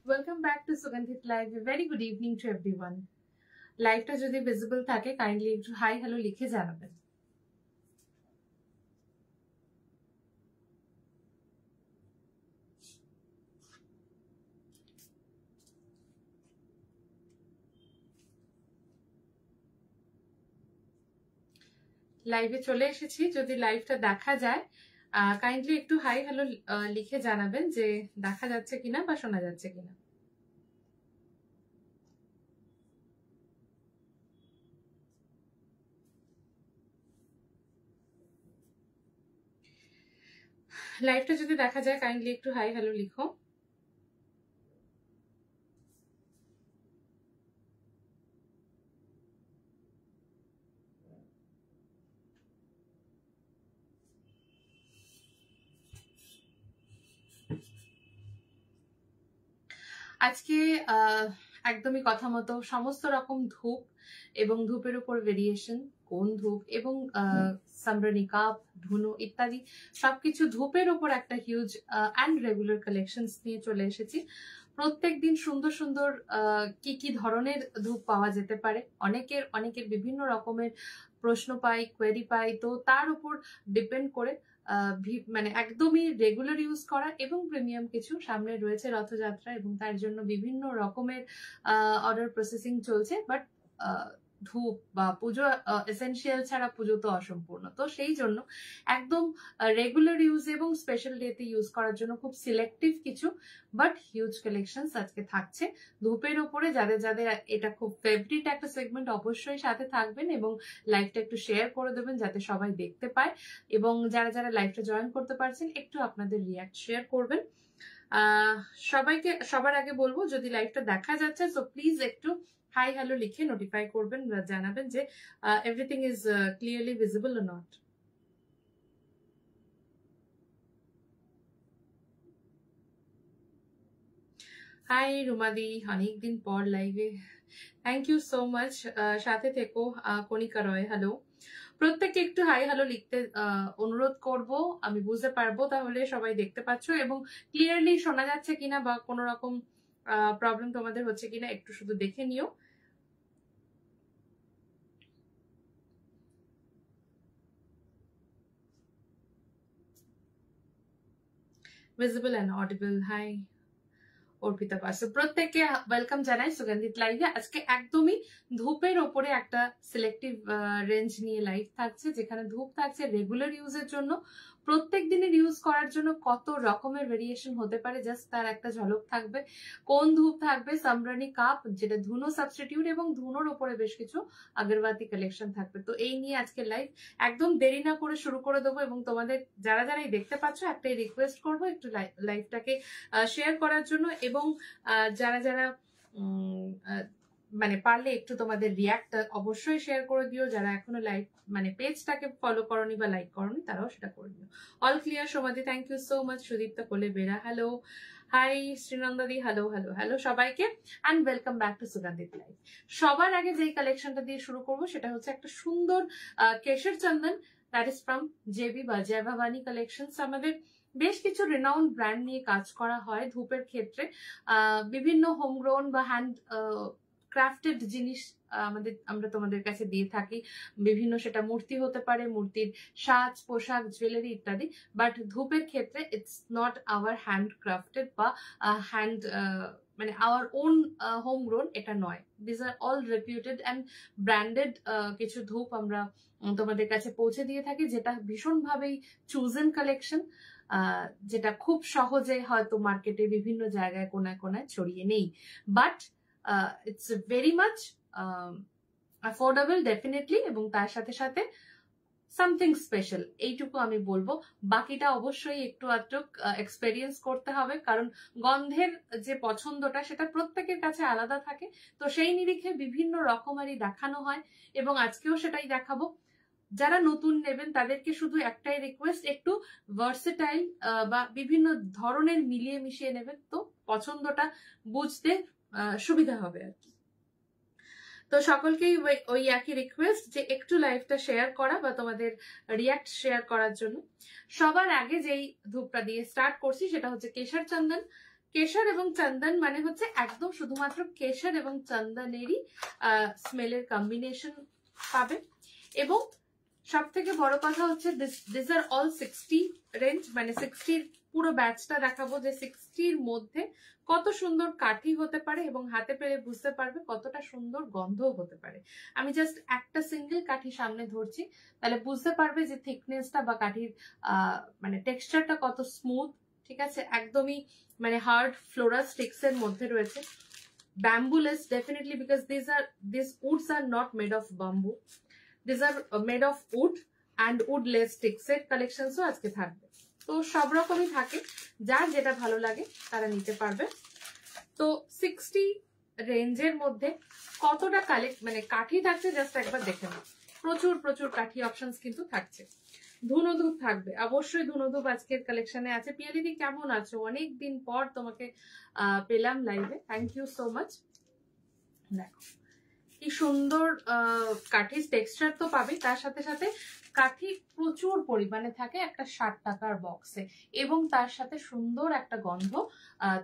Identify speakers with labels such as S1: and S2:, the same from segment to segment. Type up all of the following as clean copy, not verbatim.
S1: Welcome back to Sugandhit Live. A very good evening to everyone. লাইভটা যদি visible থাকে kindly একটু hi hello লিখে জানাবেন। লাইভে চলে এসেছি, যদি লাইভটা দেখা যায় কাইন্ডলি একটু হাই হ্যালো লিখে জানাবেন যে দেখা যাচ্ছে কিনা বা শোনা যাচ্ছে কিনা। লাইভটা যদি দেখা যায় কাইন্ডলি একটু হাই হ্যালো লিখো। আজকে একদমই কথা মতো সমস্ত রকম ধূপ এবং ধূপের উপর ভেরিয়েশন, কোন ধূপ এবং সামরানি কাপ, ধুনো ইত্যাদি সবকিছু ধূপের উপর একটা হিউজ অ্যান্ড রেগুলার কালেকশনস নিয়ে চলে এসেছি। প্রত্যেক দিন সুন্দর সুন্দর কি কি ধরনের ধূপ পাওয়া যেতে পারে, অনেকের বিভিন্ন রকমের প্রশ্ন পাই, কোয়েরি পাই, তো তার উপর ডিপেন্ড করে মানে একদমই রেগুলার ইউজ করা এবং প্রিমিয়াম কিছু। সামনে রয়েছে রথযাত্রা এবং তার জন্য বিভিন্ন রকমের অর্ডার প্রসেসিং চলছে, বাট ধূপ বা পুজো এসেনশিয়াল ছাড়া পুজো তো অসম্পূর্ণ। তো সেই জন্য একদম রেগুলার ইউজ এবং স্পেশাল ডেতে ইউজ করার জন্য খুব সিলেক্টিভ কিছু বাট হিউজ কালেকশনস আজকে থাকছে ধূপের উপরে। যাদের যাদের এটা খুব ফেভারিট একটা সেগমেন্ট, অবশ্যই সাথে থাকবেন এবং লাইভটা একটু শেয়ার করে দেবেন যাতে সবাই দেখতে পায়। এবং যারা যারা লাইভটা জয়েন করতে পারছেন একটু আপনাদের রিয়াক্ট শেয়ার করবেন। সবাইকে সবার আগে বলবো, যদি লাইভটা দেখা যাচ্ছে সো প্লিজ একটু হাই হ্যালো লিখে নোটিফাই করবেন, জানাবেন যে everything is clearly visible or not. Hi রুমাদি, অনেকদিন পর লাইভে, থ্যাংক ইউ সো মাচ। সাথে থেকো। কণিকা রয়, হ্যালো। প্রত্যেককে একটু হাই হ্যালো লিখতে অনুরোধ করব, আমি বুঝতে পারবো তাহলে সবাই দেখতে পাচ্ছ এবং ক্লিয়ারলি শোনা যাচ্ছে কিনা বা কোনো রকম প্রবলেম তোমাদের হচ্ছে কিনা একটু শুধু দেখে নিও। Visible and audible. Hi Arpita Basu, প্রত্যেককে ওয়েলকাম জানাই সুগন্ধিত লাইভে। আজকে একদমই ধূপের ওপরে একটা সিলেক্টিভ রেঞ্জ নিয়ে লাইভ থাকছে, যেখানে ধূপ থাকছে রেগুলার ইউজের জন্য, প্রত্যেক দিনের ইউজ করার জন্য কত রকমের ভেরিয়েশন হতে পারে জাস্ট তার একটা ঝলক থাকবে। কোন ধূপ থাকবে, সামরানি কাপ যেটা ধুনো সাবস্টিটিউট এবং ধুনোর ওপরে বেশ কিছু আগরবাতি কালেকশন থাকবে। তো এই নিয়ে আজকে লাইভ একদম দেরি না করে শুরু করে দেবো এবং তোমাদের যারা যারা দেখতে পাচ্ছ একটাই রিকোয়েস্ট করবো একটু লাইভটাকে শেয়ার করার জন্য এবং যারা যারা মানে পারলে একটু তোমাদের রিয়াক্ট অবশ্যই শেয়ার করে দিও। যারা এখনো লাইভ মানে পেজটাকে ফলো করনি বা লাইক করনি তারাও সেটা করে দিও। All clear Samadhi, thank you so much. Sudipta Kole Bera, hello. Hi শ্রীনন্দাদি, হ্যালো হ্যালো হ্যালো সবাইকে and welcome back to Sugandhito live. সবার আগে যেই কালেকশনটা দিয়ে শুরু করবো সেটা হচ্ছে একটা সুন্দর কেশর চন্দন, দ্যাট ইজ ফ্রম জেবি বা জয় ভবানী কালেকশনস। আমাদের বেশ কিছু রিনাউন্ড ব্র্যান্ড নিয়ে কাজ করা হয় ধূপের ক্ষেত্রে। বিভিন্ন হোমগ্রোন বা হ্যান্ড ক্রাফটেড জিনিস আমরা তোমাদের কাছে দিয়ে থাকি। বিভিন্ন সেটা মূর্তি হতে পারে, মূর্তির সাজ পোশাক জুয়েলারি ইত্যাদি, বাট ধূপের ক্ষেত্রে it's not our handcrafted বা হ্যান্ড মানে আওয়ার ওন হোমগ্রোন, এটা নয়। This are all reputed and branded কিছু ধূপ আমরা তোমাদের কাছে পৌঁছে দিয়ে থাকি, যেটা ভীষণভাবেই চুজেন কালেকশন, যেটা খুব সহজে হয়তো মার্কেটে বিভিন্ন জায়গায় কোনায় কোনায় ছড়িয়ে নেই, but it's very much affordable definitely, এবং তার সাথে সাথে সামথিং স্পেশাল, এইটুকু আমি বলবো। বাকিটা অবশ্যই একটু আধটু এক্সপেরিয়েন্স করতে হবে, কারণ গন্ধের যে পছন্দটা সেটা প্রত্যেকের কাছে আলাদা থাকে। তো সেই নিরিখে বিভিন্ন রকমারি দেখানো হয় এবং আজকেও সেটাই দেখাবো। যারা নতুন নেবেন তাদেরকে শুধু একটাই রিকোয়েস্ট, একটু ভার্সেটাইল বা বিভিন্ন ধরনের মিলিয়ে মিশিয়ে নেবেন, তো পছন্দটা বুঝতে সুবিধা হবে আর কি। তো সকলকেই ওই একই রিকোয়েস্ট যে একটু লাইভটা শেয়ার করা বা তোমাদের রিয়াক্ট শেয়ার করার জন্য। সবার আগে যেই ধূপটা দিয়ে স্টার্ট করছি সেটা হচ্ছে কেশর চন্দন। কেশর এবং চন্দন মানে হচ্ছে একদম শুধুমাত্র কেশর এবং চন্দনেরই স্মেলের কম্বিনেশন পাবে। এবং সব থেকে বড় কথা হচ্ছে দিস আর অল 60 রেঞ্জ, মানে 60-র পুরো ব্যাচটা দেখাবো যে 60-র মধ্যে কত সুন্দর কাঠি হতে পারে এবং হাতে পেলে বুঝতে পারবে কতটা সুন্দর গন্ধও হতে পারে। আমি জাস্ট একটা সিঙ্গেল কাঠি সামনে ধরছি, তাহলে বুঝতে পারবে যে থিকনেসটা বা কাঠির মানে টেক্সচারটা কত স্মুথ। ঠিক আছে, একদমই মানে হার্ড ফ্লোরাল স্টিক্স এর মধ্যে রয়েছে। Bamboo-less definitely, because these woods are not made of bamboo. These are made of wood and wood-less sticks এর কালেকশনসও আজকে থাকবে। তো সব রকমই থাকে, যার যেটা ভালো লাগে তারা নিতে পারবে। তো 60 রেঞ্জের মধ্যে কতটা মানে কাঠি থাকছে জাস্ট একবার দেখে নাও। প্রচুর প্রচুর কাঠি অপশনস কিন্তু থাকছে। ধুনোধূপ থাকবে, অবশ্যই ধুনোধূপ আজকের কালেকশনে আছে। পিয়ালিদি কেমন আছো? অনেকদিন পর তোমাকে পেলাম লাইভে, থ্যাংক ইউ সো মাচ। দেখো কি সুন্দর কাঠির টেক্সচার তো পাবে, তার সাথে সাথে কাঠি প্রচুর পরিমাণে থাকে একটা 60 টাকার বক্সে, এবং তার সাথে সুন্দর একটা গন্ধ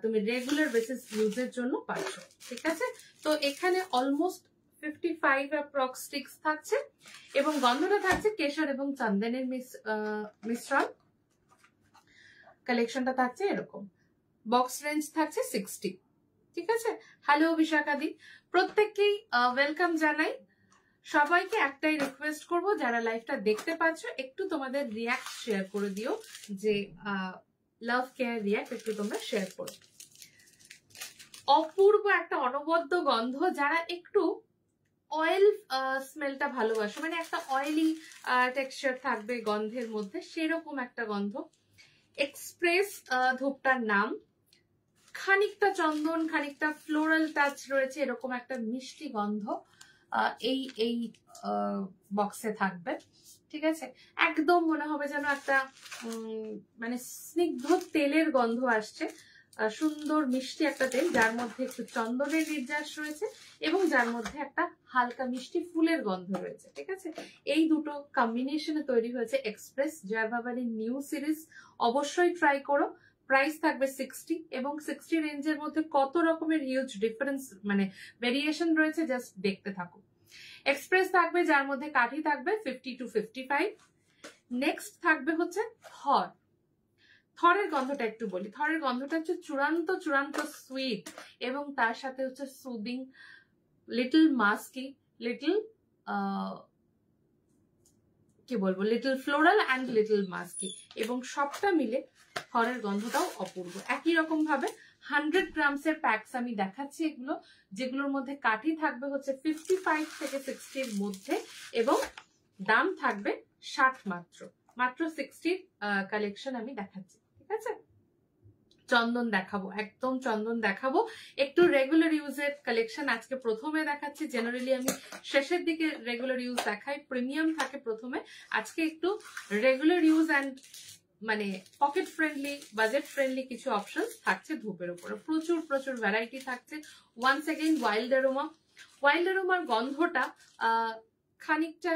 S1: তুমি রেগুলার বেসিস ইউজের জন্য পাচ্ছ। ঠিক আছে, তো এখানে অলমোস্ট 55 অ্যাপ্রক্স স্টিক্স থাকছে এবং গন্ধটা থাকছে কেশর এবং চন্দনের মিশ্রণ। কালেকশনটা থাকছে এরকম, বক্স রেঞ্জ থাকছে 60। ঠিক আছে, হ্যালো বিশাখাদি, প্রত্যেককেই ওয়েলকাম জানাই। সবাইকে একটাই রিকোয়েস্ট করব, যারা লাইভটা দেখতে পাচ্ছ একটু তোমাদের রিয়াক্ট শেয়ার করে দিও, যে লাভ কেয়ার রিয়াক্ট একটু তোমরা শেয়ার করো। অপূর্ব একটা অনবদ্য গন্ধ, যারা একটু অয়েল স্মেলটা ভালোবাসো, মানে একটা অয়েলি টেক্সচার থাকবে গন্ধের মধ্যে, সেরকম একটা গন্ধ। এক্সপ্রেস ধূপটার নাম, খানিকটা চন্দন খানিকটা ফ্লোরাল টাচ রয়েছে, এরকম একটা মিষ্টি গন্ধ এই বক্সে থাকবে। ঠিক আছে, একদম মনে হবে যেন একটা মানে স্নিগ্ধ তেলের গন্ধ আসছে, সুন্দর মিষ্টি একটা তেল, যার মধ্যে একটু চন্দনের নির্যাস রয়েছে এবং যার মধ্যে একটা হালকা মিষ্টি ফুলের গন্ধ রয়েছে। ঠিক আছে, এই দুটো কম্বিনেশনে তৈরি হয়েছে এক্সপ্রেস জয় ভাবানির নিউ সিরিজ। অবশ্যই ট্রাই করো। প্রাইস থাকবে 60 এবং 60 রেঞ্জের মধ্যে কত রকমের হিউজ ডিফারেন্স মানে ভেরিয়েশন রয়েছে, জাস্ট দেখতে থাকো। এক্সপ্রেস থাকবে যার মধ্যে কাঠি থাকবে 50 to 55। নেক্সট থাকবে হচ্ছে থর। থরের গন্ধটা একটু বলি, থরের গন্ধটা হচ্ছে চূড়ান্ত চূড়ান্ত সুইট এবং তার সাথে হচ্ছে সুদিং, লিটল মাস্কি, লিটল কি বলবো, little floral and little musky, এবং সবটা মিলে থরের গন্ধটাও অপূর্ব। একই রকম ভাবে 100 গ্রামসের প্যাকস আমি দেখাচ্ছি এগুলো, যেগুলোর মধ্যে কাঠি থাকবে হচ্ছে 55 থেকে 60-র মধ্যে এবং দাম থাকবে 60 মাত্র 60-র কালেকশন আমি দেখাচ্ছি। ঠিক আছে, চন্দন দেখাবো, একদম চন্দন দেখাবো। একটু রেগুলার ইউজের কালেকশন আজকে প্রথমে দেখাচ্ছি। জেনারেলি আমি শেষের দিকে রেগুলার ইউজ দেখাই, প্রিমিয়াম থাকে প্রথমে। আজকে একটু রেগুলার ইউজ অ্যান্ড মানে পকেট ফ্রেন্ডলি, বাজেট ফ্রেন্ডলি কিছু অপশন থাকছে ধূপের উপরে। প্রচুর প্রচুর ভ্যারাইটি থাকছে। Once again wild aroma. Wild অ্যারোমার গন্ধটা খানিকটা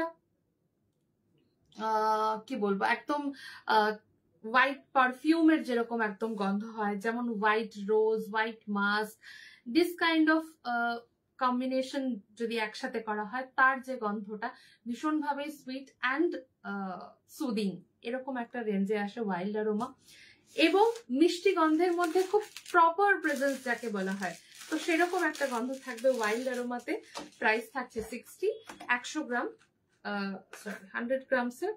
S1: কি বলবো, একদম হোয়াইট পারফিউমের যেরকম একদম গন্ধ হয়, যেমন white rose, white mask, this kind of combination যদি একসাথে করা হয়, তার যে গন্ধটা ভীষণভাবে সুইট অ্যান্ড সুদিং, এরকম একটা রেঞ্জে আসে ওয়াইল্ড অ্যারোমা। এবং মিষ্টি গন্ধের মধ্যে খুব প্রপার প্রেজেন্স যাকে বলা হয়, তো সেরকম একটা গন্ধ থাকবে ওয়াইল্ড অ্যারোমাতে। প্রাইস থাকছে 60, 100 গ্রাম 100 গ্রামসের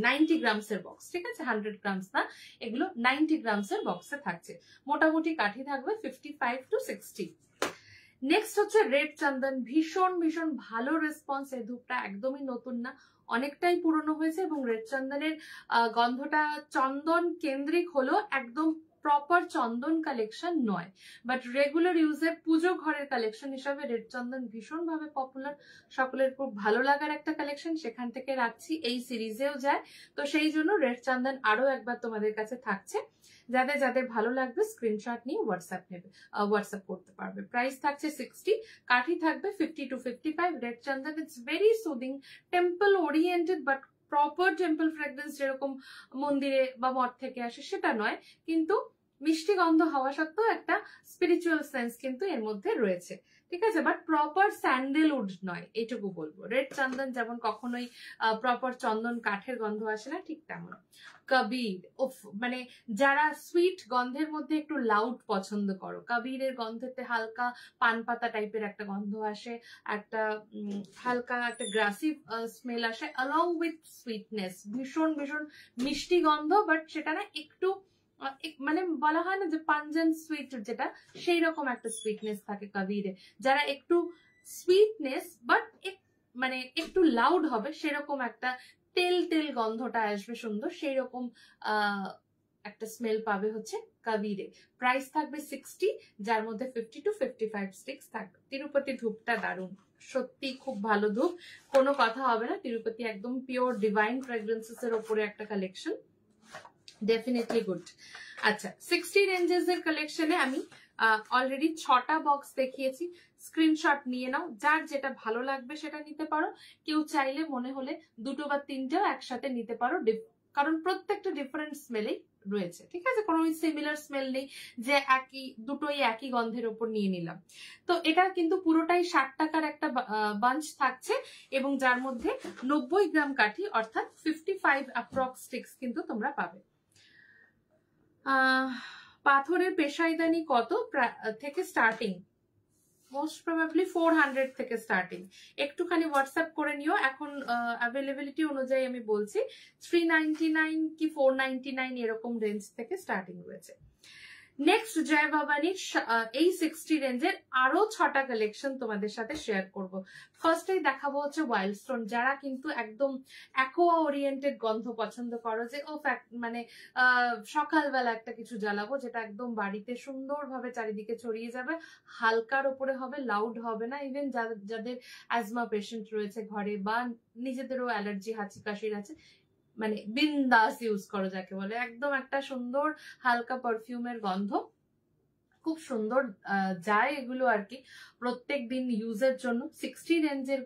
S1: 90 গ্রামসের বক্স। ঠিক আছে, 100 গ্রামস না, এগুলো 90 গ্রামসের বক্সে থাকছে। মোটামুটি কাঠি থাকবে 55 to 60। নেক্সট হচ্ছে রেড চন্দন। ভীষণ ভীষণ ভালো রেসপন্স। এই ধূপটা একদমই নতুন না, অনেকটাই পুরনো হয়েছে এবং রেড চন্দনের গন্ধটা চন্দন কেন্দ্রিক হলো, একদম প্রপার চন্দন কালেকশন নয়, বাট রেগুলার ইউজের পুজো ঘরের কালেকশন হিসাবে রেড চন্দন ভীষণ ভাবে পপুলার, সকলের খুব ভালো লাগার একটা কালেকশন। সেখান থেকে রাখছি, এই সিরিজেও যায়, তো সেই জন্য রেড চন্দন আরো একবার তোমাদের কাছে থাকছে। যাদের যাদের ভালো লাগবে স্ক্রিনশট নিয়ে হোয়াটসঅ্যাপ করতে পারবে। প্রাইস থাকছে 60, কাঠি থাকবে 50 to 55। Red Chandan it's very soothing, temple oriented, but proper temple fragrance যেরকম মন্দিরে বা মঠ থেকে আসে সেটা নয়, কিন্তু মিষ্টি গন্ধ হওয়া সত্ত্বেও একটা স্পিরিচুয়াল সেন্স কিন্তু এর মধ্যে রয়েছে, ঠিক আছে? বাট প্রপার স্যান্ডেলউড নয়, এটুকু বলবো। রেড চন্দন যেমন কখনোই প্রপার চন্দন কাঠের গন্ধ আসে না, ঠিক তেমন কবির, উফ, মানে যারা সুইট গন্ধের মধ্যে একটু লাউড পছন্দ করো, কবিরের গন্ধেতে হালকা পান পাতা টাইপের একটা গন্ধ আসে, একটা হালকা একটা গ্রাসি স্মেল আসে অলং উইথ সুইটনেস, ভীষণ ভীষণ মিষ্টি গন্ধ, বাট সেটা না একটু মানে বলা হয় না যে পাঞ্জেন্ট সুইট, যেটা সেই রকম একটা সুইটনেস থাকে কবিরে। যারা একটু সুইটনেস বাট মানে একটু লাউড হবে, সেরকম একটা তেল তেল গন্ধটা আসবে সুন্দর, সেই রকম একটা স্মেল পাবে হচ্ছে কবিরে। প্রাইস থাকবে 60, যার মধ্যে 50 to 55 স্টিক্স থাকবে। তিরুপতি ধূপটা দারুণ, সত্যি খুব ভালো ধূপ, কোনো কথা হবে না। তিরুপতি একদম পিওর ডিভাইন ফ্রেগ্রেন্সেস এর উপরে একটা কালেকশন, ডেফিনেটলি গুড। আচ্ছা, 60 রেঞ্জেস এর কালেকশনে আমি অলরেডি 6টা বক্স দেখিয়েছি, স্ক্রিনশট নিয়ে নাও, যার যেটা ভালো লাগবে সেটা নিতে পারো। কেউ চাইলে মনে হলে 2টো বা 3টেও একসাথে নিতে পারো, কারণ প্রত্যেকটা ডিফারেন্ট স্মেলেই রয়েছে, ঠিক আছে? কোনো সিমিলার স্মেল নেই যে দুটোই একই গন্ধের উপর নিয়ে নিলাম। তো এটা কিন্তু পুরোটাই 60 টাকার একটা বাঞ্চ থাকছে, এবং যার মধ্যে 90 গ্রাম কাঠি, অর্থাৎ 55 অ্যাপ্রক্স স্টিক্স কিন্তু তোমরা পাবে। পাথরের পেশাইদানি কত থেকে স্টার্টিং? মোস্ট প্রবাবলি 400 থেকে স্টার্টিং। একটুখানি হোয়াটসঅ্যাপ করে নিও, এখন অ্যাভেলেবিলিটি অনুযায়ী আমি বলছি 399 কি 499 এরকম রেঞ্জ থেকে স্টার্টিং রয়েছে। নেক্সট জয় ভবানীর এই 60 রেঞ্জের আরো 6টা কালেকশন তোমাদের সাথে শেয়ার করব। ফার্স্টেই দেখাবো হচ্ছে ওয়াইল্ডস্টোন। যারা কিন্তু একদম অ্যাকোয়া ওরিয়েন্টেড গন্ধ পছন্দ করো, যে ও মানে সকালবেলা একটা কিছু জ্বালাবো যেটা একদম বাড়িতে সুন্দরভাবে চারিদিকে ছড়িয়ে যাবে, হালকার ওপরে হবে, লাউড হবে না। ইভেন যাদের অ্যাজমা পেশেন্ট রয়েছে ঘরে, বা নিজেদেরও অ্যালার্জি হাঁচি কাশির আছে, মানে বিন্দাস ইউজ করো যাকে বলে, একদম একটা সুন্দর হালকা পারফিউমের গন্ধ, খুব সুন্দর যায় এগুলো আর কি, প্রত্যেক দিন ইউজের জন্য। 60 রেঞ্জের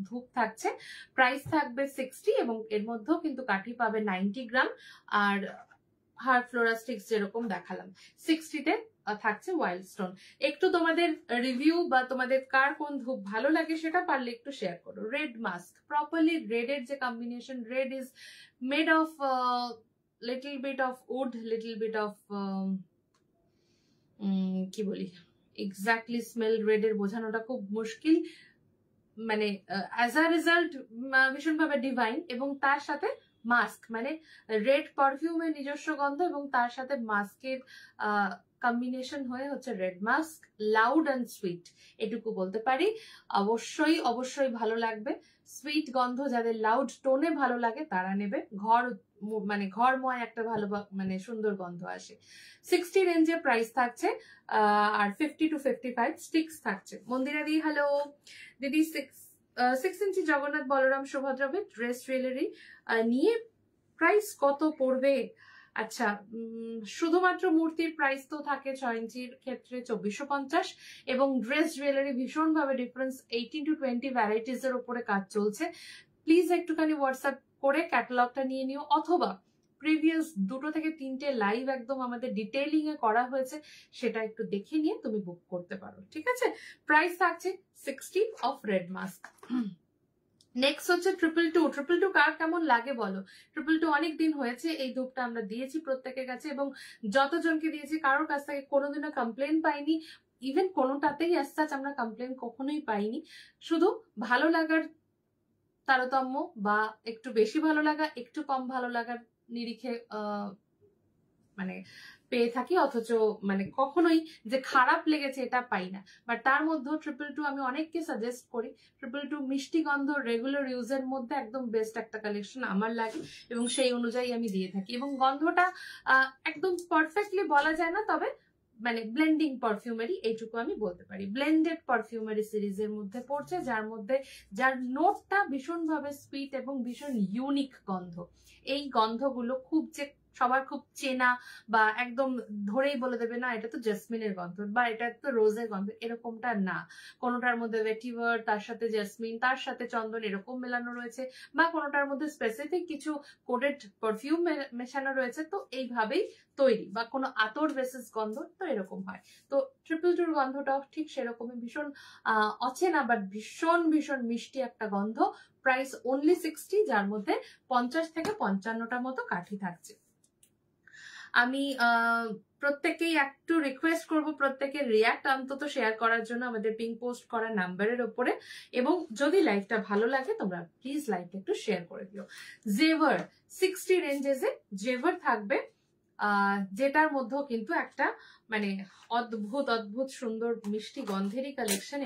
S1: ধূপ থাকছে, প্রাইস থাকবে 60, এবং এর মধ্যেও কিন্তু কাঠি পাবে 90 গ্রাম, আর হার্ট ফ্লোরাস্টিক্স যেরকম দেখালাম। 60-তে থাকছে ওয়াইল্ডস্টোন। একটু তোমাদের রিভিউ বা তোমাদের কার কোন ধূপ ভালো লাগে সেটা পারলে একটু শেয়ার করো। রেড মাস্ক, প্রপারলি রেডের যে combination, red is made of little bit of wood, little bit of কি বলি এক্স্যাক্টলি, স্মেল রেডের বোঝানোটা খুব মুশকিল, মানে অ্যাজ আ রেজাল্ট ভীষণভাবে ডিভাইন, এবং তার সাথে মাস্ক, মানে রেড পারফিউমের নিজস্ব গন্ধ এবং তার সাথে মাস্কের কম্বিনেশন হয়ে হচ্ছে red mask. Loud and sweet, এটুকু বলতে পারি। অবশ্যই অবশ্যই ভালো লাগবে। সুইট গন্ধ যাদের লাউড টোনে ভালো লাগে তারা নেবে, মানে ঘরময় একটা ভালো মানে সুন্দর গন্ধ আসে। 60 রেঞ্জে প্রাইস থাকছে, আর 50 to 55 স্টিক্স থাকছে। মন্দিরা দি হ্যালো দিদি, 6 inch Jagannath Balaram Subhadra with dress jewellery নিয়ে প্রাইস কত পড়বে? আচ্ছা, শুধুমাত্র মূর্তির প্রাইস তো থাকে 6 ইঞ্চির ক্ষেত্রে 2450, এবং ড্রেস জুয়েলারি ভীষণভাবে ডিফারেন্স, 18 to 20 ভ্যারাইটিস এর উপরে কাজ চলছে। প্লিজ একটুখানি হোয়াটসঅ্যাপ করে ক্যাটালগটা নিয়ে নিও, অথবা প্রিভিয়াস 2 থেকে 3টে লাইভ একদম আমাদের ডিটেইলিং এ করা হয়েছে, সেটা একটু দেখে নিয়ে তুমি বুক করতে পারো, ঠিক আছে? প্রাইস থাকছে 60 অফ রেড মাস্ক। নেক্সট হচ্ছে 222। 222 কার কেমন লাগে বলো? 222 অনেক দিন হয়েছে এই ধূপটা আমরা দিয়েছি প্রত্যেকের কাছে, এবং যতজনকে দিয়েছি কারোর কাছ থেকে কোনোদিনও কমপ্লেন পাইনি, ইভেন কোনোটাতেই অ্যাজ আমরা কমপ্লেন কখনোই পাইনি। শুধু ভালো লাগার তারতম্য, বা একটু বেশি ভালো লাগা, একটু কম ভালো লাগার নিরিখে মানে পেয়ে থাকি, অথচ মানে কখনোই যে খারাপ লেগেছে এটা পাই না। বাট তার মধ্যেও 222 আমি অনেককে সাজেস্ট করি। 222 মিষ্টি গন্ধ রেগুলার ইউজের মধ্যে একদম বেস্ট একটা কালেকশন আমার লাগে, এবং সেই অনুযায়ী আমি দিয়ে থাকি। এবং গন্ধটা একদম পারফেক্টলি বলা যায় না, তবে মানে ব্লেন্ডিং পারফিউমারি, এইটুকু আমি বলতে পারি। ব্লেন্ডেড পারফিউমারি সিরিজের মধ্যে পড়ছে, যার নোটটা ভীষণভাবে সুইট এবং ভীষণ ইউনিক গন্ধ। এই গন্ধগুলো খুব যে সবার খুব চেনা বা একদম ধরেই বলে দেবে না এটা তো জেসমিনের গন্ধ বা এটা তো রোজের গন্ধ, এরকমটা না। কোনোটার মধ্যে ভেটিভার, তার সাথে জেসমিন, তার সাথে চন্দন এরকম মেলানো রয়েছে, বা কোনোটার মধ্যে স্পেসিফিক কিছু কোডেড পারফিউম মেশানো রয়েছে, তো এইভাবেই তৈরি। বা কোনো আতর বেসিস গন্ধ তো এরকম হয়। তো 222 গন্ধটাও ঠিক সেরকমই, ভীষণ অচেনা বাট ভীষণ ভীষণ মিষ্টি একটা গন্ধ। প্রাইস অনলি 60, যার মধ্যে 50 থেকে 55টা মতো কাঠি থাকছে। আমি প্রত্যেকেই একটু রিকোয়েস্ট করব প্রত্যেকের রিয়াক্ট অন্তত শেয়ার করার জন্য আমাদের পিং পোস্ট করা নাম্বারের উপরে, এবং যদি লাইভটা ভালো লাগে তোমরা প্লিজ লাইভটা একটু শেয়ার করে দিও। জেভার 60 রেঞ্জেসে জেভার থাকবে, যেটার মধ্যেও কিন্তু একটা মানে অদ্ভুত অদ্ভুত সুন্দর মিষ্টি গন্ধেরই কালেকশন।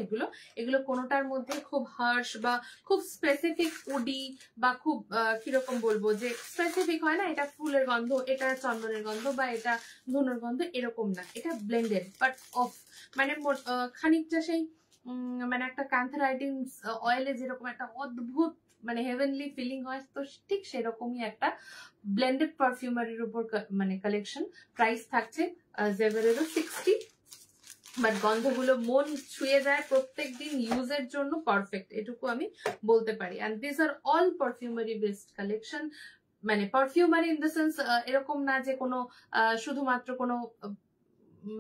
S1: এগুলো কোনোটার মধ্যে খুব হার্শ বা খুব স্পেসিফিক উডি বা খুব কিরকম বলবো যে স্পেসিফিক হয় না, এটা ফুলের গন্ধ, এটা চন্দনের গন্ধ বা এটা ধনুর গন্ধ, এরকম না। এটা ব্লেন্ডেড বাট অফ, মানে খানিকটা সেই মানে একটা ক্যান্থারাইটিন অয়েলে যেরকম একটা অদ্ভুত মানে হেভেনলি ফিলিং হয়, তো ঠিক সেরকমই একটা ব্লেন্ডেড পারফিউমারির উপর মানে কালেকশন। প্রাইস থাকছে জেভারেরও 60, বাট গন্ধগুলো মন ছুঁয়ে যায়, প্রত্যেক দিন ইউজের জন্য পারফেক্ট, এটুকু আমি বলতে পারি। And this are all perfumery based collection. মানে পারফিউমারি ইন দ্য সেন্স এরকম না যে কোনো শুধুমাত্র কোনো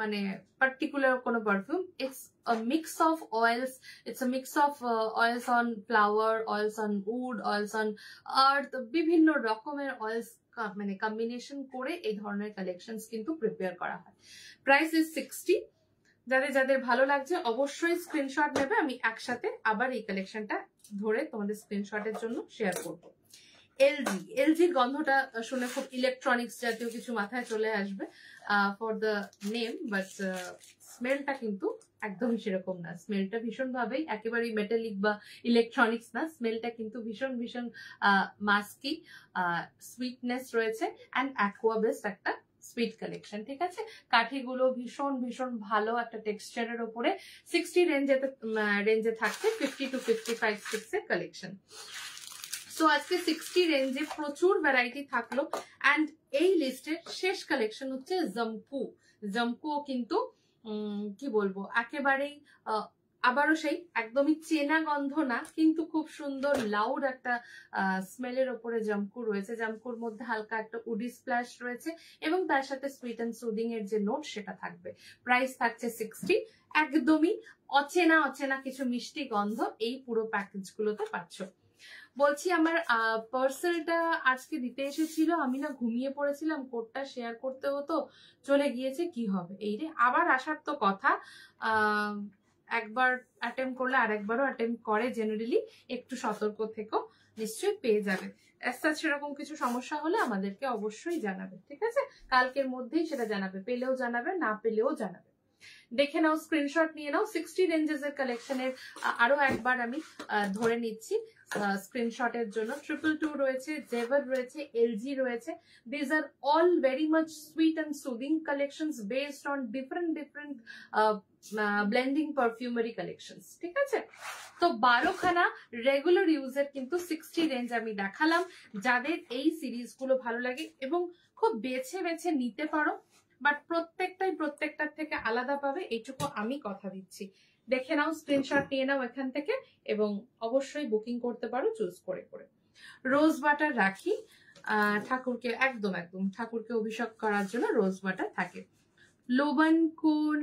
S1: মানে particular কোনো perfume. It's a mix of oils. It's a mix of oils on flower, oils on wood, oils on earth. বিভিন্ন রকমের oils মানে কম্বিনেশন করে এই ধরনের কালেকশনস কিন্তু প্রিপেয়ার করা হয়। Price is 60। যাদের যাদের ভালো লাগছে অবশ্যই স্ক্রিনশট নেবে, আমি একসাথে আবার এই কালেকশনটা ধরে তোমাদের স্ক্রিনশটের জন্য শেয়ার করব। এলজির গন্ধটা শুনে খুব ইলেকট্রনিক্স জাতীয় কিছু মাথায় চলে আসবে ফর দ্য নেম, বাট স্মেলটা কিন্তু একদমই সেরকম না। স্মেলটা ভীষণ ভাবেই একেবারেই মেটালিক বা ইলেকট্রনিক্স না, স্মেলটা কিন্তু ভীষণ ভীষণ মাস্কি, সুইটনেস রয়েছে অ্যান্ড অ্যাকোয়া বেসড একটা সুইট কালেকশন। ঠিক আছে, কাঠিগুলো ভীষণ ভীষণ ভালো একটা টেক্সচারের ওপরে 60 রেঞ্জে থাকছে 50 to 55 স্টিক্সের কালেকশন। সো আজকে 60 রেঞ্জে প্রচুর ভ্যারাইটি থাকলো। অ্যান্ড এই লিস্টের শেষ কালেকশন হচ্ছে জাম্পু। জাম্পুও কিন্তু কি বলবো একেবারেই আবারও সেই একদমই চেনা গন্ধ না, কিন্তু খুব সুন্দর লাউড একটা স্মেলের ওপরে জাম্পু রয়েছে। জাম্পুর মধ্যে হালকা একটা উডি স্প্ল্যাশ রয়েছে এবং তার সাথে সুইট অ্যান্ড সুদিং এর যে নোট সেটা থাকবে। প্রাইস থাকছে 60। একদমই অচেনা অচেনা কিছু মিষ্টি গন্ধ এই পুরো প্যাকেজ গুলোতে পাচ্ছ। বলছি আমার পার্সেলটা আজকে দিতে এসেছিল, আমি না ঘুমিয়ে পড়েছিলাম, কোডটা শেয়ার করতে হতো, চলে গিয়েছে, কি হবে। এই রে, আবার আসার তো কথা। একবার অ্যাটেম্প করলে আরেকবারও অ্যাটেম্প করে জেনারেলি, একটু সতর্ক থেকো, নিশ্চয়ই পেয়ে যাবে। সেরকম কিছু সমস্যা হলে আমাদেরকে অবশ্যই জানাবে, ঠিক আছে? কালকের মধ্যেই সেটা জানাবে, পেলেও জানাবে, না পেলেও জানাবে। দেখে নাও, স্ক্রিনশট নিয়ে নাও। 60 রেঞ্জেস এর কালেকশনের আরো একবার আমি ধরে নিচ্ছি স্ক্রিনশটের জন্য। 222 রয়েছে, জেভার রয়েছে, এলজি রয়েছে। These are all very much sweet and soothing collections based on different blending perfumery collections, ঠিক আছে? তো 12খানা রেগুলার ইউজের কিন্তু 60 রেঞ্জ আমি দেখালাম। যাদের এই সিরিজ গুলো ভালো লাগে এবং খুব বেছে বেছে নিতে পারো, বাট প্রত্যেকটার থেকে আলাদা পাবে, এইটুকু আমি কথা দিচ্ছি। দেখে নাও, স্ক্রিনশট নিয়ে নাও এখান থেকে এবং অবশ্যই বুকিং করতে পারো চুজ করে করে। রোজ বাটার রাখি, ঠাকুরকে একদম ঠাকুরকে অভিষেক করার জন্য রোজ বাটার থাকে। লোবান কোন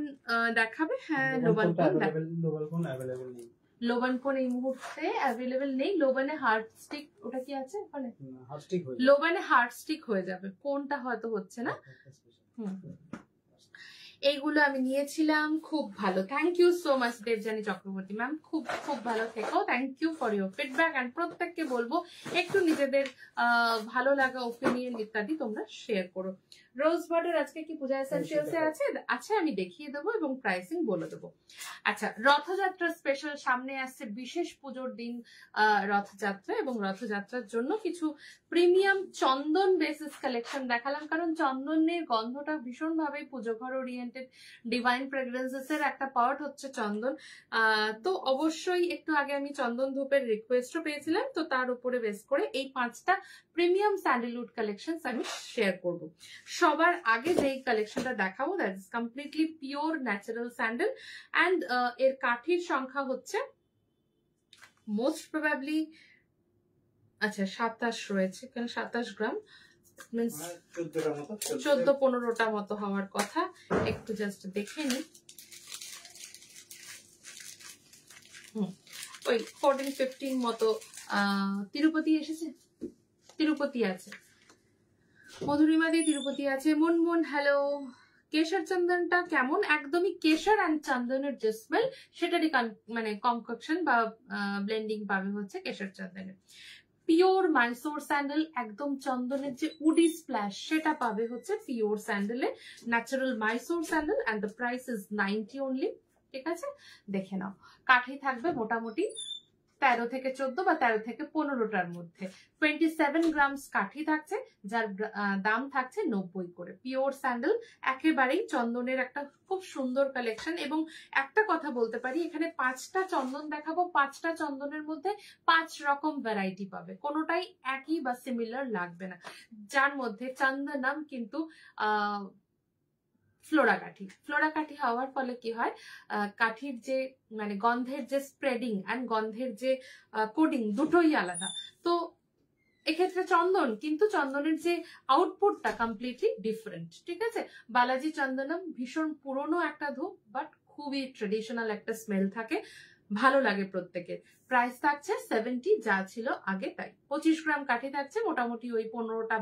S1: দেখাবে? হ্যাঁ, লোবান কোন এই মুহূর্তে অ্যাভেলেবেল নেই। লোবানে হার্ট স্টিক, ওটা কি আছে ওখানে? লোবানে হার্ট স্টিক হয়ে যাবে, কোনটা হয়তো হচ্ছে না। এইগুলো আমি নিয়েছিলাম, খুব ভালো। Thank you so much Debjani Chakraborty ma'am, খুব খুব ভালো থেকো। Thank you for your feedback. And প্রত্যেককে বলবো একটু নিজেদের ভালো লাগা, ওপিনিয়ন ইত্যাদি তোমরা শেয়ার করো। রোজ বাটার আজকে কি পূজা এসেনশিয়ালসে আছে? আচ্ছা, আমি দেখিয়ে দেবো এবং প্রাইসিং বলে দেবো। আচ্ছা, রথযাত্রা স্পেশাল সামনে আসছে, বিশেষ পুজোর দিন রথযাত্রা, এবং রথযাত্রার জন্য কিছু প্রিমিয়াম চন্দন বেসিস কালেকশন দেখালাম, কারণ চন্দনের গন্ধটা ভীষণভাবে পুজো ঘর ওরিয়েন্টেড ডিভাইন ফ্রেগ্রেন্সেস এর একটা পার্ট হচ্ছে চন্দন। তো অবশ্যই একটু আগে আমি চন্দন ধূপের রিকোয়েস্টও পেয়েছিলাম, তো তার উপরে বেস করে এই 5টা প্রিমিয়াম স্যান্ডেলউড কালেকশন আমি শেয়ার করব। সবার আগে যেই কালেকশনটা দেখাবো that is completely pure natural sandal, and এর কাঠির সংখ্যা হচ্ছে মোস্ট প্রবাবলি, আচ্ছা 27 রয়েছে, কারণ 27 গ্রাম মিন্স 14-15টা মতো হওয়ার কথা। একটু জাস্ট দেখে নি, ওই 14-15 মতো। তিরুপতি এসেছে, তিরুপতি আছে, মধুরিমা দিয়ে তিরুপতি আছে। মন হ্যালো। কেশর চন্দনটা কেমন? একদমই কেশর অ্যান্ড চন্দনের যে স্মেল সেটারই মানে কনককশন বা ব্লেন্ডিং পাবে হচ্ছে কেশর চন্দনের। পিওর মাইসোর স্যান্ডেল, একদম চন্দনের যে উডি স্প্ল্যাশ সেটা পাবে হচ্ছে পিওর স্যান্ডেলে, natural Mysore sandal, and the price is 90 only. ঠিক আছে, দেখে নাও। কাঠি থাকবে মোটামুটি 13 থেকে 14 বা 13 থেকে 15টার মধ্যে। 27 গ্রামস কাঠি থাকছে, যার দাম থাকছে 90 করে। পিওর স্যান্ডেল, একেবারেই চন্দনের একটা খুব সুন্দর কালেকশন। এবং একটা কথা বলতে পারি, এখানে 5টা চন্দন দেখাবো, 5টা চন্দনের মধ্যে 5 রকম ভ্যারাইটি পাবে, কোনোটাই একই বা সিমিলার লাগবে না। যার মধ্যে চন্দনম কিন্তু ফ্লোরা কাঠি হওয়ার ফলে কি হয়, কাঠির যে মানে গন্ধের যে স্প্রেডিং অ্যান্ড গন্ধের যে কোডিং দুটোই আলাদা। তো এক্ষেত্রে চন্দন, কিন্তু চন্দনের যে আউটপুটটা কমপ্লিটলি ডিফারেন্ট। ঠিক আছে, বালাজি চন্দনম ভীষণ পুরনো একটা ধূপ, বাট খুবই ট্রেডিশনাল একটা স্মেল থাকে, ভালো লাগে প্রত্যেকের। প্রাইস থাকছে 70, যা ছিল আগে তাই। 25 গ্রাম কাঠি থাকছে, মোটামুটি ওই 15টা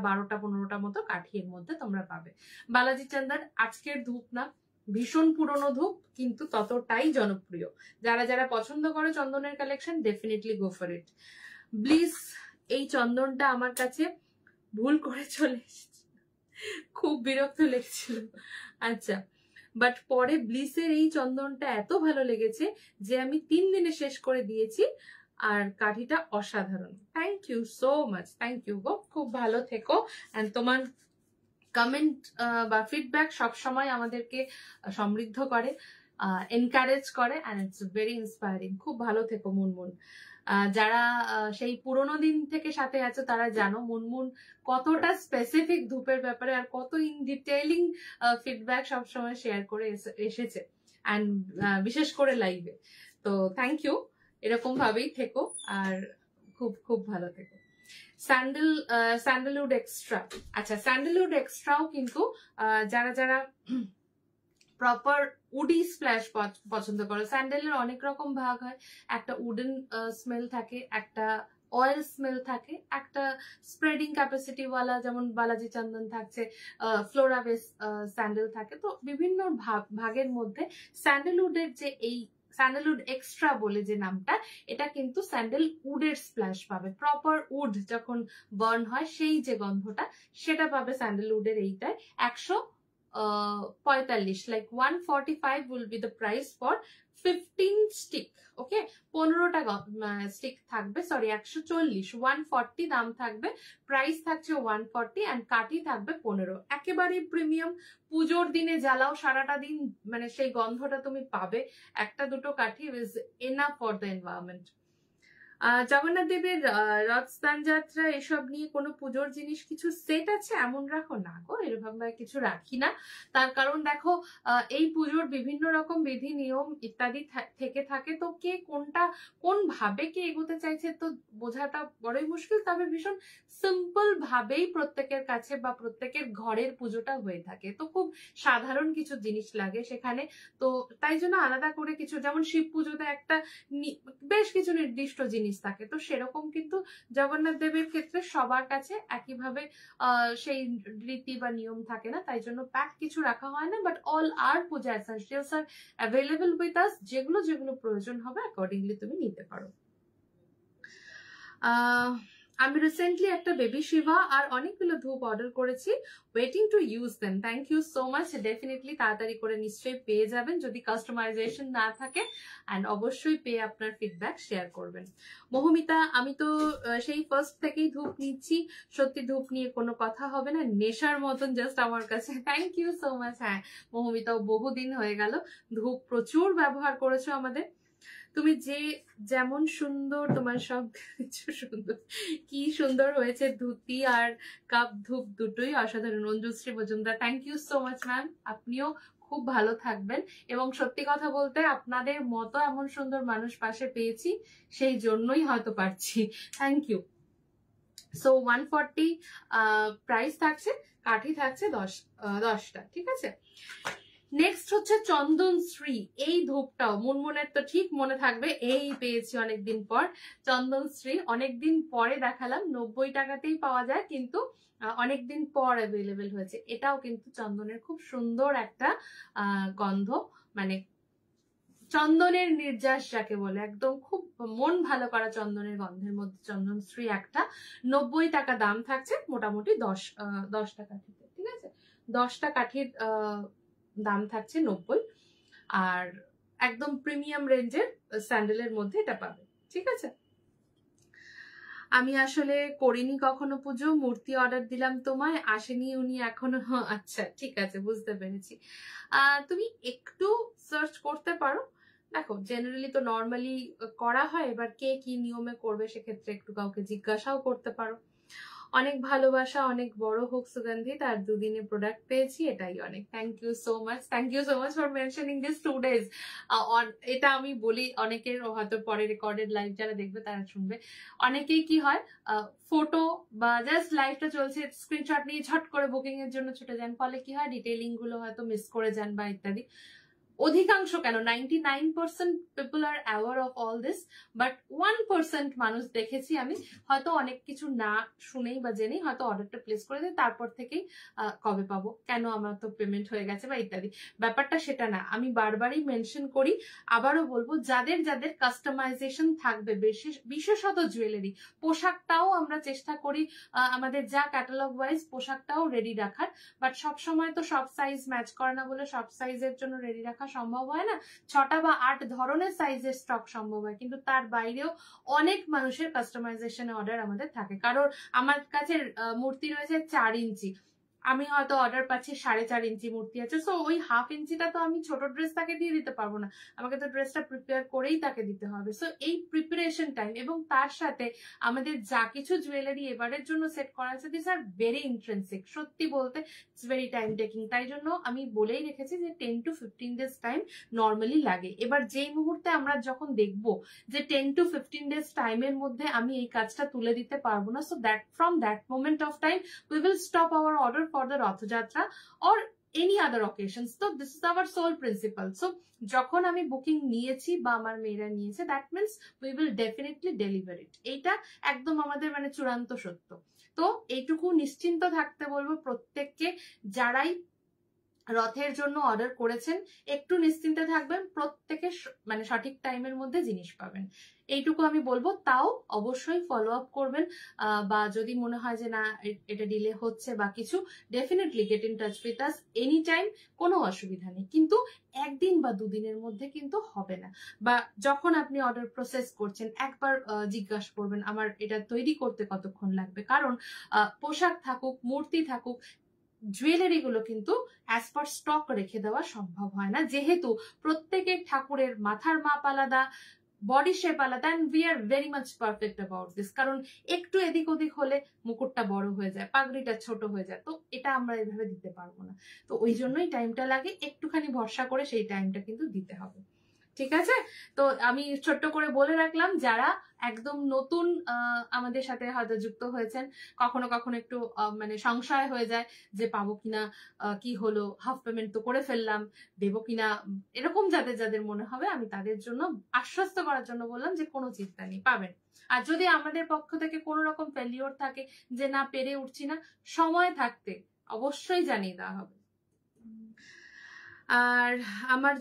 S1: মতো কাঠির মধ্যে তোমরা পাবে। বালাজি চন্দন আজকের ধূপ না, ভীষণ পুরনো ধূপ, কিন্তু ততটাই জনপ্রিয়। যারা যারা পছন্দ করে চন্দনের collection, definitely go for it. Bliss, এই চন্দনটা আমার কাছে ভুল করে চলে এসেছে, খুব বিরক্ত লেগেছিল। আচ্ছা, বাট পরে ব্লিসের এই চন্দনটা এত ভালো লেগেছে যে আমি 3 দিনে শেষ করে দিয়েছি, আর কাঠিটা অসাধারণ। Thank you so much, thank you গো, খুব ভালো থেকো। অ্যান্ড তোমার কমেন্ট বা ফিডব্যাক সবসময় আমাদেরকে সমৃদ্ধ করে, এনকারেজ করে, অ্যান্ড ইটস ভেরি ইন্সপায়ারিং। খুব ভালো থেকো মুনমুন। যারা সেই পুরোনো দিন থেকে সাথে আছো তারা জানো মুনমুন কতটা স্পেসিফিক ধূপের ব্যাপারে আর কত ইন ডিটেইলিং ফিডব্যাক সবসময় শেয়ার করে এসেছে, অ্যান্ড বিশেষ করে লাইভে। তো থ্যাংক ইউ, এরকম ভাবেই থেকো আর খুব খুব ভালো থেকো। স্যান্ডেলউড এক্সট্রা, আচ্ছা স্যান্ডেলউড এক্সট্রাও কিন্তু যারা যারা প্রপার উডি স্প্ল্যাশ পছন্দ করো, স্যান্ডেলের অনেক রকম ভাগ হয়, একটা উডেন স্মেল থাকে, একটা অয়েল স্মেল থাকে, একটা স্প্রেডিং ক্যাপাসিটি ওয়ালা যেমন বালাজি চন্দন থাকছে, ফ্লোরা বেস স্যান্ডেল থাকে। তো বিভিন্ন ভাগের মধ্যে স্যান্ডেলউডের যে এই স্যান্ডেলউড এক্সট্রা বলে যে নামটা, এটা কিন্তু স্যান্ডেল উডের স্প্ল্যাশ পাবে, প্রপার উড যখন বার্ন হয় সেই যে গন্ধটা সেটা পাবে স্যান্ডেলউডের এইটায়। 145, like 145 will be the price for 15 stick. Okay, 15টা স্টিক থাকবে, সরি 140, 140 দাম থাকবে, প্রাইস থাকছে 140, অ্যান্ড কাঠি থাকবে 15। একেবারে প্রিমিয়াম, পুজোর দিনে জ্বালাও সারাটা দিন, মানে সেই গন্ধটা তুমি পাবে। একটা দুটো কাঠি is enough for the environment. Jagannath দেবের রথস্থান যাত্রা এসব নিয়ে কোনো পুজোর জিনিস কিছু সেট আছে এমন রাখো না গো, এরকম কিছু রাখি না। তার কারণ দেখো, এই পুজোর বিভিন্ন রকম বিধি নিয়ম ইত্যাদি থেকে থাকে, তো কে কোনটা কোন ভাবে কে এগোতে চাইছে তো বোঝাটা বড়ই মুশকিল। তবে ভীষণ সিম্পল ভাবেই প্রত্যেকের কাছে বা প্রত্যেকের ঘরের পুজোটা হয়ে থাকে, তো খুব সাধারণ কিছু জিনিস লাগে সেখানে। তো তাই জন্য আলাদা করে কিছু, যেমন শিব পুজোতে একটা বেশ কিছু নির্দিষ্ট জিনিস থাকে, তো সেরকম কিন্তু জগন্নাথ দেবের ক্ষেত্রে সবার কাছে একইভাবে সেই রীতি বা নিয়ম থাকে না, তাই জন্য প্যাক কিছু রাখা হয় না। But all are puja essentials are available with us, যেগুলো যেগুলো প্রয়োজন হবে অ্যাকর্ডিংলি তুমি নিতে পারো। আমি রিসেন্টলি একটা বেবি শিবা আর অনেকগুলো ধূপ অর্ডার করেছি, waiting to use them. Thank you so much. Definitely তাড়াতাড়ি করে নিশ্চয়ই পেয়ে যাবেন যদি কাস্টমাইজেশন না থাকে, অ্যান্ড অবশ্যই পেয়ে আপনার ফিডব্যাক শেয়ার করবেন। মহুমিতা, আমি তো সেই ফার্স্ট থেকেই ধূপ নিচ্ছি, সত্যি ধূপ নিয়ে কোনো কথা হবে না, নেশার মতন জাস্ট আমার কাছে। Thank you so much. হ্যাঁ মহুমিতাও বহুদিন হয়ে গেল, ধূপ প্রচুর ব্যবহার করেছো আমাদের। তুমি যে যেমন সুন্দর, তোমার সব কিছু সুন্দর, কি সুন্দর হয়েছে ধুতি আর কাপ ধূপ দুটোই অসাধারণ। Anjushree Majumdar, thank you so much ma'am. আপনিও খুব ভালো থাকবেন, এবং সত্যি কথা বলতে আপনাদের মতো এমন সুন্দর মানুষ পাশে পেয়েছি, সেই জন্যই হয়তো পারছি। Thank you. সো 140 প্রাইস থাকছে, কাঠি থাকছে 10টা, ঠিক আছে। নেক্সট হচ্ছে চন্দন শ্রী। এই ধূপটাও মুনমুনের তো ঠিক মনে থাকবে, এই পেয়েছি অনেকদিন পর। চন্দন শ্রী অনেকদিন পরে দেখালাম, 90 টাকাতেই পাওয়া যায়, কিন্তু অনেকদিন পর অ্যাভেলেবেল হয়েছে। এটাও কিন্তু চন্দনের খুব সুন্দর একটা গন্ধ, মানে চন্দনের নির্যাস যাকে বলে, একদম খুব মন ভালো করা চন্দনের গন্ধের মধ্যে চন্দন শ্রী একটা। 90 টাকা দাম থাকছে, মোটামুটি 10টা কাঠিতে, ঠিক আছে। 10টা কাঠির দাম থাকছে 90, আর একদম প্রিমিয়াম রেঞ্জের স্যান্ডেলের মধ্যে এটা পাবে, ঠিক আছে। আমি আসলে করিনি কখনো পুজো, মূর্তি অর্ডার দিলাম তোমায়, আসেনি উনি এখনো। আচ্ছা ঠিক আছে, বুঝতে পেরেছি। তুমি একটু সার্চ করতে পারো, দেখো জেনারেলি তো নর্মালি করা হয়, এবার কে কি নিয়মে করবে সেক্ষেত্রে একটু কাউকে জিজ্ঞাসাও করতে পারো। অনেক ভালোবাসা, অনেক বড় হোক সুগন্ধি, তার 2 দিনে প্রোডাক্ট পেয়েছি, এটাই অনেক। Thank you so much, thank you so much for mentioning this 2 days। এটা আমি বলি, অনেকের হয়তো পরে রেকর্ডেড লাইভ যারা দেখবে তারা শুনবে, অনেকেই কি হয় ফটো বা জাস্ট লাইভটা চলছে স্ক্রিনশট নিয়ে ঝট করে বুকিং এর জন্য ছুটে যান, ফলে কি হয় ডিটেইলিং গুলো হয়তো মিস করে যান বা ইত্যাদি। অধিকাংশ কেন 99% people R aware of all this, but 1% মানুষ দেখেছি আমি হয়তো অনেক কিছু না শুনেই বা জেনেই হয়তো অর্ডারটা প্লেস করে দেয়, তারপর থেকেই কবে পাবো, কেন আমার তো পেমেন্ট হয়ে গেছে বা ইত্যাদি। ব্যাপারটা সেটা না, আমি বারবারই মেনশন করি, আবারও বলবো, যাদের যাদের কাস্টমাইজেশন থাকবে, বিশেষত জুয়েলারি, পোশাকটাও আমরা চেষ্টা করি আমাদের যা ক্যাটালগ ওয়াইজ পোশাকটাও রেডি রাখার, বাট সবসময় তো সব সাইজ ম্যাচ করে না বলে সব সাইজের জন্য রেডি রাখা সম্ভব হয় না। 6টা বা 8 ধরনের সাইজের স্টক সম্ভব হয়, কিন্তু তার বাইরেও অনেক মানুষের কাস্টমাইজেশন অর্ডার আমাদের থাকে। কারণ আমার কাছে মূর্তি রয়েছে 4 ইঞ্চি, আমি হয়তো অর্ডার পাচ্ছি 4.5 ইঞ্চি মূর্তি আছে, সো ওই হাফ ইঞ্চিটা তো আমি ছোট ড্রেস তাকে দিয়ে দিতে পারবো না, আমাকে তো ড্রেসটা প্রিপেয়ার করেই তাকে দিতে হবে। সো এই প্রিপারেশন টাইম এবং তার সাথে আমাদের যা কিছু জুয়েলারি এবারের জন্য সেট করা আছে, দিস আর ভেরি ইন্ট্রেন্সিক, সত্যি বলতে ইটস ভেরি টাইম টেকিং। তাই জন্য আমি বলেই রেখেছি যে 10 to 15 days টাইম নর্মালি লাগে। এবার যেই মুহূর্তে আমরা যখন দেখবো যে 10 to 15 days টাইমের মধ্যে আমি এই কাজটা তুলে দিতে পারবো না, so that from that moment of time we will stop our order for the Rath Jatra or any other occasions. So this is our sole principle. So যখন আমি বুকিং নিয়েছি বা আমার মেয়েরা নিয়েছে, that means we will definitely deliver it. এইটা একদম আমাদের মানে চূড়ান্ত সত্য। তো এইটুকু নিশ্চিন্ত থাকতে বলবো প্রত্যেককে, যারাই রথের জন্য অর্ডার করেছেন একটু নিশ্চিন্তে থাকবেন, প্রত্যেকে মানে সঠিক টাইমের মধ্যে জিনিস পাবেন, এইটুকু আমি বলবো। তাও অবশ্যই ফলো আপ করবেন, বা যদি মনে হয় যে না এটা ডিলে হচ্ছে বা কিছু, definitely get in touch with us any time, কোনো অসুবিধা নেই। কিন্তু 1 দিন বা 2 দিনের মধ্যে কিন্তু হবে না, বা যখন আপনি অর্ডার প্রসেস করছেন একবার জিজ্ঞাসা করবেন আমার এটা তৈরি করতে কতক্ষণ লাগবে, কারণ পোশাক থাকুক, মূর্তি থাকুক, জুয়েলারি গুলো কিন্তু অ্যাজ পার স্টক রেখে দেওয়া সম্ভব হয় না, যেহেতু প্রত্যেকের ঠাকুরের মাথার মাপ আলাদা, বডি শেপ আলাদা, and we are very much perfect about this. কারণ একটু এদিক ওদিক হলে মুকুটটা বড় হয়ে যায়, পাগড়িটা ছোট হয়ে যায়, তো এটা আমরা এভাবে দিতে পারবো না। তো ওই জন্যই টাইমটা লাগে, একটুখানি ভরসা করে সেই টাইমটা কিন্তু দিতে হবে, ঠিক আছে। তো আমি ছোট্ট করে বলে রাখলাম, যারা একদম নতুন আমাদের সাথে হয়তো যুক্ত হয়েছেন, কখনো কখনো একটু মানে সংশয় হয়ে যায় যে পাবো কিনা, কি হলো, হাফ পেমেন্ট তো করে ফেললাম, দেবো কিনা, এরকম যাদের যাদের মনে হবে, আমি তাদের জন্য আশ্বস্ত করার জন্য বললাম যে কোনো চিন্তা নেই, পাবেন। আর যদি আমাদের পক্ষ থেকে কোনো রকম ফেলিওর থাকে যে না পেরে উঠছি না, সময় থাকতে অবশ্যই জানিয়ে দেওয়া হবে। আর আমার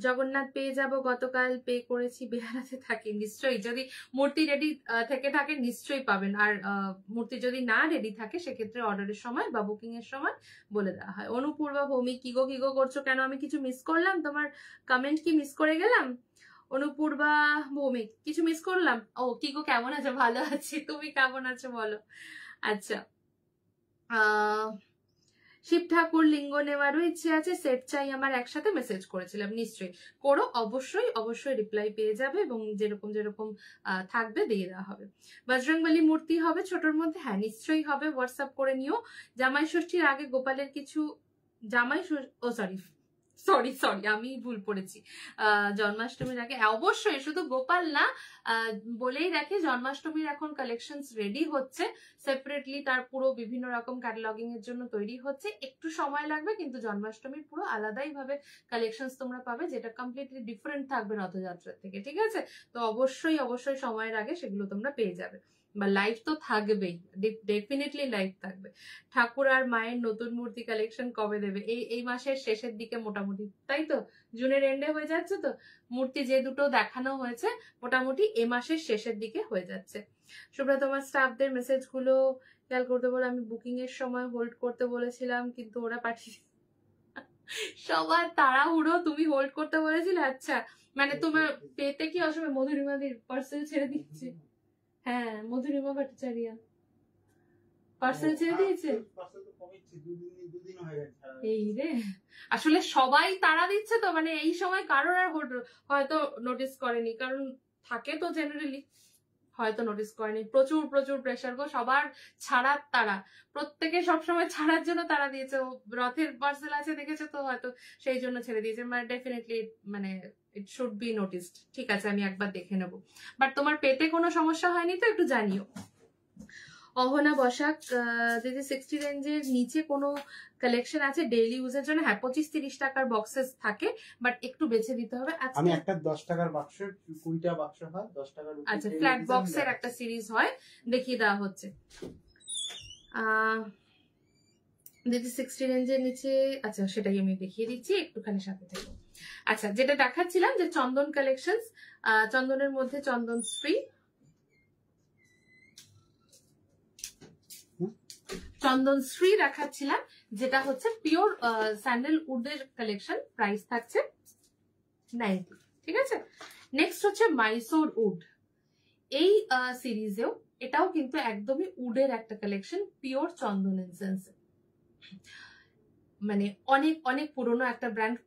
S1: জগন্নাথ পেয়ে যাব, গতকাল পে করেছি, বেহারাতে থাকি। নিশ্চয়ই যদি মূর্তি রেডি থেকে থাকে নিশ্চয়ই পাবেন। আর মূর্তি যদি না রেডি থাকে সেক্ষেত্রে অর্ডারের সময় বা বুকিং এর সময় বলে দেওয়া হয়। অনুপূর্বা ভৌমিক, কি গো করছো কেন? আমি কিছু মিস করলাম? তোমার কমেন্ট কি মিস করে গেলাম? অনুপূর্বা ভৌমিক, কিছু মিস করলাম? ও কি গো কেমন আছো? ভালো আছি, তুমি কেমন আছো বলো। আচ্ছা, শিব ঠাকুর লিঙ্গ নেওয়ারও ইচ্ছে আছে, সেট চাই আমার, একসাথে মেসেজ করেছিলাম। নিশ্চয়ই করো, অবশ্যই রিপ্লাই পেয়ে যাবে এবং যেরকম যেরকম থাকবে দিয়ে দেওয়া হবে। বজরংবলী মূর্তি হবে ছোটর মধ্যে? হ্যাঁ নিশ্চয়ই হবে, হোয়াটসঅ্যাপ করে নিও। জামাই ষষ্ঠীর আগে গোপালের কিছু সরি আমি ভুল পড়েছি। জন্মাষ্টমীর আগে অবশ্যই, শুধু গোপাল না, বলেই রাখি জন্মাষ্টমীর এখন কালেকশনস রেডি হচ্ছে সেপারেটলি, তার পুরো বিভিন্ন রকম ক্যাটালগিং এর জন্য তৈরি হচ্ছে, একটু সময় লাগবে, কিন্তু জন্মাষ্টমীর পুরো আলাদাই ভাবে কালেকশনস তোমরা পাবে, যেটা কমপ্লিটলি ডিফারেন্ট থাকবে রথযাত্রার থেকে, ঠিক আছে? তো অবশ্যই সময়ের আগে সেগুলো তোমরা পেয়ে যাবে, বা লাইভ তো থাকবেই, ডেফিনেটলি লাইভ থাকবে। ঠাকুর আর মায়ের নতুন মূর্তি কালেকশন কবে দেবে? এই মাসের শেষের দিকে মোটামুটি, তাই তো? জুনের এন্ডে হয়ে যাচ্ছে তো, মূর্তি যে দুটো দেখানো হয়েছে মোটামুটি এ মাসের শেষের দিকে হয়ে যাচ্ছে। শুভ্রা, তোমার স্টাফদের মেসেজ গুলো খেয়াল করতে বলো। আমি বুকিং এর সময় হোল্ড করতে বলেছিলাম কিন্তু ওরা পাঠিয়ে সবার তাড়াহুড়ো, তুমি হোল্ড করতে বলেছিলে? আচ্ছা, মানে তোমার পেতে কি অসময় মধুরিমাদির পার্সেল ছেড়ে দিচ্ছে? হ্যাঁ, মধুরিমা ভট্টাচার্য পার্সেল ছেড়ে দিয়েছে। এই রে, আসলে সবাই তাড়া দিচ্ছে তো, মানে এই সময় কারোর আর হয়তো নোটিস করেনি, কারণ থাকে তো জেনারেলি, হয়তো নোটিস করেনি। প্রচুর প্রেশার গো, সবার ছাড়ার তারা, প্রত্যেকে সবসময় ছাড়ার জন্য তারা দিয়েছে। রথের পার্সেল আছে দেখেছো তো, হয়তো সেই জন্য ছেড়ে দিয়েছে। মানে ডেফিনেটলি, মানে ইট শুড বি নোটিসড। ঠিক আছে, আমি একবার দেখে নেবো। বাট তোমার পেতে কোনো সমস্যা হয়নি তো? একটু জানিও। অহনা বসাক, দিদি 60 রেঞ্জের নিচে কোনো কালেকশন আছে ডেইলি ইউজের জন্য? হ্যাঁ, 25-30 টাকার বক্সেস থাকে, বাট একটু বেছে দিতে হবে।
S2: আমি একটা 10 টাকার বাক্স, 20টা বাক্স হয় 10 টাকার।
S1: আচ্ছা, ফ্ল্যাট বক্সের একটা সিরিজ হয়, দেখিয়ে দেওয়া হচ্ছে। দিদি 60 রেঞ্জের নিচে, আচ্ছা সেটাই আমি দেখিয়ে দিচ্ছি, একটুখানি সাথে থাকো। আচ্ছা, যেটা দেখাচ্ছিলাম যে চন্দন কালেকশন, চন্দনের মধ্যে চন্দন শ্রী, দেখাচ্ছিলাম, যেটা হচ্ছে পিওর স্যান্ডেল উডের কালেকশন, প্রাইস থাকছে 90। ঠিক আছে, নেক্সট হচ্ছে মাইসোর উড। এই সিরিজেও এটাও কিন্তু একদমই উডের একটা কালেকশন, পিওর চন্দন এসেন্স, মানে অনেক পুরনো একটা ব্র্যান্ড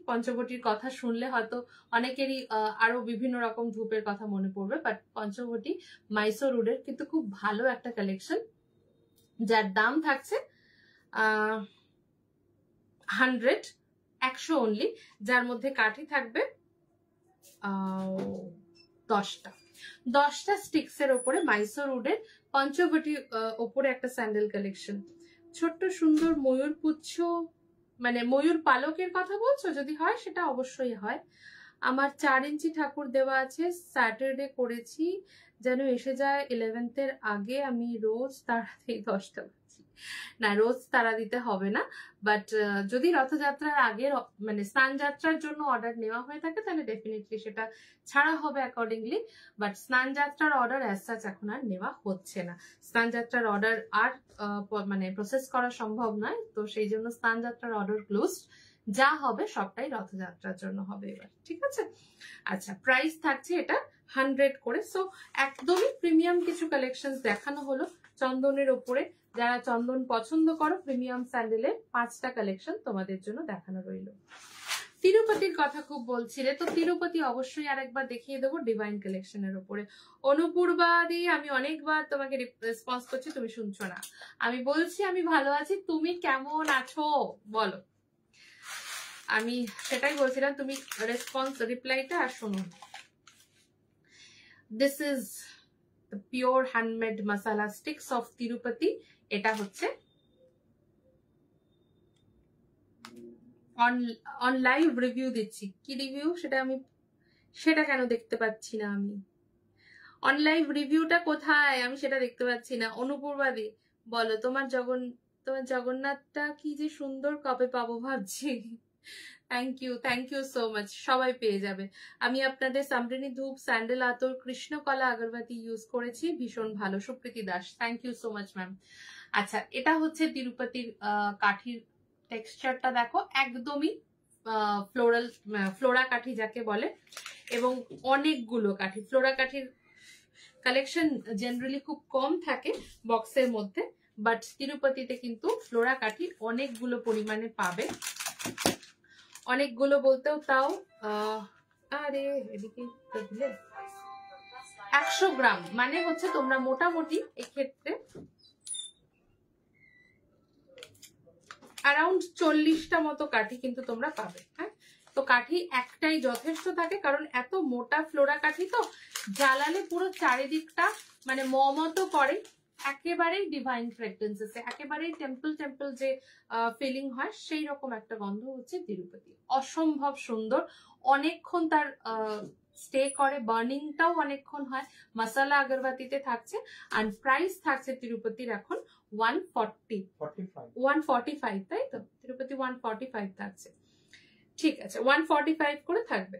S1: পঞ্চবটির কথা শুনলে হয়তো অনেকেরই আরো বিভিন্ন রকম ধূপের কথা মনে পড়বে, বাট পঞ্চবটি মাইসোর উডের কিন্তু খুব ভালো একটা কালেকশন, যার দাম থাকছে 100 অনলি, যার মধ্যে কাঠি থাকবে 10টা স্টিক্স এর ওপরে মাইসোর উডের পঞ্চবটির ওপরে একটা স্যান্ডেল কালেকশন। ছোট্ট সুন্দর ময়ূর পুচ্ছ, মানে ময়ূর পালকের কথা বলছো? যদি হয় সেটা অবশ্যই হয়। আমার 4 ইঞ্চি ঠাকুর দেওয়া আছে, স্যাটারডে করেছি, যেন এসে যায় 11th এর আগে। আমি রোজ তাড়াতেই 10টা বাজছি না, রোজ তারা দিতে হবে না, বাট যদি রথযাত্রার আগে মানে স্নান যাত্রার জন্য অর্ডার নেওয়া হয়ে থাকে তাহলে ডেফিনেটলি সেটা ছাড়া হবে অ্যাকর্ডিংলি, বাট স্নান যাত্রার অর্ডার অ্যাজ সাচ এখন আর নেওয়া হচ্ছে না। স্নান যাত্রার অর্ডার আর মানে প্রসেস করা সম্ভব নয়, তো সেই জন্য স্নান যাত্রার অর্ডার ক্লোজড। যা হবে সবটাই রথযাত্রার জন্য হবে এবার, ঠিক আছে? আচ্ছা, প্রাইস থাকছে এটা 100 করে। সো একদমই প্রিমিয়াম কিছু কালেকশন দেখানো হলো চন্দনের ওপরে। যারা চন্দন পছন্দ করো, প্রিমিয়াম স্যান্ডেলের 5টা কালেকশন তোমাদের জন্য দেখানো রইল। তিরুপতির কথা খুব বলছিলে, তো তিরুপতি অবশ্যই আরেকবার দেখিয়ে দেবো ডিভাইন কালেকশনের ওপরে। অনুপূর্বা দি, আমি অনেকবার তোমাকে রেসপন্স করছি, তুমি শুনছো না। আমি বলছি আমি ভালো আছি, তুমি কেমন আছো বলো। আমি সেটাই বলছিলাম, তুমি রেসপন্স রিপ্লাইটা আর শুনুন। This is the pure handmade masala sticks of Tirupati. এটা হচ্ছে অন লাইভ রিভিউ দিচ্ছি। কি রিভিউ সেটা কেন দেখতে পাচ্ছি না? আমি অন লাইভ রিভিউটা কোথায়, আমি সেটা দেখতে পাচ্ছি না। অনুপূর্বাদি বলো, তোমার জগন্নাথটা কি যে সুন্দর, কবে পাবো ভাবছি। Thank you so much. সবাই পেয়ে যাবে। আমি আপনাদের সামরিনী ধূপ, স্যান্ডেল আতর, কৃষ্ণকলা আগরবাতি ইউজ করেছি, ভীষণ ভালো। Supriti Das, thank you so much ma'am. আচ্ছা, এটা হচ্ছে তিরুপতির কাঠির টেক্সচারটা দেখো, একদমই ফ্লোরা কাঠি যাকে বলে, এবং অনেকগুলো কাঠি। ফ্লোরা কাঠির কালেকশন জেনারেলি খুব কম থাকে বক্সের মধ্যে, বাট তিরুপতিতে কিন্তু ফ্লোরা কাঠি অনেকগুলো পরিমাণে পাবে। অনেকগুলো বলতেও তাও আরে এদিকে 100 গ্রাম, মানে হচ্ছে তোমরা মোটামুটি এক্ষেত্রে অ্যারাউন্ড 40টা মতো কাঠি কিন্তু তোমরা পাবে। হ্যাঁ, তো কাঠি একটাই যথেষ্ট থাকে, কারণ এত মোটা ফ্লোরা কাঠি তো জ্বালালে পুরো চারিদিকটা মানে মতো করে, একেবারেই ডিভাইন ফ্রেগরেন্সেস, একেবারেই টেম্পল যে ফিলিং হয় সেই রকম একটা গন্ধ হচ্ছে তিরুপতি। অসম্ভব সুন্দর, অনেকক্ষণ তার স্টে করে, বার্নিংটাও অনেকক্ষণ হয়। মশালা আগরবাতিতে থাকছে, আর প্রাইস থাকছে তিরুপতির এখন 145, তাই তো? তিরুপতি 145 থাকছে, ঠিক আছে, 145 করে থাকবে।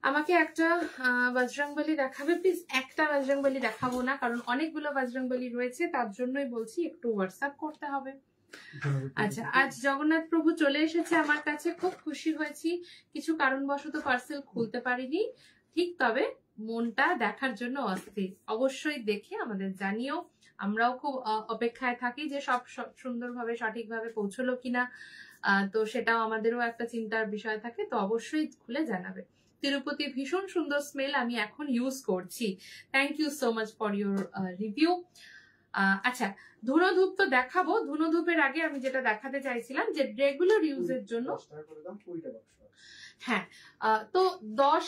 S1: আমাকে একটা বজরংবলী দেখাবে প্লিজ। একটা বজরংবলী দেখাবো না, কারণ অনেকগুলো বজরংবলী রয়েছে, তার জন্যই বলছি একটু হোয়াটসঅ্যাপ করতে হবে। আচ্ছা, আজ জগন্নাথ প্রভু চলে এসেছে আমার কাছে, খুব খুশি হয়েছি। কিছু কারণবশত পার্সেল খুলতে পারিনি ঠিক, তবে মনটা দেখার জন্য অস্থির। অবশ্যই দেখে আমাদের জানিও, আমরাও খুব অপেক্ষায় থাকি যে সব সুন্দরভাবে সঠিকভাবে পৌঁছলো কিনা, তো সেটাও আমাদেরও একটা চিন্তার বিষয় থাকে, তো অবশ্যই খুলে জানাবে। তিরুপতি ভীষণ সুন্দর স্মেল, আমি এখন ইউজ করছি। Thank you so much for your review. আচ্ছা, ধুনো ধূপ তো দেখাবো। ধুনো ধূপের আগে আমি যেটা দেখাতে চাইছিলাম যে রেগুলার ইউজের জন্য, হ্যাঁ, তো 10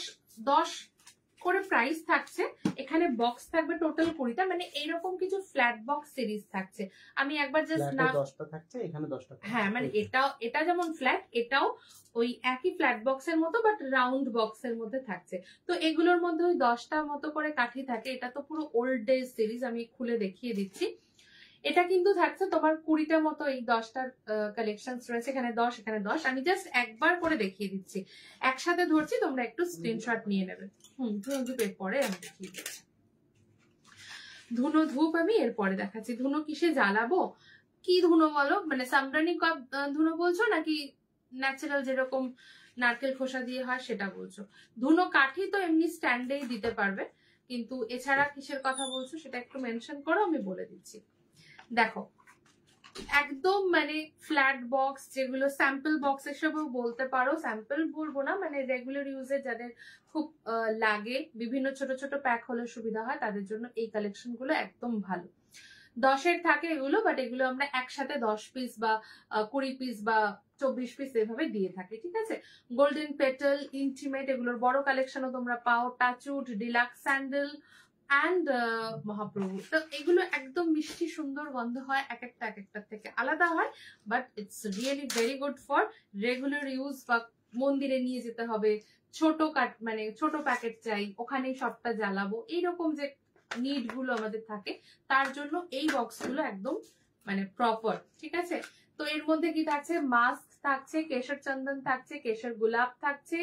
S1: করে প্রাইস থাকছে। এখানে বক্স থাকবে টোটাল 20টা, মানে এইরকম কিছু ফ্ল্যাট বক্স সিরিজ থাকছে। আমি একবার জাস্ট না
S2: 10টা থাকছে, এখানে 10টা,
S1: হ্যাঁ, মানে এটা যেমন ফ্ল্যাট, এটাও ওই একই ফ্ল্যাট বক্সের মতো বাট রাউন্ড বক্সের মধ্যে থাকছে। তো এগুলোর মধ্যে ওই 10টা মতো করে কাঠি থাকে। এটা তো পুরো ওল্ড ডেজ সিরিজ, আমি খুলে দেখিয়ে দিচ্ছি। এটা কিন্তু থাকছে তোমার 20টা মতো, এই 10টার কালেকশন রয়েছে, এখানে 10, এখানে 10। আমি জাস্ট একবার করে দেখিয়ে দিচ্ছি, একসাথে ধরছি, তোমরা একটু স্ক্রিনশট নিয়ে নেবে। ধুনো ধূপ এরপরে আমি দেখিয়ে দিচ্ছি। ধুনো ধূপ আমি এরপরে দেখাচ্ছি। ধুনো কিসে জ্বালাবো, কি ধুনো বলো, মানে সামরানি কাপ ধুনো বলছো নাকি ন্যাচারাল যেরকম নারকেল খোসা দিয়ে হয় সেটা বলছো? ধুনো কাঠি তো এমনি স্ট্যান্ডেই দিতে পারবে, কিন্তু এছাড়া কিসের কথা বলছো সেটা একটু মেনশন করো, আমি বলে দিচ্ছি। দেখো, একদম মানে ফ্ল্যাট বক্স, যেগুলো স্যাম্পল বক্স এসবও বলতে পারো, স্যাম্পল বলবো না, মানে রেগুলার ইউজে যাদের খুব লাগে, বিভিন্ন ছোট ছোট প্যাক হলে সুবিধা হয়, তাদের জন্য এই কালেকশন গুলো একদম ভালো। 10-এর থাকে এগুলো, বাট এগুলো আমরা একসাথে 10 পিস বা 20 পিস বা 24 পিস এভাবে দিয়ে থাকি, ঠিক আছে। গোল্ডেন পেটাল, ইন্টিমেট, এগুলোর বড় কালেকশনও তোমরা পাও। Touch wood, deluxe sandal and Mahaprabhu. তো এগুলো একদম মিষ্টি সুন্দর গন্ধ হয়, এক একটার থেকে আলাদা হয়, but it's really very good for regular use, বা মন্দিরে নিয়ে যেতে হবে, ছোট মানে ছোট প্যাকেট চাই, ওখানেই সবটা জ্বালাবো, এইরকম যে নিড গুলো আমাদের থাকে, তার জন্য এই বক্স গুলো একদম মানে প্রপার, ঠিক আছে। তো এর মধ্যে কি থাকছে, মাস্ক থাকছে, কেশর চন্দন থাকছে, কেশর গোলাপ থাকছে,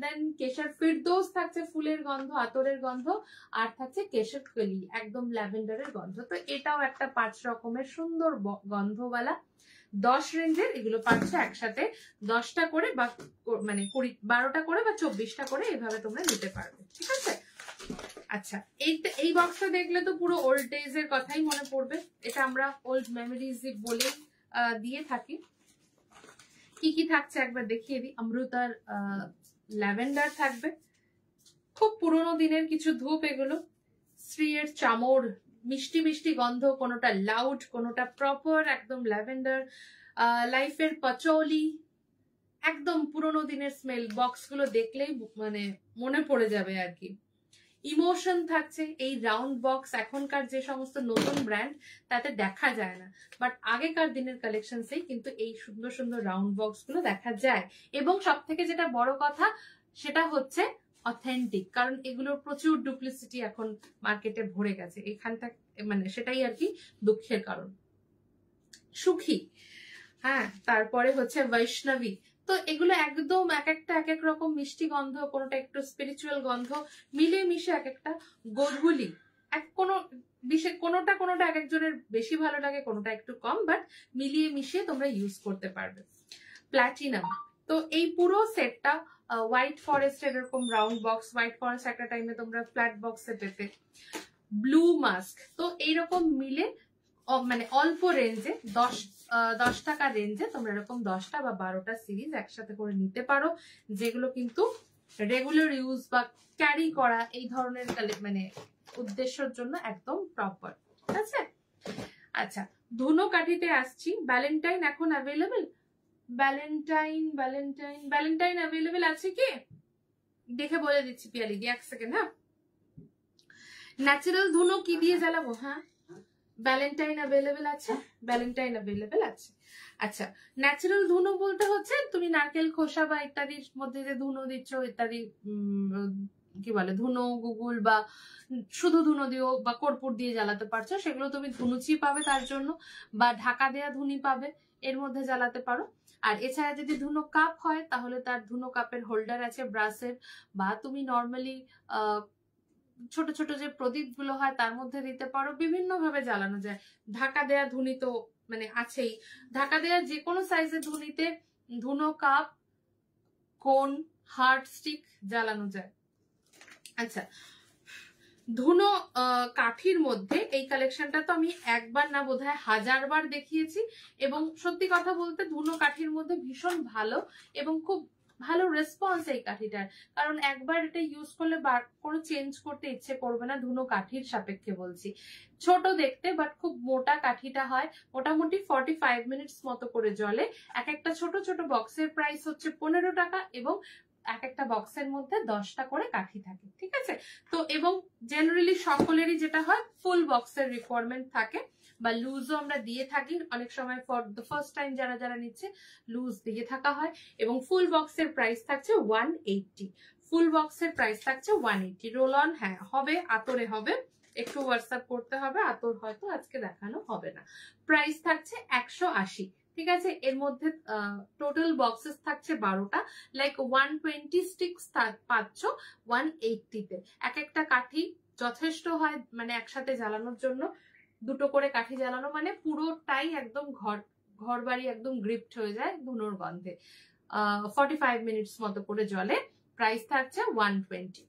S1: দেন কেশর ফিরদৌস থাকছে, ফুলের গন্ধ, আতরের গন্ধ, আর থাকছে কেশর কলি, একদম ল্যাভেন্ডারের গন্ধ। তো এটাও একটা 5 রকমের সুন্দর গন্ধওয়ালা 10 রেঞ্জের, এগুলো পাচ্ছ একসাথে 10টা করে বা মানে 12টা করে বা 24টা করে, এভাবে তোমরা নিতে পারবে, ঠিক আছে। আচ্ছা, এই বক্সটা দেখলে তো পুরো ওল্ড ডেজ এর কথাই মনে পড়বে। এটা আমরা ওল্ড মেমোরিজ বলে দিয়ে থাকি। কি কি থাকছে একবার দেখিয়ে দিই। অমৃতার ল্যাভেন্ডার থাকবে, খুব পুরোনো দিনের কিছু ধূপ এগুলো। শ্রীয়ের চামর, মিষ্টি মিষ্টি গন্ধ, কোনোটা লাউড, কোনোটা প্রপার একদম ল্যাভেন্ডার। লাইফের পচৌলি, একদম পুরোনো দিনের স্মেল, বক্সগুলো দেখলেই মানে মনে পড়ে যাবে আর কি। ইমোশন থাকছে, এই রাউন্ড বক্স এখনকার যে সমস্ত নতুন ব্র্যান্ড তাতে দেখা যায় না, বাট আগেকার দিনের কালেকশনসেই কিন্তু এই সুন্দর সুন্দর রাউন্ড বক্স গুলো দেখা যায়। এবং সব থেকে যেটা বড় কথা সেটা হচ্ছে অথেন্টিক, কারণ এগুলোর প্রচুর ডুপ্লিসিটি এখন মার্কেটে ভরে গেছে, এখানটা মানে সেটাই আর কি দুঃখের কারণ। সুখী, হ্যাঁ, তারপরে হচ্ছে বৈষ্ণবী, তো এগুলো একদম এক একটা এক এক রকম মিষ্টি গন্ধ, কোনোটা একটু স্পিরিচুয়াল গন্ধ, মিলিয়ে মিশে এক একটা গধুলি, কোনোটা কোনোটা এক একজনের বেশি ভালো লাগে, কোনোটা একটু কম, বাট মিলিয়ে মিশিয়ে তোমরা ইউজ করতে পারবে। প্ল্যাটিনাম, তো এই পুরো সেটটা হোয়াইট ফরেস্ট এরকম রাউন্ড বক্স, হোয়াইট ফরেস্ট একটা টাইমে তোমরা ফ্ল্যাট বক্সে পেতে। ব্লু মাস্ক, তো এইরকম মিলে মানে অল্প রেঞ্জে 10 টাকা রেঞ্জে তোমরা এরকম 10টা বা 12টা সিরিজ একসাথে করে নিতে পারো, যেগুলো কিন্তু রেগুলার ইউজ বা ক্যারি করা এই ধরনের মানে উদ্দেশ্যের জন্য একদম প্রপার। ঠিক আছে, আচ্ছা ধুনো কাঠিতে আসছি। ভ্যালেন্টাইন এখন অ্যাভেলেবেল? ভ্যালেন্টাইন অ্যাভেলেবেল আছে কি দেখে বলে দিচ্ছি পিয়ালি দি, 1 সেকেন্ড। হ্যাঁ, ন্যাচারাল ধুনো কি দিয়ে জ্বালাবো? হ্যাঁ, ভ্যালেন্টাইন অ্যাভেলেবেল আছে, ভ্যালেন্টাইন অ্যাভেলেবেল আছে। আচ্ছা, ন্যাচারাল ধুনো বলতে হচ্ছে তুমি নারকেল খোসা বা ইত্যাদির মধ্যে যে ধুনো দিচ্ছ, ইত্যাদি কি বলে ধুনো গুগল বা শুধু ধুনো দিও বা কর্পূর দিয়ে জ্বালাতে পারছো, সেগুলো তুমি ধুনুচি পাবে তার জন্য, বা ঢাকা দেয়া ধুনি পাবে, এর মধ্যে জ্বালাতে পারো। আর এছাড়া যদি ধুনো কাপ হয় তাহলে তার ধুনো কাপের হোল্ডার আছে ব্রাসের, বা তুমি নর্মালি ছোট ছোট যে প্রদীপ গুলো হয় তার মধ্যে দিতে পারো। বিভিন্ন ভাবে জ্বালানো যায়। ঢাকা দেয়া ধুনি তো মানে আছেই, ঢাকা দেয়া যে কোনো সাইজের ধুনিতে ধুনো কাপ, কোন, হার্ট স্টিক জ্বালানো যায়। আচ্ছা, ধুনো কাঠির মধ্যে এই কালেকশনটা তো আমি একবার না বোধহয় 1000 বার দেখিয়েছি, এবং সত্যি কথা বলতে ধুনো কাঠির মধ্যে ভীষণ ভালো এবং খুব ভালো রেসপন্স এই কাঠিটার, কারণ একবার এটা ইউজ করলে বার করে চেঞ্জ করতে ইচ্ছে করবে না। ধুনো কাঠির সাপেক্ষে বলছি, ছোট দেখতে বাট খুব মোটা কাঠিটা হয়, মোটামুটি 45 মিনিটস মতো করে জ্বলে। এক একটা ছোট ছোট বক্সের প্রাইস হচ্ছে 15 টাকা, এবং এক একটা বক্সের মধ্যে 10টা করে কাঠি থাকে। ঠিক আছে, তো এবং জেনারেলি সকলেরই যেটা হয় ফুল বক্সের রিকোয়ারমেন্ট থাকে, বা লুজও আমরা দিয়ে থাকি অনেক সময়। ফর দ্য ফার্স্ট টাইম যারা যারা নিচ্ছে লুজ দিয়ে থাকা হয়, এবং ফুল বক্সের প্রাইস থাকছে 180। ফুল বক্সের প্রাইস থাকছে 180। রোল অন হ্যাঁ হবে, আতরে হবে, একটু হোয়াটসঅ্যাপ করতে হবে, আতর হয়তো আজকে দেখানো হবে না। প্রাইস থাকছে 180। ঠিক আছে, এর মধ্যে টোটাল বক্সেস থাকছে 12টা, লাইক 120 স্টিক্স পাচ্ছ 180-তে। এক একটা কাঠি যথেষ্ট হয় মানে একসাথে জ্বালানোর জন্য। দুটো করে কাঠি জ্বালানো মানে পুরোটাই একদম ঘর বাড়ি একদম গ্রিপ্ট হয়ে যায় ধুনোর গন্ধে। 45 মিনিটস মতো করে জ্বলে। প্রাইস থাকছে 120।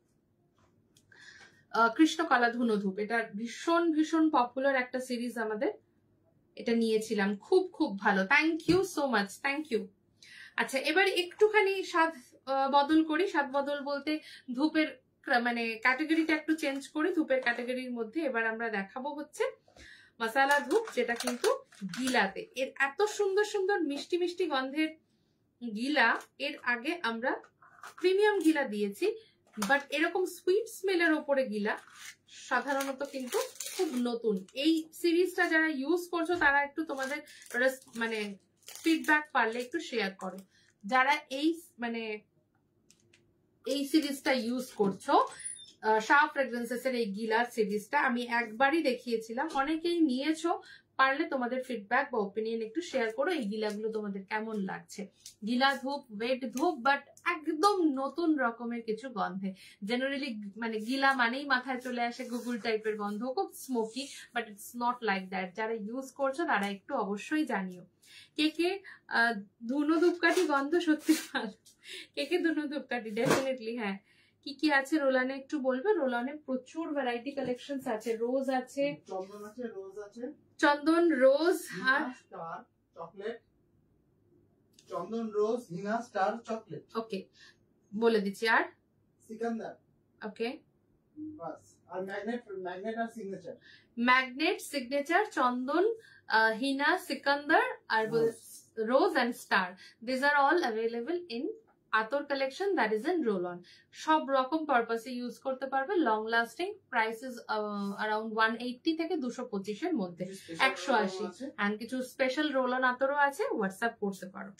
S1: কৃষ্ণকলা ধুনো ধূপ, এটা ভীষণ ভীষণ পপুলার একটা সিরিজ আমাদের, এটা নিয়েছিলাম, খুব খুব ভালো। Thank you so much, thank you. আচ্ছা, এবার একটুখানি স্বাদ বদল করি। স্বাদ বদল বলতে ধূপের মানে ক্যাটাগরিটা একটু চেঞ্জ করি। ধূপের ক্যাটাগরির মধ্যে এবার আমরা দেখাবো হচ্ছে মশালা ধূপ, যেটা কিন্তু গিলাতে। এর এত সুন্দর সুন্দর মিষ্টি মিষ্টি গন্ধের গিলা, এর আগে আমরা প্রিমিয়াম গিলা দিয়েছি, বাট এরকম সুইট স্মেলের ওপরে গিলা সাধারণত কিন্তু খুব নতুন। এই সিরিজটা যারা ইউজ করছো তারা একটু তোমাদের মানে ফিডব্যাক পারলে একটু শেয়ার করো। যারা এই সিরিজটা ইউজ করছো, শাহ ফ্রেগ্রেন্সেস এর এই গিলা সিরিজটা আমি একবারই দেখিয়েছিলাম, অনেকেই নিয়েছো, পারলে তোমাদের ফিডব্যাক বা ওপিনিয়ন একটু শেয়ার করো। এই গিলাগুলো তোমাদের কেমন লাগছে? গিলা ধূপ, ওয়েট ধূপ, বাট একদম নতুন রকমের কিছু গন্ধে। জেনারেলি মানে গিলা মানেই মাথায় চলে আসে গুগল টাইপের গন্ধ, খুব smoky, but it's not like that. যারা ইউজ করছো তারা একটু অবশ্যই জানিও। কে কে ধুনো ধূপকাঠি গন্ধ সত্যি ভালো, কে কে ধুনো ধূপকাঠি? ডেফিনেটলি হ্যাঁ। কি কি আছে রোলানে একটু বলবে? রোলানে প্রচুর ভ্যারাইটি কালেকশনস আছে। রোজ আছে,
S2: চন্দন আছে, রোজ আছে,
S1: চন্দন, রোজ আর
S2: স্টার চকলেট, চন্দন, rose, Hina, star chocolate.
S1: Okay, বলে দিচ্ছি। আর
S2: সিকান্দার।
S1: ওকে,
S2: বাস। আর ম্যাগনেট আর সিগনেচার।
S1: ম্যাগনেট, সিগনেচার, চন্দন, হিনা, সিকান্দার, আর rose and star. These are all available in আতর collection that is in roll on. সব রকম পারপাসে ইউজ করতে পারবে, long lasting. Price is around 180 থেকে 225 এর মধ্যে, 180। এন্ড কিছু স্পেশাল রোল অন আতরও আছে, হোয়াটসঅ্যাপ করতে পারো।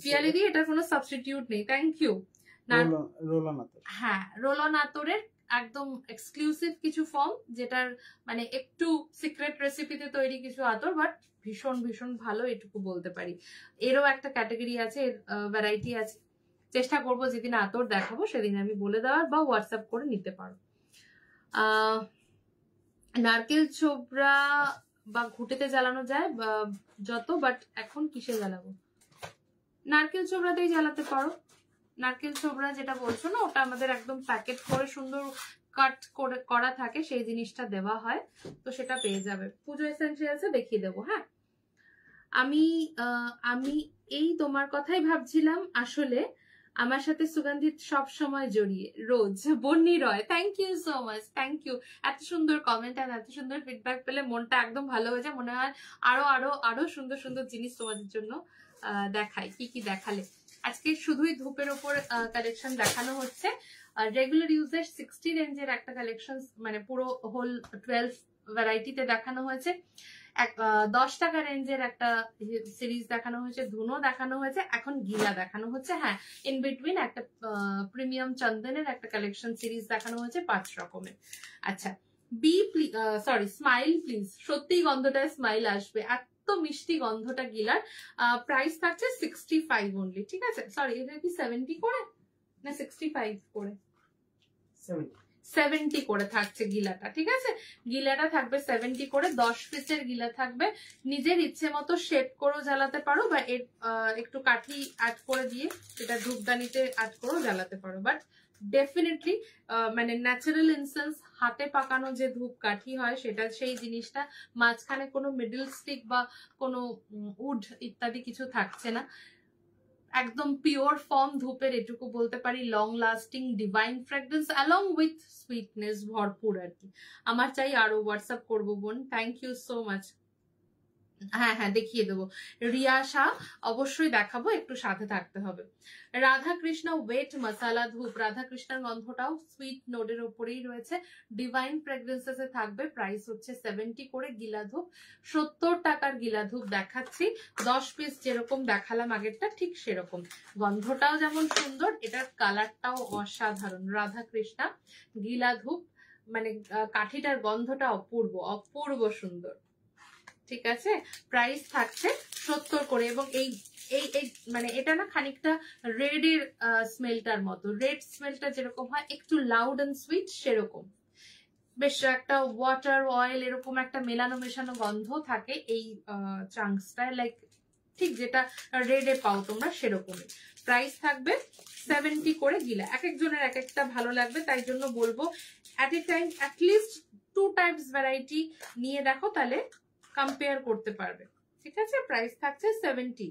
S1: পিয়ালি দি, এটার কোনো সাবস্টিটিউট নেই। Thank you.
S2: রোল অন আতর,
S1: হ্যাঁ, রোল অন আতরের একদম এক্সক্লুসিভ কিছু ফর্ম, যেটার মানে একটু সিক্রেট রেসিপিতে তৈরি কিছু আতর, বাট ভীষণ ভীষণ ভালো, এটুকু বলতে পারি। এরও একটা ক্যাটাগরি আছে, এর ভ্যারাইটি আছে। চেষ্টা করবো যেদিন আতর দেখাবো সেদিন আমি বলে দেওয়ার, বা হোয়াটসঅ্যাপ করে নিতে পারো। নারকেল ছোবড়া বা ঘুঁটেতে জ্বালানো যায় যত, বাট এখন কিসে জ্বালাবো? নারকেল ছোবড়াতেই জ্বালাতে পারো। নারকেল ছোবড়া যেটা বলছো না, ওটা আমাদের একদম প্যাকেট করে সুন্দর কাট করে করা থাকে, সেই জিনিসটা দেওয়া হয়, তো সেটা পেয়ে যাবে। পুজো এসেনশিয়ালসে দেখিয়ে দেবো। হ্যাঁ, আমি এই তোমার কথাই ভাবছিলাম আসলে। আমার সাথে সুগন্ধিত সব সময় জড়িয়ে রোজ। Bonni Roy, thank you so much, thank you. এত সুন্দর কমেন্ট আর এত সুন্দর ফিডব্যাক পেলে মনটা একদম ভালো হয়ে যায়। মনে হয় আরো আরো আরো সুন্দর সুন্দর জিনিস তোমাদের জন্য দেখাই। কি কি দেখালে? আজকে শুধুই ধূপের ওপর কালেকশন দেখানো হচ্ছে। রেগুলার ইউজের 60 রেঞ্জের একটা কালেকশন, মানে পুরো হোল 12 ভ্যারাইটিতে দেখানো হয়েছে। 10 টাকা রেঞ্জের একটা সিরিজ দেখানো হয়েছে, ধুনো দেখানো হয়েছে, এখন গিলা দেখানো হচ্ছে। হ্যাঁ, ইন বিটুইন একটা প্রিমিয়াম চন্দনের একটা কালেকশন সিরিজ দেখানো হয়েছে 5 রকমের। আচ্ছা, স্মাইল প্লিজ। সত্যি গন্ধটায় স্মাইল আসবে, এত মিষ্টি গন্ধটা গিলার। প্রাইস থাকছে 65 অনলি। ঠিক আছে, সরি, এটা কি 70 করে না 65 করে? 70 করে থাকছে গিলাটা। ঠিক আছে, গিলাটা থাকবে 70 করে। 10 পিসের গিলা থাকবে। নিজের ইচ্ছে মতো শেপ করেও জ্বালাতে পারো, বা একটু কাঠি অ্যাড করে দিয়ে সেটা ধূপদানিতে অ্যাড করেও জ্বালাতে পারো। বাট ডেফিনেটলি মানে ন্যাচারাল ইনসেন্স, হাতে পাকানো যে ধূপ কাঠি হয় সেটা, সেই জিনিসটা মাঝখানে কোনো মিডল স্টিক বা কোনো উড ইত্যাদি কিছু থাকছে না। একদম পিওর ফর্ম ধূপের, এটুকু বলতে পারি। Long lasting divine fragrance along with sweetness ভরপুর আর কি। আমার চাই আরো। হোয়াটসঅ্যাপ করবো বোন, থ্যাংক ইউ সো মাচ। হ্যাঁ হ্যাঁ, দেখিয়ে দেবো। রিয়া শাহ, অবশ্যই দেখাবো, একটু সাথে থাকতে হবে। রাধা কৃষ্ণ ওয়েট মশালা ধূপ, রাধা কৃষ্ণের গন্ধটাও সুইট নোডের ওপরেই রয়েছে। ডিভাইন ফ্র্যাগ্রেন্সেস এ থাকবে। প্রাইস হচ্ছে 70 করে। গিলা ধূপ 70 টাকার গিলা ধূপ দেখাচ্ছি। 10 পিস যেরকম দেখালাম আগেরটা, ঠিক সেরকম। গন্ধটাও যেমন সুন্দর, এটার কালারটাও অসাধারণ। রাধা কৃষ্ণা গিলা ধূপ, মানে কাঠিটার গন্ধটা অপূর্ব অপূর্ব সুন্দর। ঠিক আছে, প্রাইস থাকছে 70 করে। এবং এই এই এই মানে এটা না খানিকটা রেড এর স্মেলটার মতো। রেড স্মেলটা যেরকম হয় একটু লাউড এন্ড সুইট, সেরকম বেশ একটা ওয়াটার অয়েল এরকম একটা মেলানো মেশানো গন্ধ থাকে এই চাংসটায়, লাইক ঠিক যেটা রেড এ পাও তোমরা সেরকমই। প্রাইস থাকবে 70 করে গিলা। এক একজনের এক একটা ভালো লাগবে, তাই জন্য বলবো at a time at least 2 types variety নিয়ে দেখো, তাহলে কম্পেয়ার করতে পারবে। ঠিক আছে, প্রাইস থাকছে 70।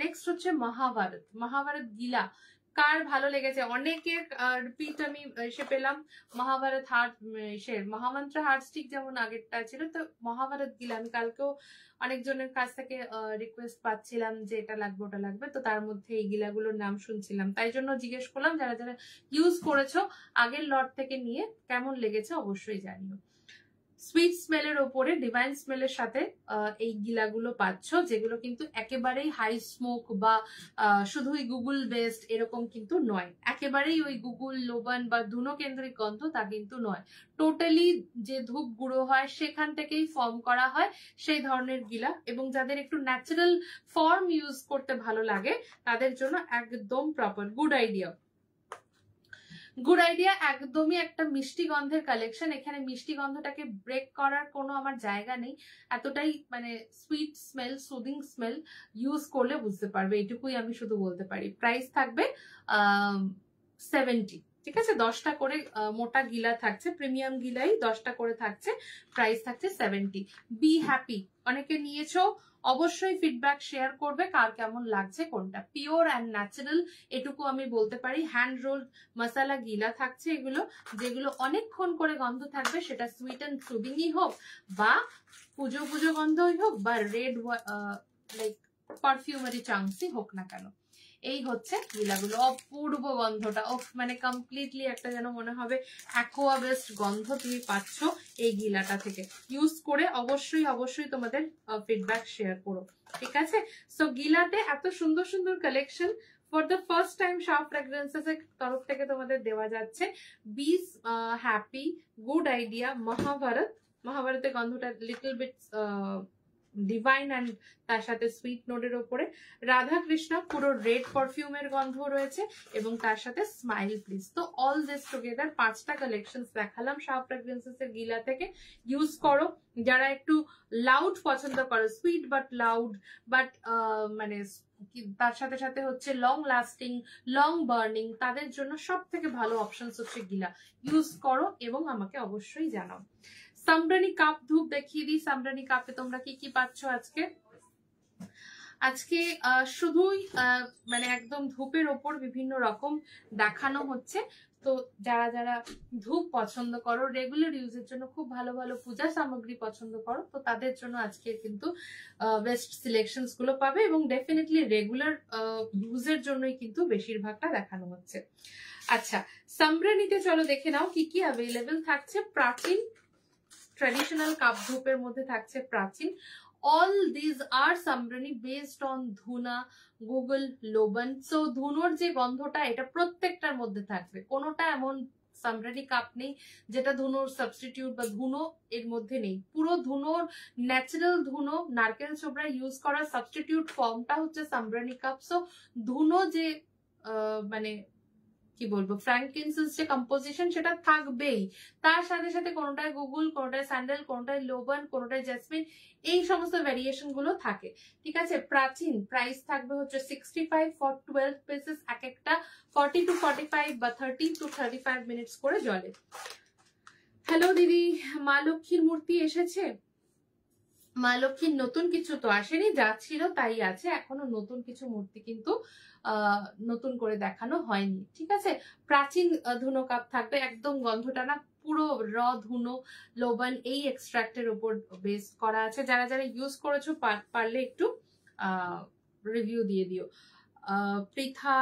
S1: নেক্সট হচ্ছে মহাভারত। মহাভারত গিলা কার ভালো লেগেছে? অনেকের রিপিট আমি এসে পেলাম। মহাভারত মহামন্ত্র হার্ট স্টিক যেমন আগেরটা ছিল, তো মহাভারত গিলা আমি কালকেও অনেকজনের কাছ থেকে রিকোয়েস্ট পাচ্ছিলাম যে এটা লাগবে ওটা লাগবে, তো তার মধ্যে এই গিলাগুলোর নাম শুনছিলাম, তাই জন্য জিজ্ঞেস করলাম। যারা যারা ইউজ করেছো আগের লট থেকে নিয়ে কেমন লেগেছে অবশ্যই জানিও। সুইট স্মেলের ওপরে ডিভাইন স্মেলের সাথে এই গিলাগুলো পাচ্ছ, যেগুলো কিন্তু একেবারেই হাই স্মোক বা শুধুই গুগল বেসড এরকম কিন্তু নয়। একেবারেই ওই গুগল লোবান বা ধুনো কেন্দ্রিক গন্ধ তা কিন্তু নয়। টোটালি যে ধূপ গুঁড়ো হয় সেখান থেকেই ফর্ম করা হয় সেই ধরনের গিলা। এবং যাদের একটু ন্যাচারাল ফর্ম ইউজ করতে ভালো লাগে তাদের জন্য একদম proper. Good idea, good idea. একদমই একটা মিষ্টি গন্ধের কালেকশন। এখানে মিষ্টি গন্ধটাকে ব্রেক করার কোনো আমার জায়গা নেই। এতটাই মানে sweet smell, soothing smell use করলে বুঝতে পারবে, এটুকুই আমি শুধু বলতে পারি। প্রাইস থাকবে 70। ঠিক আছে, 10টা করে মোটা গিলা থাকছে, প্রিমিয়াম গিলাই 10টা করে থাকছে। প্রাইস থাকছে 70। বি হ্যাপি, অনেকে নিয়েছো, অবশ্যই ফিডব্যাক শেয়ার করবে কার কেমন লাগছে কোনটা। পিওর অ্যান্ড ন্যাচারাল এটুকু আমি বলতে পারি। হ্যান্ড রোল্ড মশালা গিলা থাকছে এগুলো, যেগুলো অনেকক্ষণ করে গন্ধ থাকবে, সেটা সুইট অ্যান্ড সুদিংই হোক বা পুজো পুজো গন্ধই হোক বা রেড লাইক পারফিউমারি চাংসই হোক না কেন। এই হচ্ছে গিলাগুলো। অপূর্ব গন্ধটা, মানে কমপ্লিটলি একটা যেন মনে হবে অ্যাকোয়া বেস্ট গন্ধ তুমি পাচ্ছ এই গিলাটা থেকে। ইউজ করে অবশ্যই অবশ্যই তোমাদের ফিডব্যাক শেয়ার করো। ঠিক আছে, সো গিলাতে এত সুন্দর সুন্দর collection for the first time Shah fragrances এর তরফ থেকে তোমাদের দেওয়া যাচ্ছে বিস হ্যাপি গুড আইডিয়া মহাভারত। মহাভারতের গন্ধটা লিটল বিট ডিভাইন অ্যান্ড তার সাথে সুইট নোটের ওপরে। রাধা কৃষ্ণ পুরো রেড পারফিউমের গন্ধ রয়েছে এবং তার সাথে স্মাইল প্লিজ। তো অল দিস টুগেদার 5টা কালেকশনস দেখালাম শাহ ফ্র্যাগ্রেন্সেস এর গিলা থেকে। ইউজ করো যারা একটু লাউড পছন্দ করো, সুইট বাট লাউড, বাট মানে তার সাথে সাথে হচ্ছে লং লাস্টিং, লং বার্নিং, তাদের জন্য সব থেকে ভালো অপশনস হচ্ছে গিলা। ইউজ করো এবং আমাকে অবশ্যই জানাও। সামরানি কাপ ধূপ দেখিয়ে দিই। সামরানি কাপে তোমরা কি কি পাচ্ছ আজকে? আজকে শুধুই মানে একদম ধূপের ওপর বিভিন্ন রকম দেখানো হচ্ছে। তো যারা যারা ধূপ পছন্দ করো, রেগুলার ইউজের জন্য খুব ভালো ভালো পূজা সামগ্রী পছন্দ করো, তো তাদের জন্য আজকে কিন্তু বেস্ট সিলেকশনস গুলো পাবে এবং ডেফিনেটলি রেগুলার ইউজের জন্যই কিন্তু বেশিরভাগটা দেখানো হচ্ছে। আচ্ছা, সামরানিতে চলো দেখে নাও কি কি অ্যাভেলেবেল থাকছে। প্রাচীন ট্র্যাডিশনাল কাপ ধূপের মধ্যে থাকছে প্রাচীন। All these are Samrani based on dhuna, guggul, loban. So ধুনোর যে গন্ধটা এটা প্রত্যেকটার মধ্যে থাকবে, কোনোটা এমন সামরানি কাপ নেই যেটা ধুনোর সাবস্টিটিউট বা ধুনো এর মধ্যে নেই। পুরো ধুনোর ন্যাচারাল ধুনো, নারকেল ছোবড়া ইউজ করা সাবস্টিটিউট ফর্মটা হচ্ছে সামরানি কাপ। সো ধুনো যে মানে কি বলবো ফ্র্যাঙ্কিনসেন্স যে কম্পোজিশন সেটা থাকবেই, তার সাথে সাথে কোনোটায় গুগল, কোনোটায় স্যান্ডেল, কোনোটায় লোবান, কোনোটায় জেসমিন, এই সমস্ত ভ্যারিয়েশন গুলো থাকে। ঠিক আছে, প্রাচীন প্রাইস থাকবে হচ্ছে 65 ফর 12 পিসেস, এক একটা 40 to 45 বা 30 to 35 মিনিটস করে জ্বলে। হ্যালো দিদি, মা লক্ষ্মীর মূর্তি এসেছে? মা লক্ষ্মীর নতুন কিছু তো আসেনি, যা ছিল তাই আছে। এখনো নতুন কিছু মূর্তি কিন্তু নতুন করে দেখানো হয়নি। ঠিক আছে, প্রাচীন ধুনো কাপ থাকবে, একদম গন্ধটা না পুরো র ধুনো, লোবান এই এক্সট্রাক্টের উপর বেস করা আছে। যারা যারা ইউজ করেছো পারলে একটু রিভিউ দিয়ে দিও। পৃথা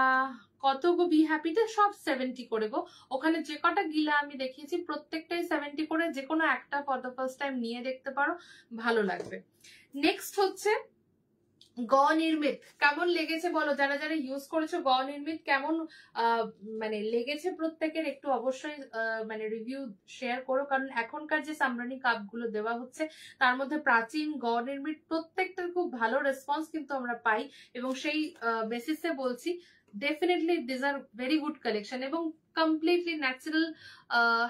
S1: কত গো বি হ্যাপিতে? সব 70 করে গো। ওখানে যে কটা গিলা আমি দেখিয়েছি প্রত্যেকটাই 70 করে, যে কোনো একটা ফর দ্য ফার্স্ট টাইম নিয়ে দেখতে পারো, ভালো লাগবে। নেক্সট হচ্ছে গ নির্মিত। কেমন লেগেছে বলো, যারা যারা ইউজ করেছো গ নির্মিত কেমন মানে লেগেছে প্রত্যেকের, একটু অবশ্যই মানে রিভিউ শেয়ার করো। কারণ এখনকার যে সামরানি কাপ গুলো দেওয়া হচ্ছে তার মধ্যে প্রাচীন, গ নির্মিত প্রত্যেকটার খুব ভালো রেসপন্স কিন্তু আমরা পাই এবং সেই বেসিসে বলছি definitely this are very good collection এবং কমপ্লিটলি ন্যাচারাল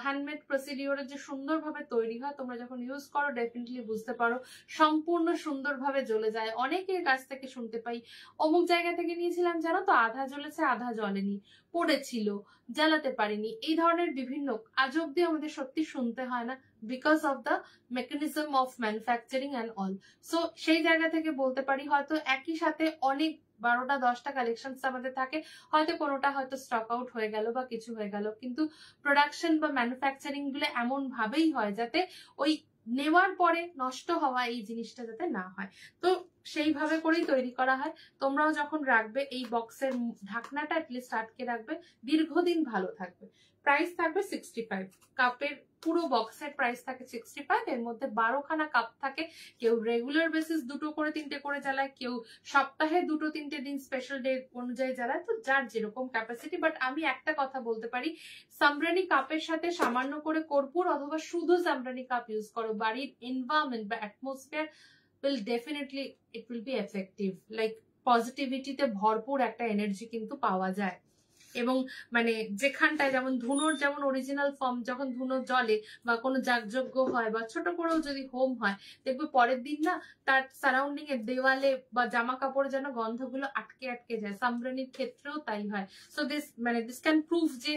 S1: হ্যান্ডমেড প্রসিডিওরে যে সুন্দরভাবে তৈরি হয়, তোমরা যখন ইউজ করো ডেফিনেটলি বুঝতে পারো সম্পূর্ণ সুন্দরভাবে জ্বলে যায়। অনেকের কাছ থেকে শুনতে পাই অমুক জায়গা থেকে নিয়েছিলাম জানো তো, আধা জ্বলেছে আধা জ্বলেনি, পড়েছিল, জ্বালাতে পারিনি, এই ধরনের বিভিন্ন আজ অব্দি আমাদের সত্যি শুনতে হয় না, because of the mechanism of manufacturing and all. So সেই জায়গা থেকে বলতে পারি হয়তো একই সাথে অনেক 12টা 10টা কালেকশন আমাদের থাকে, হয়তো কোনোটা হয়তো স্টক আউট হয়ে গেল বা কিছু হয়ে গেল, কিন্তু প্রোডাকশন বা ম্যানুফ্যাকচারিং গুলো এমন ভাবেই হয় যাতে ওই নেওয়ার পরে নষ্ট হওয়া এই জিনিসটা যাতে না হয়, তো সেইভাবে করেই তৈরি করা হয়। তোমরাও যখন রাখবে এই বক্সের ঢাকনাটা অ্যাটলিস্ট আটকে রাখবে, দীর্ঘদিন ভালো থাকবে। প্রাইস থাকবে 65। কাপের পুরো বক্সের প্রাইস থাকে 65। এর মধ্যে 12খানা কাপ থাকে। কেউ রেগুলার বেসিস 2টো করে 3টে করে জ্বালায়, কেউ সপ্তাহে 2টো 3টে দিন স্পেশাল ডে অনুযায়ী জ্বালায়, তো যার যেরকম ক্যাপাসিটি। বাট আমি একটা কথা বলতে পারি, সামরানি কাপের সাথে সামান্য করে কর্পূর অথবা শুধু সামরানি কাপ ইউজ করো, বাড়ির এনভায়রনমেন্ট বা atmosphere will definitely it will be effective, like পজিটিভিটিতে ভরপুর একটা এনার্জি কিন্তু পাওয়া যায়। এবং মানে যেখানটায় যেমন ধুনোর যেমন অরিজিনাল ফর্ম, যখন ধুনো জ্বলে বা কোনো যাগযজ্ঞ হয় বা ছোট করেও যদি হোম হয়, দেখবে পরের দিন না তার সারাউন্ডিং এর দেওয়ালে বা জামা কাপড়ে যেন গন্ধগুলো আটকে আটকে যায়। সামরানির ক্ষেত্রেও তাই হয়। সো দিস ক্যান প্রুভ যে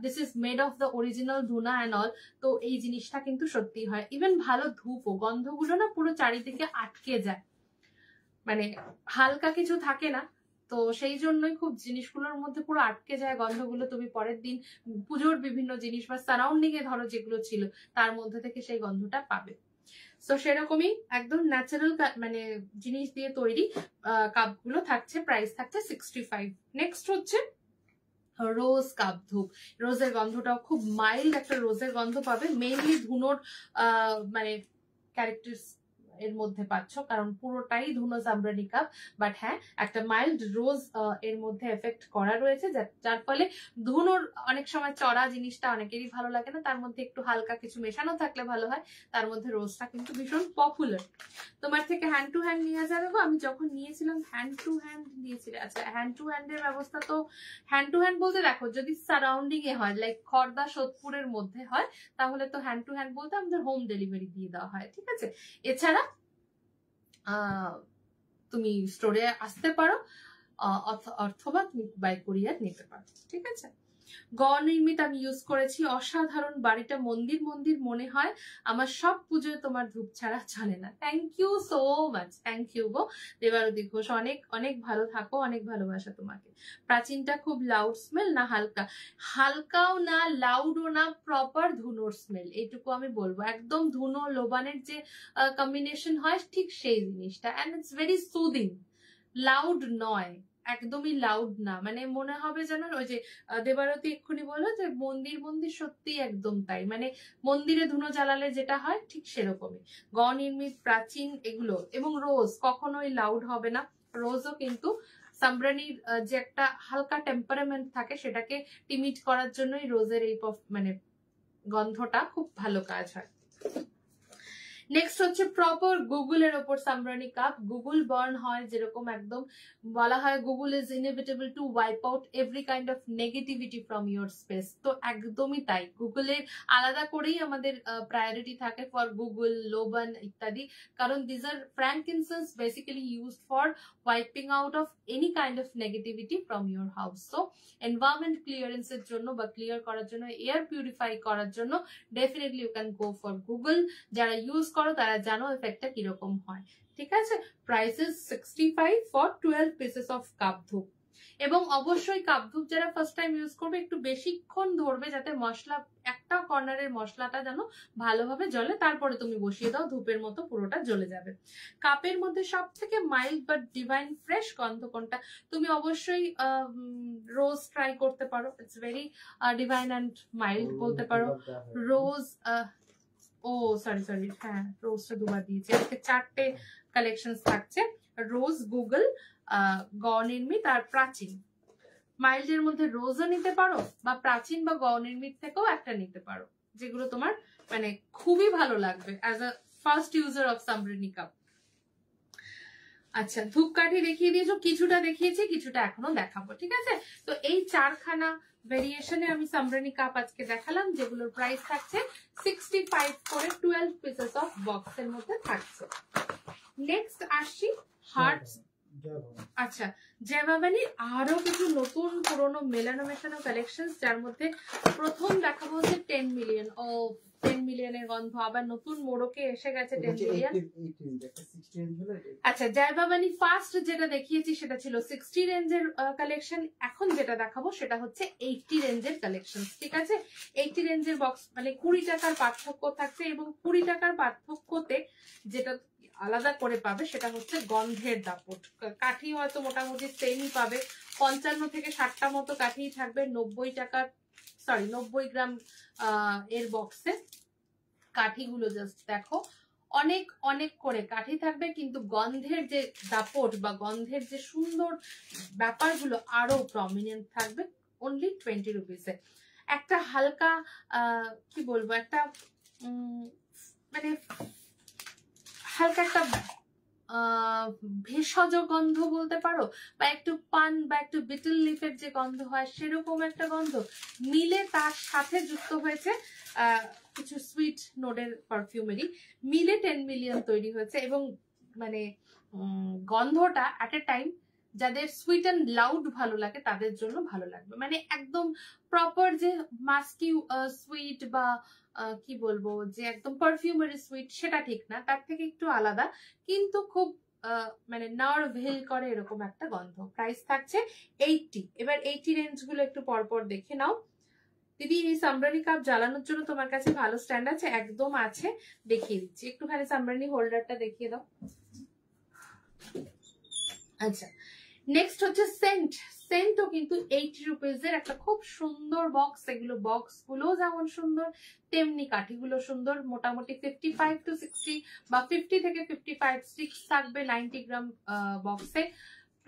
S1: this is made of the original dhuna and all. তো এই জিনিসটা কিন্তু সত্যি হয়। ইভেন ভালো ধূপও, গন্ধগুলো না পুরো চারিদিকে আটকে যায়, মানে হালকা কিছু থাকে না, তো সেই জন্যই খুব জিনিসগুলোর মধ্যে পুরো আটকে যায় গন্ধগুলো। তুমি পরের দিন পুজোর বিভিন্ন জিনিস বা সারাউন্ডিং এ ধরো যেগুলো ছিল তার মধ্যে থেকে সেই গন্ধটা পাবে। তো সেরকমই একদম ন্যাচারাল মানে জিনিস দিয়ে তৈরি কাপগুলো থাকছে, প্রাইস থাকছে 65। নেক্সট হচ্ছে রোজ কাপ ধূপ। রোজের গন্ধটাও খুব মাইল্ড একটা রোজের গন্ধ পাবে, মেইনলি ধুনোর মানে ক্যারেক্টার এর মধ্যে পাচ্ছ, কারণ পুরোটাই ধুনো জামরানি কাপ, বাট হ্যাঁ একটা মাইল্ড রোজ এর মধ্যে এফেক্ট করা রয়েছে, যার ফলে ধুনোর অনেক সময় চড়া জিনিসটা অনেকেরই ভালো লাগে না, তার মধ্যে একটু হালকা কিছু মেশানো থাকলে ভালো হয়। তার মধ্যে রোজটা কিন্তু ভীষণ পপুলার। তোমার থেকে হ্যান্ড টু হ্যান্ড নিয়ে যাবে গো, আমি যখন নিয়েছিলাম হ্যান্ড টু হ্যান্ড নিয়েছিলে। আচ্ছা হ্যান্ড টু হ্যান্ডের ব্যবস্থা তো, হ্যান্ড টু হ্যান্ড বলতে দেখো যদি সারাউন্ডিং এ হয় লাইক খড়দা সোদপুরের মধ্যে হয় তাহলে তো হ্যান্ড টু হ্যান্ড বলতে আমাদের হোম ডেলিভারি দিয়ে দেওয়া হয়, ঠিক আছে। এছাড়া তুমি স্টোরে আসতে পারো অথবা তুমি বাই কুরিয়ার নিতে পারো, ঠিক আছে। গনির্মিত আমি ইউজ করেছি, অসাধারণ, বাড়িটা মন্দির মন্দির মনে হয়, আমার সব পুজোয় তোমার ধূপ ছাড়া চলে না। Thank you so much, thank you গো দেবারতী ঘোষ, অনেক অনেক ভালো থাকো, অনেক ভালোবাসা তোমাকে। প্রাচীনটা খুব লাউড স্মেল না হালকা? হালকাও না লাউডও না, প্রপার ধুনোর স্মেল, এইটুকু আমি বলবো। একদম ধুনো লোবানের যে কম্বিনেশন হয় ঠিক সেই জিনিসটা, and it's very soothing. Loud নয়, একদমই লাউড না, মানে মনে হবে যেন ওই যে দেবারতী এক্ষুনি বললো যে মন্দির মন্দির, সত্যি একদম তাই, মানে মন্দিরে ধুনো জ্বালালে যেটা হয় ঠিক সেরকমই। গনির্মিত, প্রাচীন এগুলো, এবং রোজ কখনোই লাউড হবে না। রোজও কিন্তু সামরানির যে একটা হালকা টেম্পারামেন্ট থাকে সেটাকে টিমিট করার জন্যই রোজের এই মানে গন্ধটা খুব ভালো কাজ হয়। নেক্সট হচ্ছে প্রপার গুগলের ওপর সামরানি কাপ। গুগল বার্ন হয় যেরকম, একদম বলা হয় Google is inevitable to wipe out every kind of negativity from your space. তো একদমই তাই, গুগলের আলাদা করেই আমাদের প্রায়োরিটি থাকে ফর গুগল, লোবান ইত্যাদি, কারণ these are frankincense basically used for wiping out of any kind of negativity from your house. So environment ক্লিয়ারেন্সের জন্য বা ক্লিয়ার করার জন্য, এয়ার পিউরিফাই করার জন্য definitely you can go for guggul. যারা ইউজ করো তারা জানো এফেক্টটা কিরকম হয়, ঠিক আছে। Price is 65 for 12 pieces of cup ধূপ। এবং অবশ্যই কাপ ধূপ যারা ফার্স্ট টাইম ইউজ করবে একটু বেশিক্ষণ ধরবে, যাতে মশলা একটা কর্নারের মশলাটা যেন ভালোভাবে জ্বলে, তারপরে তুমি বসিয়ে দাও, ধূপের মতো পুরোটা জ্বলে যাবে। কাপের মধ্যে সব থেকে মাইল্ড বাট ডিভাইন ফ্রেশ গন্ধ কোনটা? তুমি অবশ্যই রোজ ট্রাই করতে পারো, it's very divine and mild বলতে পারো। রোজ, ও সরি, হ্যাঁ রোজটা দুবার দিয়েছি, আজকে 4টে কালেকশন থাকছে। রোজ, গুগল, গনির্মিত আর প্রাচীন। মাইল্ডের মধ্যে রোজও নিতে পারো, বা প্রাচীন বা গনির্মিত থেকেও একটা নিতে পারো, যেগুলো তোমার মানে খুবই ভালো লাগবে as a first user of Samrani cup. আচ্ছা, ধূপকাঠি দেখিয়ে দিয়েছো, কিছুটা দেখিয়েছি, কিছুটা এখনো দেখাবো, ঠিক আছে। তো এই 4খানা ভেরিয়েশনে আমি সামরানি কাপ আজকে দেখালাম, যেগুলোর প্রাইস থাকছে 65 করে 12 পিসেস অফ বক্সের মধ্যে থাকছে। নেক্সট আসছি হার্টস। আচ্ছা, জয়ভবানী আরো কিছু নতুন পুরনো মেলানো মেশানো কালেকশন, যার মধ্যে প্রথম দেখাবো হচ্ছে 10 মিলিয়ন। ও 10 মিলিয়নের গন্ধ আবার নতুন মোড়কে এসে গেছে। 10 মিলিয়ন, আচ্ছা জয়ভবানী ফার্স্ট যেটা দেখিয়েছি সেটা ছিল 60 রেঞ্জের কালেকশন, এখন যেটা দেখাবো সেটা হচ্ছে 80 রেঞ্জের কালেকশন, ঠিক আছে। 80 রেঞ্জের বক্স মানে 20 টাকার পার্থক্য থাকছে, এবং 20 টাকার পার্থক্যতে যেটা আলাদা করে পাবে সেটা হচ্ছে গন্ধের দাপট। কাঠি হয়তো মোটামুটি সেমই পাবে, 55 থেকে 60টা মতো কাঠিই থাকবে 90 গ্রাম এর বক্সে। কাঠিগুলো জাস্ট দেখো, অনেক অনেক করে কাঠি থাকবে, কিন্তু গন্ধের যে দাপট বা গন্ধের যে সুন্দর ব্যাপারগুলো আরো প্রমিনেন্ট থাকবে অনলি 20 রুপিসে। একটা হালকা কি বলবো, একটা মানে হালকা একটা ভেষজ গন্ধ বলতে পারো, বা একটু পান বা একটু বিটল লিফের যে গন্ধ হয় সেরকম একটা গন্ধ মিলে, তার সাথে যুক্ত হয়েছে কিছু সুইট নোটের পারফিউমেরি, মিলে 10 মিলিয়ন তৈরি হয়েছে। এবং মানে গন্ধটা অ্যাট এ টাইম যাদের সুইট অ্যান্ড লাউড ভালো লাগে তাদের জন্য ভালো লাগবে, মানে একদম প্রপার যে মাস্কি সুইট বা কি বলবো যে একদম পারফিউমারি সুইট সেটা ঠিক না, তার থেকে একটু আলাদা, কিন্তু খুব মানে নার্ভ হিল করে এরকম একটা গন্ধ। প্রাইস থাকছে 80। এবার 80 রেঞ্জ গুলো একটু পরপর দেখে নাও। দিদি এই সামরানি কাপ জ্বালানোর জন্য তোমার কাছে ভালো স্ট্যান্ড আছে? একদম আছে, দেখিয়ে দিচ্ছি, একটুখানি সামরানি হোল্ডারটা দেখিয়ে দাও। আচ্ছা, নেক্সট হচ্ছে সেন্ট। সেন্টও কিন্তু 80 রুপিজের একটা খুব সুন্দর বক্স। এগুলো বক্স গুলো যেমন সুন্দর তেমনি কাঠিগুলো সুন্দর। মোটামুটি 55 to 60 বা 50 থেকে 55 স্টিক্স থাকবে 90 গ্রাম বক্সে।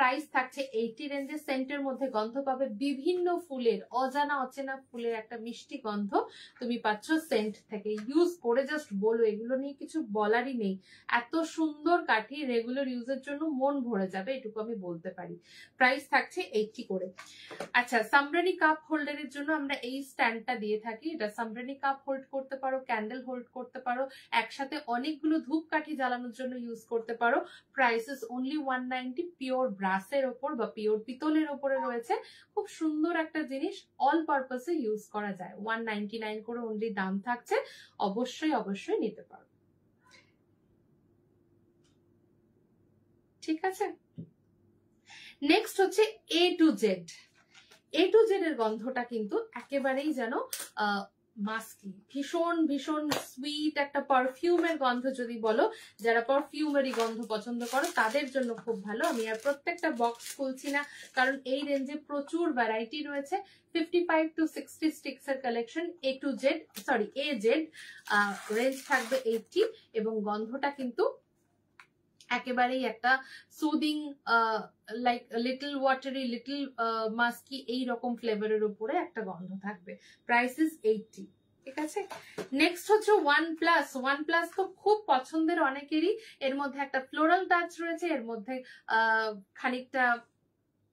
S1: প্রাইস থাকছে 80 রেঞ্জে। সেন্টের মধ্যে গন্ধ পাবে বিভিন্ন ফুলের, অজানা অচেনা ফুলের একটা মিষ্টি গন্ধ তুমি পাচ্ছ সেন্ট থেকে। ইউজ করে জাস্ট বলো, এগুলো নিয়ে কিছু বলারই নেই। এত সুন্দর কাঠি, রেগুলার ইউজের জন্য মন ভরে যাবে, এটুকু আমি বলতে পারি। প্রাইস থাকছে 80 করে। আচ্ছা, সামরানি কাপ হোল্ডারের জন্য আমরা এই স্ট্যান্ডটা দিয়ে থাকি। এটা সামরানি কাপ হোল্ড করতে পারো, ক্যান্ডেল হোল্ড করতে পারো, একসাথে অনেকগুলো ধূপকাঠি জ্বালানোর জন্য ইউজ করতে পারো। Price is only 190। পিওর ব্রাসের ওপর বা পিওর পিতলের ওপরে রয়েছে। খুব সুন্দর একটা জিনিস, অল পারপাসে ইউজ করা যায়। 199 করে অনলি দাম থাকছে। অবশ্যই অবশ্যই নিতে পারো। ঠিক আছে, নেক্সট হচ্ছে A to Z। A to Z এর গন্ধটা কিন্তু একেবারেই যেন মাস্কি, ভীষণ ভীষণ সুইট একটা পারফিউমের গন্ধ। যদি বলো যারা পারফিউমেরই গন্ধ পছন্দ করো তাদের জন্য খুব ভালো। আমি আর প্রত্যেকটা বক্স খুলছি না, কারণ এই রেঞ্জে প্রচুর ভ্যারাইটি রয়েছে। 55 to 60 স্টিক্স এর কালেকশন। AZ রেঞ্জ থাকবে 80 এবং গন্ধটা কিন্তু একেবারেই একটা soothing, like little watery, little মাস্কি, এইরকম ফ্লেভারের উপরে একটা গন্ধ থাকবে। Price is 80। ঠিক আছে, নেক্সট হচ্ছে OnePlus। OnePlus তো খুব পছন্দের অনেকেরই। এর মধ্যে একটা ফ্লোরাল টাচ রয়েছে, এর মধ্যে খানিকটা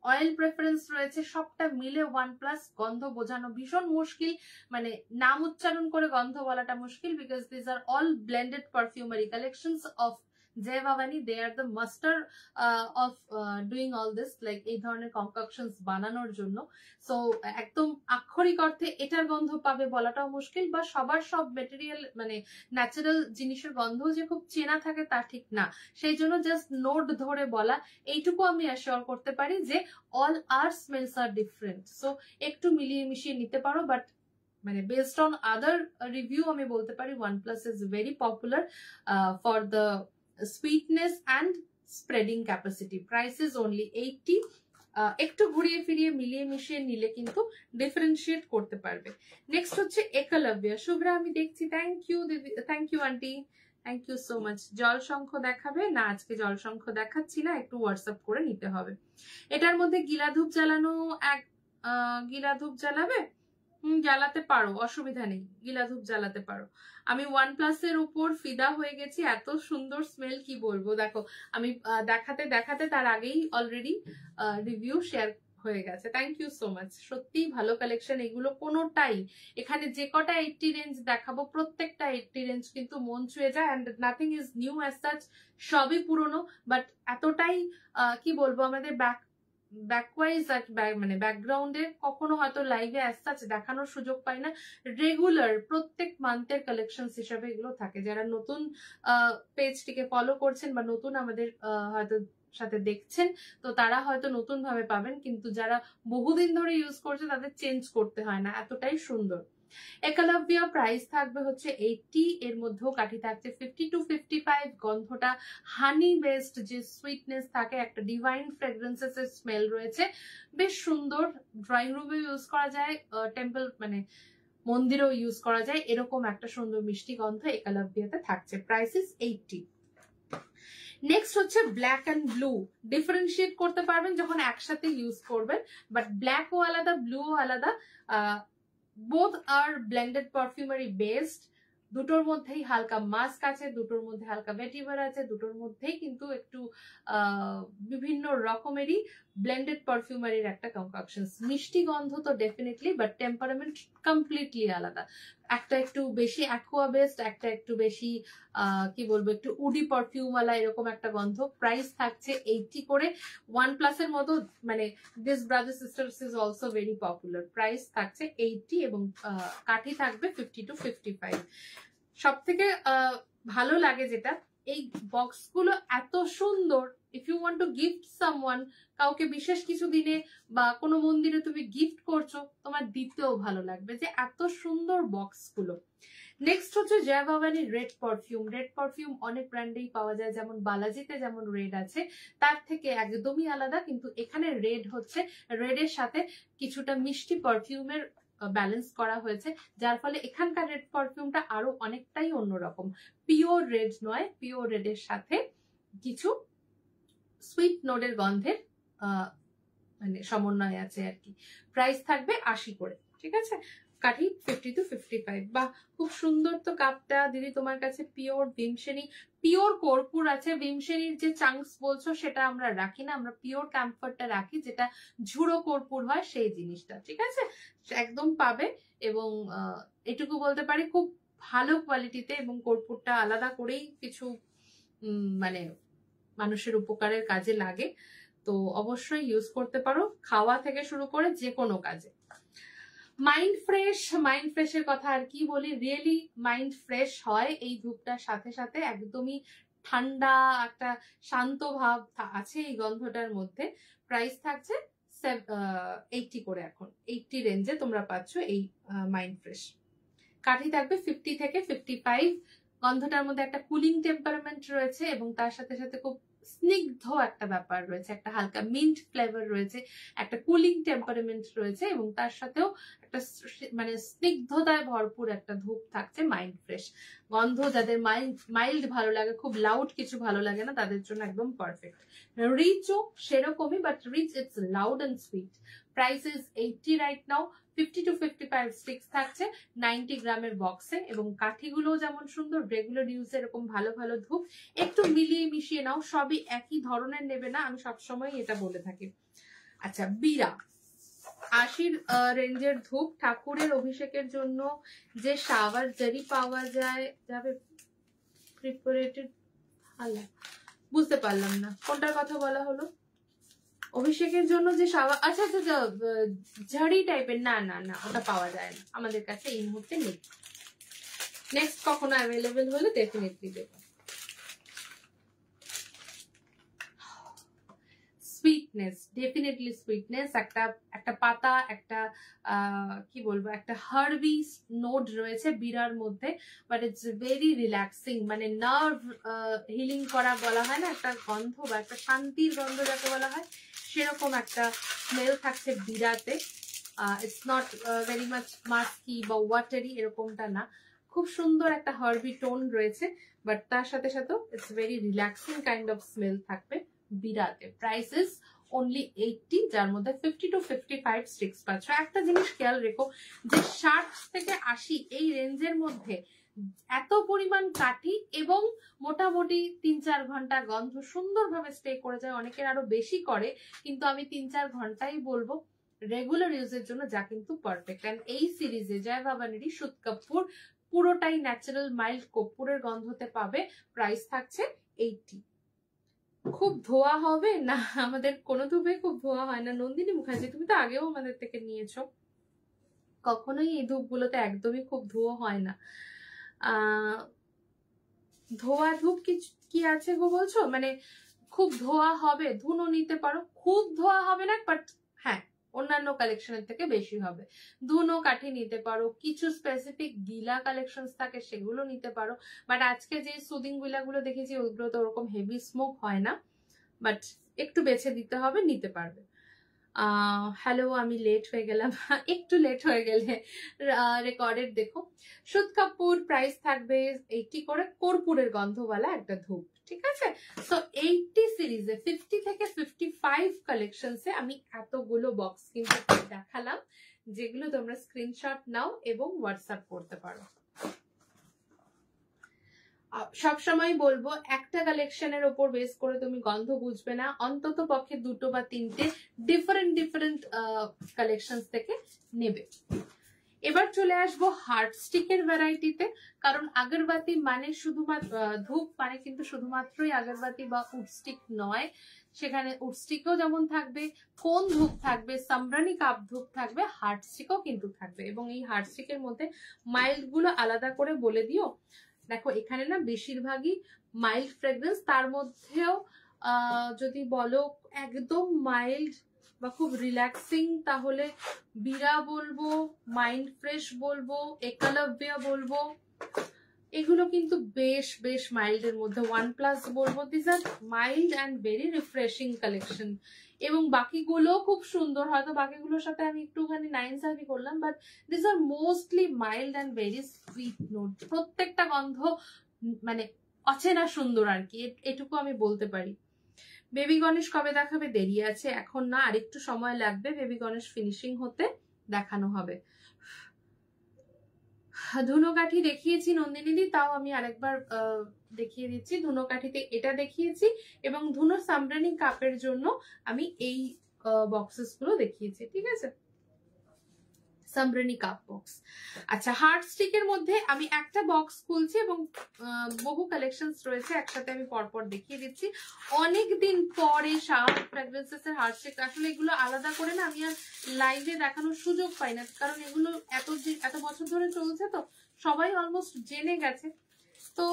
S1: অয়েল প্রেফারেন্স রয়েছে। সবটা মিলে OnePlus। গন্ধ বোঝানো ভীষণ মুশকিল, মানে নাম উচ্চারণ করে গন্ধ বলাটা মুশকিল, because this are all blended perfumery collections of Jai Bhavani. They are the master of doing all this, like এই ধরনের কনকাকশনস বানানোর জন্য। সো একদম আক্ষরিক অর্থে এটার গন্ধ পাবে বলাটাও মুশকিল, বা সবার সব মেটেরিয়াল মানে ন্যাচারাল জিনিসের গন্ধ যে খুব চেনা থাকে তা ঠিক না। সেই জন্য জাস্ট নোট ধরে বলা, এইটুকু আমি অ্যাসিওর করতে পারি যে অল আর স্মেলস আর ডিফারেন্ট। সো একটু মিলিয়ে মিশিয়ে নিতে পারো, বাট মানে বেসড অন আদার রিভিউ আমি বলতে পারি OnePlus is very popular for the sweetness and spreading capacity. Price is only 80. একটু ঘুরিয়ে ফিরিয়ে মিলিয়ে মিশিয়ে নিলে কিন্তু ডিফারেন্সিয়েট করতে পারবে। নেক্সট হচ্ছে একলব্য। শুভ্রা আমি দেখছি, থ্যাংক ইউ দিদি, thank you aunty, thank you so much. জল শঙ্খ দেখাবে না? আজকে জল শঙ্খ দেখাচ্ছি না, একটু হোয়াটসঅ্যাপ করে নিতে হবে। এটার মধ্যে গিলা ধূপ জ্বালানো, গিলা ধূপ জ্বালাবে? জ্বালাতে পারো, অসুবিধা নেই, গিলা ধূপ জ্বালাতে পারো। আমি OnePlus এর উপর ফিদা হয়ে গেছি, এত সুন্দর স্মেল কি বলবো। দেখো আমি দেখাতে দেখাতে তার আগেই অলরেডি রিভিউ শেয়ার হয়ে গেছে। Thank you so much. সত্যিই ভালো কালেকশন এগুলো কোনোটাই। এখানে যে কটা 80 রেঞ্জ দেখাবো প্রত্যেকটা 80 রেঞ্জ কিন্তু মন ছুঁয়ে যায়, and nothing is new as such. সবই পুরনো, বাট এতটাই কি বলবো, আমাদের ব্যাকওয়াইজ আর মানে ব্যাকগ্রাউন্ডে কখনো হয়তো লাইভে অ্যাজ সাচ দেখানোর সুযোগ পাই না। রেগুলার প্রত্যেক মান্থের কালেকশনস হিসাবে এগুলো থাকে। যারা নতুন পেজটিকে ফলো করছেন বা নতুন আমাদের হয়তো সাথে দেখছেন, তো তারা হয়তো নতুন ভাবে পাবেন, কিন্তু যারা বহুদিন ধরে ইউজ করছে তাদের চেঞ্জ করতে হয় না, এতটাই সুন্দর। একলব্য প্রাইস থাকবে হচ্ছে 80। এর মধ্যেও কাঠি থাকছে 50 to 55। গন্ধটা হানি বেসড, যে সুইটনেস থাকে, একটা ডিভাইন ফ্রেগ্রেন্সেস এর স্মেল রয়েছে, বেশ সুন্দর। ড্রয়িং রুমে ইউজ করা যায়, টেম্পল মানে মন্দিরেও ইউজ করা যায়, এরকম একটা সুন্দর মিষ্টি গন্ধ একলব্যতে থাকছে। Price is 80। নেক্সট হচ্ছে ব্ল্যাক অ্যান্ড ব্লু। ডিফারেন্সিয়েট করতে পারবেন যখন একসাথে ইউজ করবেন, বাট ব্ল্যাকও আলাদা, ব্লুও আলাদা। both are blended perfumery based। দুটোর মধ্যেই হালকা মাস্ক আছে, দুটোর মধ্যে হালকা ভেটিভার আছে, দুটোর মধ্যেই কিন্তু একটু বিভিন্ন রকমেরই ব্লেন্ডেড পারফিউমারির একটা কনকাকশন। মিষ্টি গন্ধ তো ডেফিনেটলি, বাট টেম্পারামেন্ট কমপ্লিটলি আলাদা। একটা একটু বেশি অ্যাকোয়া বেসড, একটা একটু বেশি কি বলবো, একটু উডি পারফিউমওয়ালা, এরকম একটা গন্ধ। প্রাইস থাকছে 80 করে। OnePlus এর মতো মানে this brother sisters is also very popular. Price থাকছে 80 এবং কাঠি থাকবে 50 to 55। সব থেকে ভালো লাগে যেটা, এই বক্সগুলো এত সুন্দর, if you want to gift someone, কাউকে বিশেষ কিছু দিনে বা কোনো মন্দিরে তুমি গিফট করছো, তোমার দিতেও ভালো লাগবে, যে এত সুন্দর বক্সগুলো। নেক্সট হচ্ছে Joy Bhavani red perfume. Red perfume অনেক ব্র্যান্ডেই পাওয়া যায়, যেমন বালাজিতে যেমন রেড আছে, তার থেকে একদমই আলাদা, কিন্তু এখানে রেড হচ্ছে, রেডের সাথে কিছুটা মিষ্টি পারফিউমের ব্যালেন্স করা হয়েছে, যার ফলে এখানকার রেড পারফিউমটা আরো অনেকটাই অন্যরকম। পিওর রেড নয়, পিওর রেডের সাথে কিছু সুইট নোটের গন্ধের মানে সমন্বয় আছে আর কি। প্রাইস থাকবে 80 করে, ঠিক আছে। কাঠি 50 to 55। বাহ, খুব সুন্দর তো কাপটা দিদি তোমার কাছে। পিওর ভীমসেনী, পিওর কর্পূর আছে। ভীমসেনীর যে চাংস বলছো সেটা আমরা রাখি না, আমরা পিওর ক্যাম্ফারটা রাখি, যেটা ঝুড়ো কর্পূর হয় সেই জিনিসটা, ঠিক আছে, একদম পাবে। এবং এটুকু বলতে পারি খুব ভালো কোয়ালিটিতে, এবং কর্পূরটা আলাদা করেই কিছু মানে মানুষের উপকারের কাজে লাগে, তো অবশ্যই ইউজ করতে পারো, খাওয়া থেকে শুরু করে যে কোনো কাজে। মাইন্ড ফ্রেশ, মাইন্ড ফ্রেশের কথা আর কি বলি, রিয়েলি মাইন্ড ফ্রেশ হয় এই ধূপটার সাথে সাথে। একদমই ঠান্ডা একটা শান্ত ভাব আছে এই গন্ধটার মধ্যে। প্রাইস থাকছে 80 করে, এখন 80 রেঞ্জে তোমরা পাচ্ছ এই মাইন্ড ফ্রেশ। কাঠি থাকবে 50 থেকে 55। গন্ধটার মধ্যে একটা কুলিং টেম্পারমেন্ট রয়েছে, এবং তার সাথে সাথে খুব স্নিগ্ধ একটা ব্যাপার রয়েছে, একটা হালকা মিন্ট ফ্লেভার রয়েছে, একটা কুলিং টেম্পারমেন্ট রয়েছে, এবং তার সাথেও একটা মানে স্নিগ্ধতায় ভরপুর একটা ধূপ থাকছে মাইন্ড ফ্রেশ। গন্ধ যাদের মাইল্ড ভালো লাগে, খুব লাউড কিছু ভালো লাগে না, তাদের জন্য একদম পারফেক্ট। রিচও সেরকমই, but rich it's loud and sweet. Price is 80 right now. 50 to 55 sticks থাকছে 90 গ্রামের বক্সে, এবং কাঠিগুলো যেমন সুন্দর, রেগুলার ইউজ এরকম ভালো ভালো ধূপ একটু মিলিয়ে মিশিয়ে নাও, সবই একই ধরনের নেবে না, আমি সবসময় এটা বলে থাকি। আচ্ছা, বিরা 80 রেঞ্জের ধূপ, ঠাকুরের অভিষেকের জন্য যে শাওয়ার জারি পাওয়া যায়, যাবে প্রিপারেটেড, বুঝতে পারলাম না কোনটার কথা বলা হলো। অভিষেকের জন্য যে শাওয়ার, আচ্ছা আচ্ছা, ঝাড়ি টাইপের, না না না, ওটা পাওয়া যায় না আমাদের কাছে এই মুহূর্তে নেই। নেক্সট কখনো অ্যাভেলেবেল হলে ডেফিনেটলি দেবো। সুইটনেস, ডেফিনেটলি সুইটনেস, একটা পাতা, একটা কি বলবো, একটা হার্বি নোট রয়েছে বিরার মধ্যে, বাট ইটস ভেরি রিল্যাক্সিং, মানে নার্ভ হিলিং করা বলা হয় না, একটা গন্ধ বা একটা শান্তির গন্ধ যাকে বলা হয়, সেরকম একটা স্মেল থাকছে বিরাতে। It's not very much musky বা ওয়াটারি, এরকমটা না, খুব সুন্দর একটা হার্বি টোন রয়েছে, বাট তার সাথে সাথেও it's very relaxing kind of smell থাকবে বিরাতে। প্রাইস ইজ অনলি 80, যার মধ্যে 50 to 55 স্টিক্স পাচ্ছ। একটা জিনিস খেয়াল রেখো, যে 60 থেকে 80 এই রেঞ্জের মধ্যে এত পরিমাণ কাঠি, এবং মোটামুটি 3-4 ঘন্টা গন্ধ সুন্দরভাবে স্টে করে যায়, অনেকের আরো বেশি করে, কিন্তু আমি 3-4 ঘন্টাই বলবো রেগুলার ইউজের জন্য, যা কিন্তু পারফেক্ট। এন্ড এই সিরিজে জয় ভবানীরই সুদ কর্পূর পুরোটাই ন্যাচারাল মাইল্ড কর্পূরের গন্ধতে পাবে। প্রাইস থাকছে 80। খুব ধোয়া হবে না, আমাদের কোনো ধূপে খুব ধোয়া হয় না। নন্দিনী মুখার্জি, তুমি তো আগেও আমাদের থেকে নিয়েছো, কখনোই এই ধূপগুলোতে একদমই খুব ধোয়া হয় না। ধোয়া ধূপ কি আছে গো বলছো, মানে খুব ধোয়া হবে, ধুনো নিতে পারো, খুব ধোয়া হবে না, বাট হ্যাঁ অন্যান্য কালেকশনের থেকে বেশি হবে। ধুনো কাঠি নিতে পারো, কিছু স্পেসিফিক গিলা কালেকশন থাকে সেগুলো নিতে পারো, বাট আজকে যে সুদিং গিলাগুলো দেখেছি ওইগুলো তো ওরকম হেভি স্মোক হয় না, বাট একটু বেছে দিতে হবে, নিতে পারবে। হ্যালো, আমি লেট হয়ে গেলাম, একটু লেট হয়ে গেলে রেকর্ডেড দেখো। সুদ কর্পূর প্রাইস থাকবে 80 করে, কর্পূরের গন্ধওয়ালা একটা ধূপ, ঠিক আছে। তো 80 সিরিজে 50 থেকে 55 কালেকশনসে আমি এতগুলো বক্স কিন্তু দেখালাম, যেগুলো তোমরা স্ক্রিনশট নাও এবং হোয়াটসঅ্যাপ করতে পারো। সবসময় বলবো, একটা কালেকশনের ওপর বেস করে তুমি গন্ধ বুঝবে না, অন্তত পক্ষে 2 বা 3টে ডিফারেন্ট কালেকশন থেকে নেবে। এবার চলে আসবো হার্ট স্টিকের ভ্যারাইটিতে, কারণ আগরবাতি মানে শুধুমাত্র ধূপ মানে কিন্তু শুধুমাত্রই আগরবাতি বা উড স্টিক নয়, সেখানে উড স্টিকও যেমন থাকবে, কোন ধূপ থাকবে, সামরানি কাপ ধূপ থাকবে, হার্ট স্টিকও কিন্তু থাকবে। এবং এই হার্ট স্টিকের মধ্যে মাইল্ড গুলো আলাদা করে বলে দিও, দেখো এখানে না বেশিরভাগই মাইল্ড ফ্রেগরেন্স, তার মধ্যেও যদি বলো একদম মাইল্ড বা খুব রিল্যাক্সিং তাহলে বিরা বলবো, মাইন্ড ফ্রেশ বলবো, একলব্য বলবো, এগুলো কিন্তু বেশ বেশ মাইল্ড এর মধ্যে। OnePlus বলবো, this are mild and very refreshing collection. এবং বাকিগুলো খুব সুন্দর, হয়তো বাকিগুলোর সাথে আমি একটুখানি নাইনসাবি করলাম, but this are mostly mild and very sweet note. প্রত্যেকটা গন্ধ মানে অচেনা সুন্দর আর কি, এটুকু আমি বলতে পারি। বেবি গণেশ কবে দেখাবে? দেরি আছে, এখন না, আর একটু সময় লাগবে বেবি গণেশ ফিনিশিং হতে, দেখানো হবে। ধুনোকাঠি দেখিয়েছি নন্দিনীদি, তাও আমি আরেকবার দেখিয়ে দিচ্ছি। ধুনোকাঠিতে এটা দেখিয়েছি এবং ধুনো সামরানি কাপের জন্য আমি এই বক্সেস গুলো দেখিয়েছি, ঠিক আছে, সামরানি কাপ বক্স। আচ্ছা, হার্ট স্টিকের মধ্যে আমি একটা বক্স খুলছি এবং বহু কালেকশনস রয়েছে, একসাথে আমি পরপর দেখিয়ে দিচ্ছি। অনেকদিন পরে শাহ ফ্র্যাগ্রেন্সেস এর হার্ট স্টিক, আসলে এগুলো আলাদা করে না আমি আর লাইভে দেখানোর সুযোগ পাই না, কারণ এগুলো এত বছর ধরে চলছে তো সবাই অলমোস্ট জেনে গেছে। তো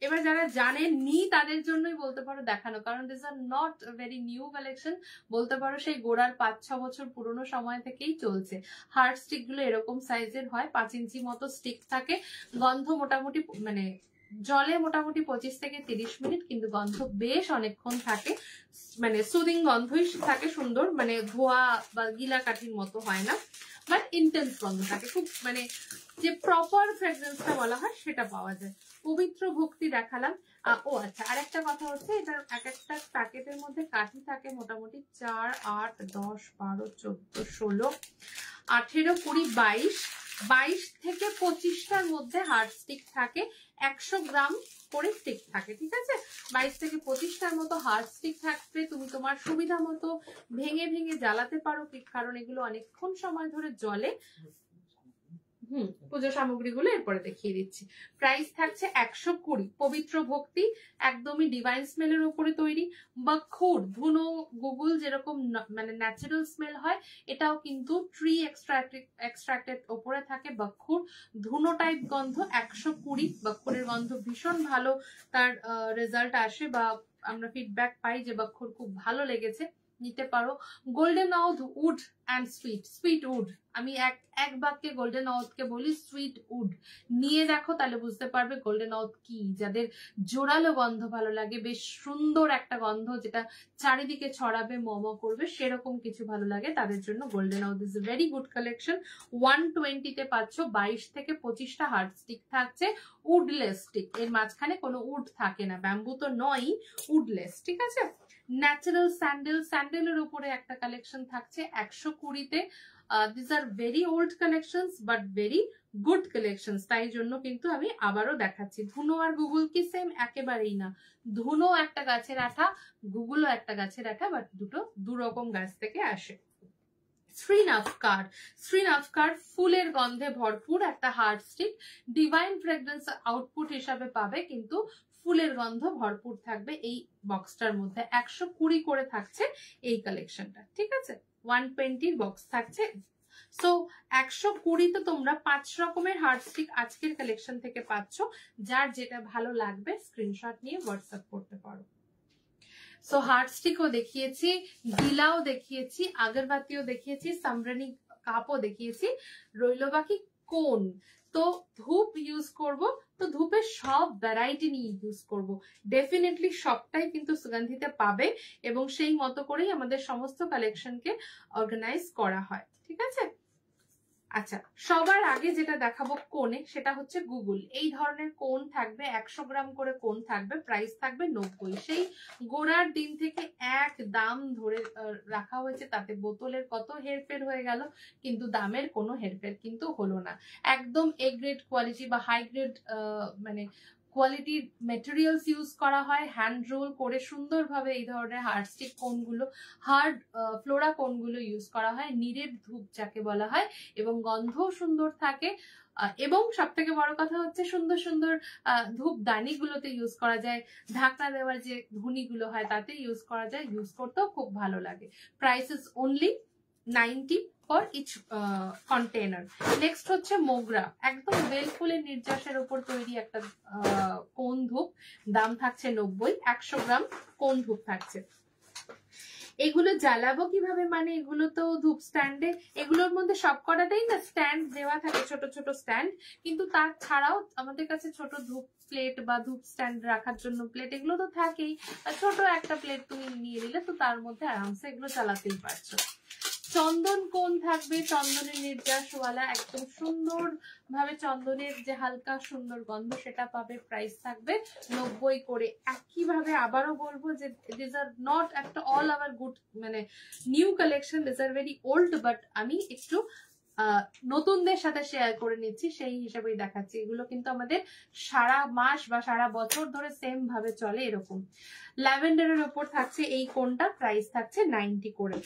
S1: এবার যারা জানেননি তাদের জন্যই বলতে পারো দেখানো, কারণ this are not very new collection, বলতে পারো সেই গোড়ার 5-6 বছর পুরোনো সময় থেকেই চলছে। হার্ট স্টিক গুলো এরকম সাইজের হয়, 5 ইঞ্চি মতো স্টিক থাকে, গন্ধ মোটামুটি মানে জলে মোটামুটি 25 থেকে 30 মিনিট, কিন্তু গন্ধ বেশ অনেকক্ষণ থাকে, মানে সুদিং গন্ধই থাকে, সুন্দর, মানে ধোয়া বা গিলা কাঠির মতো হয় না, বাট ইন্টেন্স গন্ধ থাকে, খুব মানে যে প্রপার ফ্রেগ্রেন্সটা বলা হয় সেটা পাওয়া যায়। পবিত্র ভক্তি দেখালাম। ও আচ্ছা, আর একটা কথা হচ্ছে, এটার এক একটা প্যাকেটের মধ্যে কাঠি থাকে মোটামুটি 4, 8, 10, 12, 14, 16, 18, 20, 22 থেকে 25টার মধ্যে হার্ট স্টিক থাকে, 100 গ্রাম করে স্টিক থাকে, ঠিক আছে। 22 থেকে 25টার মতো হার্ট স্টিক থাকবে, তুমি তোমার সুবিধা মতো ভেঙে ভেঙে জ্বালাতে পারো, কারণ এগুলো অনেকক্ষণ সময় ধরে জ্বলে। পুজো সামগ্রীগুলো এরপরে দেখিয়ে দিচ্ছি। প্রাইস থাকছে 120। পবিত্র ভক্তি একদমই ডিভাইন স্মেলের উপরে তৈরি। বখুর ধুনো গুগল যেরকম মানে ন্যাচারাল স্মেল হয়, এটাও কিন্তু ট্রি এক্সট্রাক্টেড উপরে থাকে। বখুর ধুনো টাইপ গন্ধ, 120। বখুরের গন্ধ ভীষণ ভালো, তার রেজাল্ট আসে বা আমরা ফিডব্যাক পাই যে বখুর খুব ভালো লেগেছে, নিতে পারো। Golden oud wood and sweet wood, আমি এক বাক্যে গোল্ডেন আউথকে বলি সুইট উড। নিয়ে দেখো তাহলে বুঝতে পারবে গোল্ডেন আউথ কি। যাদের জোরালো গন্ধ ভালো লাগে, বেশ সুন্দর একটা গন্ধ যেটা চারিদিকে ছড়াবে, মম করবে, সেরকম কিছু ভালো লাগে, তাদের জন্য golden oud is a very good collection. 120-তে পাচ্ছ। 22 থেকে 25টা হার্ট স্টিক থাকছে, উডলেস স্টিক, এর মাঝখানে কোনো উড থাকে না, ব্যাম্বু তো নয়, উডলেস, ঠিক আছে। ন্যাচারাল স্যান্ডেলের উপরে একটা কালেকশন থাকছে 120-তে। This are very old collections but very good collections, তাই জন্য কিন্তু আমি আবারও দেখাচ্ছি। ধুনো আর গুগল কি সেম? একেবারেই না। ধুনো একটা গাছের আঠা, গুগলও একটা গাছের আঠা, বাট দুটো দুরকম গাছ থেকে আসে। শ্রীনাফকার ফুলের গন্ধে ভরপুর একটা heart stick, divine fragrance output হিসাবে পাবে, কিন্তু ফুলের গন্ধ ভরপুর থাকবে এই বক্সটার মধ্যে। 120 করে থাকছে এই কালেকশনটা, ঠিক আছে। 120 বক্স থাকছে। সো 120 তো তোমরা 5 রকমের হার্ট স্টিক আজকের কালেকশন থেকে পাচ্ছ। যার যেটা ভালো লাগবে স্ক্রিনশট নিয়ে হোয়াটসঅ্যাপ করতে পারো। সো হার্ট স্টিকও দেখিয়েছি, গিলাও দেখিয়েছি, আগরবাতিও দেখিয়েছি, সামরানি কাপও দেখিয়েছি, রইল বাকি কোন। তো ধূপ ইউজ করব, তো ধূপের সব ভ্যারাইটি নিয়ে ইউজ করব। ডেফিনেটলি সবটাই কিন্তু সুগন্ধিতে পাবে এবং সেই মতো করেই আমাদের সমস্ত কালেকশনকে অর্গানাইজ করা হয়, ঠিক আছে। আচ্ছা, সবার আগে যেটা দেখাবো কোনে, সেটা হচ্ছে গুগল। এই ধরনের কোন থাকবে, 100 গ্রাম করে কোন থাকবে, প্রাইস থাকবে 90। সেই গোড়ার দিন থেকে এক দাম ধরে রাখা হয়েছে, তাতে বোতলের কত হেরফের হয়ে গেল, কিন্তু দামের কোনো হেরফের কিন্তু হলো না। একদম এ গ্রেড কোয়ালিটি বা হাই গ্রেড মানে কোয়ালিটির মেটেরিয়ালস ইউজ করা হয়, হ্যান্ড রোল করে সুন্দরভাবে এই ধরনের হার্ড স্টিক কোনগুলো, হার্ড ফ্লোরা কোনগুলো ইউজ করা হয়, নিরেট ধূপ যাকে বলা হয়, এবং গন্ধও সুন্দর থাকে। এবং সব থেকে বড় কথা হচ্ছে সুন্দর সুন্দর ধূপদানি গুলোতে ইউজ করা যায়, ঢাকনা দেওয়ার যে ধুনিগুলো হয় তাতে ইউজ করা যায়, ইউজ করতেও খুব ভালো লাগে। Price is only 90। For each container. Next হচ্ছে মোগরা, একদম বেল ফুলের নির্যাসের উপর তৈরি একটা কোন ধূপ, দাম থাকছে 90, 100 গ্রাম কোন ধূপ থাকছে। এগুলো জ্বালাবো কিভাবে, মানে এগুলো তো ধূপ স্ট্যান্ডে, এগুলোর মধ্যে সব কটাতেই না স্ট্যান্ড দেওয়া থাকে, ছোট ছোট স্ট্যান্ড, কিন্তু তার ছাড়াও আমাদের কাছে ছোট ধূপ প্লেট বা ধূপ স্ট্যান্ড রাখার জন্য প্লেট এগুলো তো থাকেই। ছোট একটা প্লেট তুমি নিয়ে নিলে তো তার মধ্যে আরামসে এগুলো চালাতেই পারছো। চন্দন কোন থাকবে, চন্দনের নির্যাসওয়ালা, একদম সুন্দর ভাবে চন্দনের যে হালকা সুন্দর গন্ধ সেটা পাবে। প্রাইস থাকবে 90 করে। একইভাবে আবারও বলবো যে দিস আর নট একটা অল আওয়ার গুড মানে new collection, this are very old, but আমি একটু নতুনদের সাথে শেয়ার করে নিচ্ছি, সেই হিসাবেই দেখাচ্ছি। এগুলো কিন্তু আমাদের সারা মাস বা সারা বছর ধরে সেম ভাবে চলে এরকম। ল্যাভেন্ডারের ওপর থাকছে এই কোনটা, প্রাইস থাকছে 90 করে।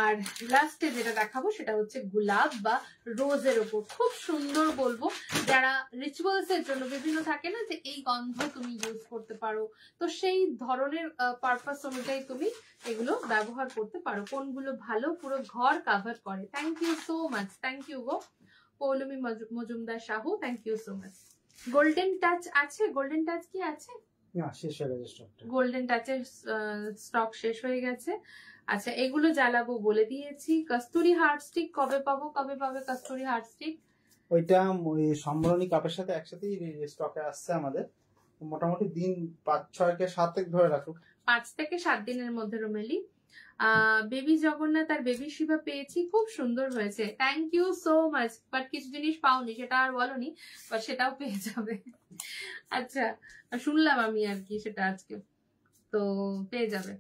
S1: আর লাস্টে যেটা দেখাবো সেটা হচ্ছে গোলাপ বা রোজের ওপর, খুব সুন্দর বলবো। যারা রিচুয়ালস এর জন্য বিভিন্ন থাকে না যে এই গন্ধ তুমি ইউজ করতে পারো, তো সেই ধরনের পারপাস অনুযায়ী তুমি এগুলো ব্যবহার করতে পারো। কোনগুলো ভালো, পুরো ঘর কাভার করে। Thank you so much, thank you গো Poulami Majumdar Sahu, thank you so much. Golden touch আছে, গোল্ডেন টাচ কি আছে?
S2: শেষ হয়ে গেছে স্টকটা,
S1: গোল্ডেন টাচের স্টক শেষ হয়ে গেছে। আচ্ছা, এগুলো জ্বালাবো বলে দিয়েছি। কস্তুরি হার্ট স্টিক কবে পাবো, কবে পাবে কস্তুরি হার্ট স্টিক?
S2: ওইটা ওই সম্বরণী কাপের সাথে একসাথেই স্টকে আসছে আমাদের। মোটামুটি দিন 5-6 কে 7 ধরে রাখো,
S1: 5 থেকে 7 দিনের মধ্যে। রোমেলি বেবি জগন্নাথ আর বেবি শিবা পেয়েছি, খুব সুন্দর হয়েছে, thank you so much. But কিছু জিনিস পাওনি, সেটা আর বলনি, বাট সেটাও পেয়ে যাবে। আচ্ছা, শুনলাম আমি আর কি সেটা আজকে, তো পেয়ে যাবে।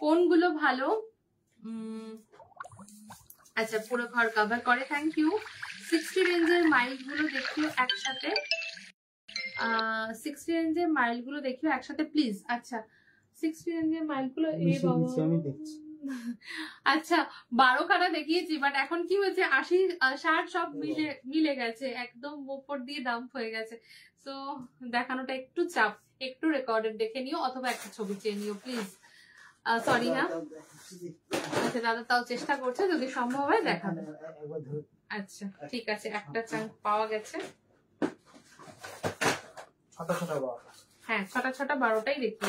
S1: কোনগুলো ভালো? আচ্ছা, পুরো ঘর কভার করে, থ্যাংক ইউ। 60 রেঞ্জের মাইল গুলো দেখিও একসাথে, 60 রেঞ্জের মাইল গুলো দেখিও একসাথে প্লিজ। আচ্ছা, 60 রেঞ্জের মাইল গুলো
S2: আমি দেখছি।
S1: আচ্ছা, 12 খানা দেখিয়েছি, বাট এখন কি হয়েছে 80 60 সব মিলে গেছে, একদম উপর দিয়ে ডাম্প হয়ে গেছে। তো দেখানোটা একটু চাপ, একটু রেকর্ডেড দেখে নিও অথবা একটা ছবি চেয়ে নিও প্লিজ। সরি হ্যাঁ। আচ্ছা, দাদা তাও চেষ্টা করছে, যদি সম্ভব হয় দেখাবে। আচ্ছা ঠিক আছে, একটা চাঙ্ক পাওয়া গেছে। হ্যাঁ, ছটা 12টাই দেখি।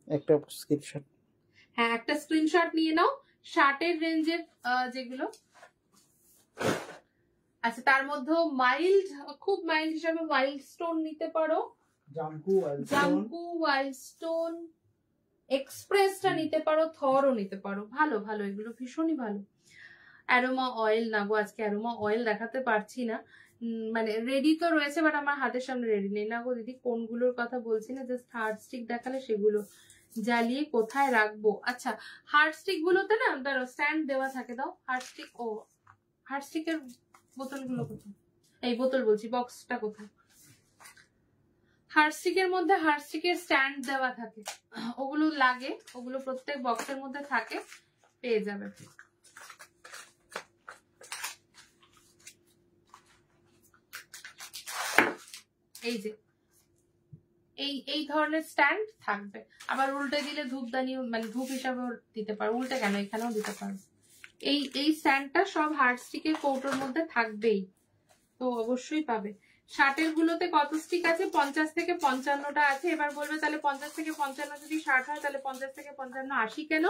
S2: একটা স্ক্রিনশট,
S1: হ্যাঁ একটা স্ক্রিনশট নিয়ে নাও। 60 রেঞ্জের যেগুলো, আচ্ছা তার মধ্যে মাইল্ড, খুব মাইল্ড হিসাবে ওয়াইল্ড স্টোন নিতে পারো, জামকু ওয়াইল্ড স্টোন, এক্সপ্রেসটা নিতে পারো, থরও নিতে পারো। ভালো ভালো, এগুলো ভীষণই ভালো। অ্যারোমা অয়েল না গো, আজকে অ্যারোমা অয়েল দেখাতে পারছি না, মানে রেডি তো রয়েছে বাট আমার হাতের সামনে রেডি নেই। না গো দিদি, কোনগুলোর কথা বলছি না, জাস্ট হার্ট স্টিক দেখালে সেগুলো জ্বালিয়ে কোথায় রাখবো। আচ্ছা, হার্ট স্টিক গুলোতে না ধরো স্ট্যান্ড দেওয়া থাকে, দাও হার্ট স্টিক। ও হার্ট স্টিকের বোতলগুলো কোথায়, এই বোতল বলছি, বক্সটা কোথায়? হার্ট স্টিকের মধ্যে হার্ট স্টিকের স্ট্যান্ড দেওয়া থাকে, ওগুলো লাগে, ওগুলো প্রত্যেক বক্সের মধ্যে থাকে, পেয়ে যাবে। এই যে এই ধরনের স্ট্যান্ড থাকবে। আবার উল্টে দিলে ধূপদানি মানে ধূপ হিসাবেও দিতে পারো, উল্টে কেন এখানেও দিতে পারো। এই স্ট্যান্ডটা সব হার্ট স্টিকের কৌটোর মধ্যে থাকবেই, তো অবশ্যই পাবে। 60 গুলোতে কত স্টিক আছে? 50 থেকে 55টা আছে। এবার বলবে তাহলে 50 থেকে 55 যদি 60 হয় তাহলে 50 থেকে 55 80 কেন?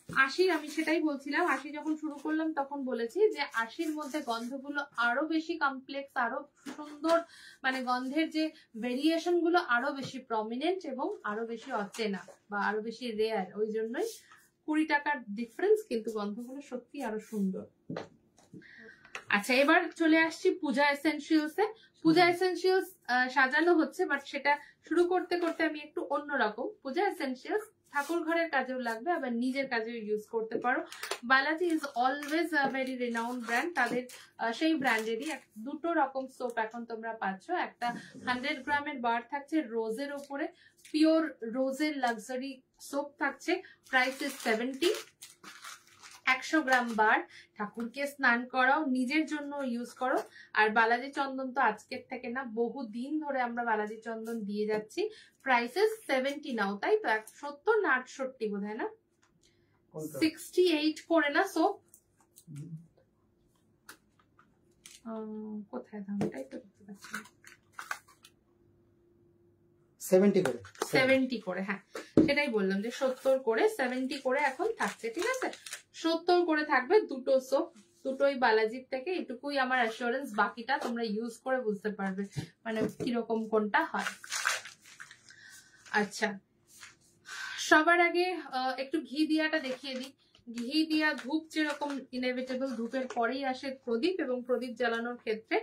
S1: 80 আমি সেটাই বলছিলাম, 80 যখন শুরু করলাম তখন বলেছি যে 80-র মধ্যে গন্ধগুলো আরো বেশি কমপ্লেক্স, আরো সুন্দর, মানে গন্ধের যে ভেরিয়েশন গুলো আরো বেশি প্রমিনেন্ট এবং আরো বেশি অচেনা বা আরো বেশি রেয়ার। ওই জন্যই 20 টাকার ডিফারেন্স, কিন্তু গন্ধগুলো সত্যি আরো সুন্দর। আচ্ছা, এবার চলে আসছি পূজা এসেনশিয়ালস এ। পূজা এসেনশিয়ালস সাজানো হচ্ছে, বাট সেটা শুরু করতে করতে আমি একটু অন্যরকম। পূজা এসেনশিয়ালস ঠাকুর ঘরের কাজেও লাগবে, আবার নিজের কাজেও ইউজ করতে পারো। Balaji is always a very renowned brand, তাদের সেই ব্র্যান্ডেরই দুটো রকম সোপ এখন তোমরা পাচ্ছ। একটা 100 গ্রামের বার থাকছে রোজের ওপরে, পিওর রোজের লাক্সারি সোপ থাকছে, প্রাইস ইজ 70। 100 গ্রাম বার, ঠাকুরকে স্নান করাও, নিজের জন্য ইউজ করো। আর বালাজি চন্দন তো আজকের থেকে না, বহু দিন ধরে আমরা বালাজি চন্দন দিয়ে যাচ্ছি। প্রাইসেস 70 নাও, তাই তো 70 না 68 বোধ হয় না, 68 করে না সোপ, কোথায় দামটাই তো দেখতে পাচ্ছি না,
S2: 70 করে
S1: 70 করে, হ্যাঁ সেটাই বললাম যে 70 করে 70 করে এখন থাকছে, ঠিক আছে 70 করে থাকবে দুটো সোপ, দুটোই বালাজির থেকে, এটুকুই আমার অ্যাসুরেন্স, বাকিটা তোমরা ইউজ করে বুঝতে পারবে মানে কিরকম কোনটা হয়। আচ্ছা সবার আগে একটু ঘি দিয়াটা দেখিয়ে দিই। ঘি দিয়া ধূপ যেরকম ইনএভিটেবল, ধূপের পরেই আসে প্রদীপ, এবং প্রদীপ জ্বালানোর ক্ষেত্রে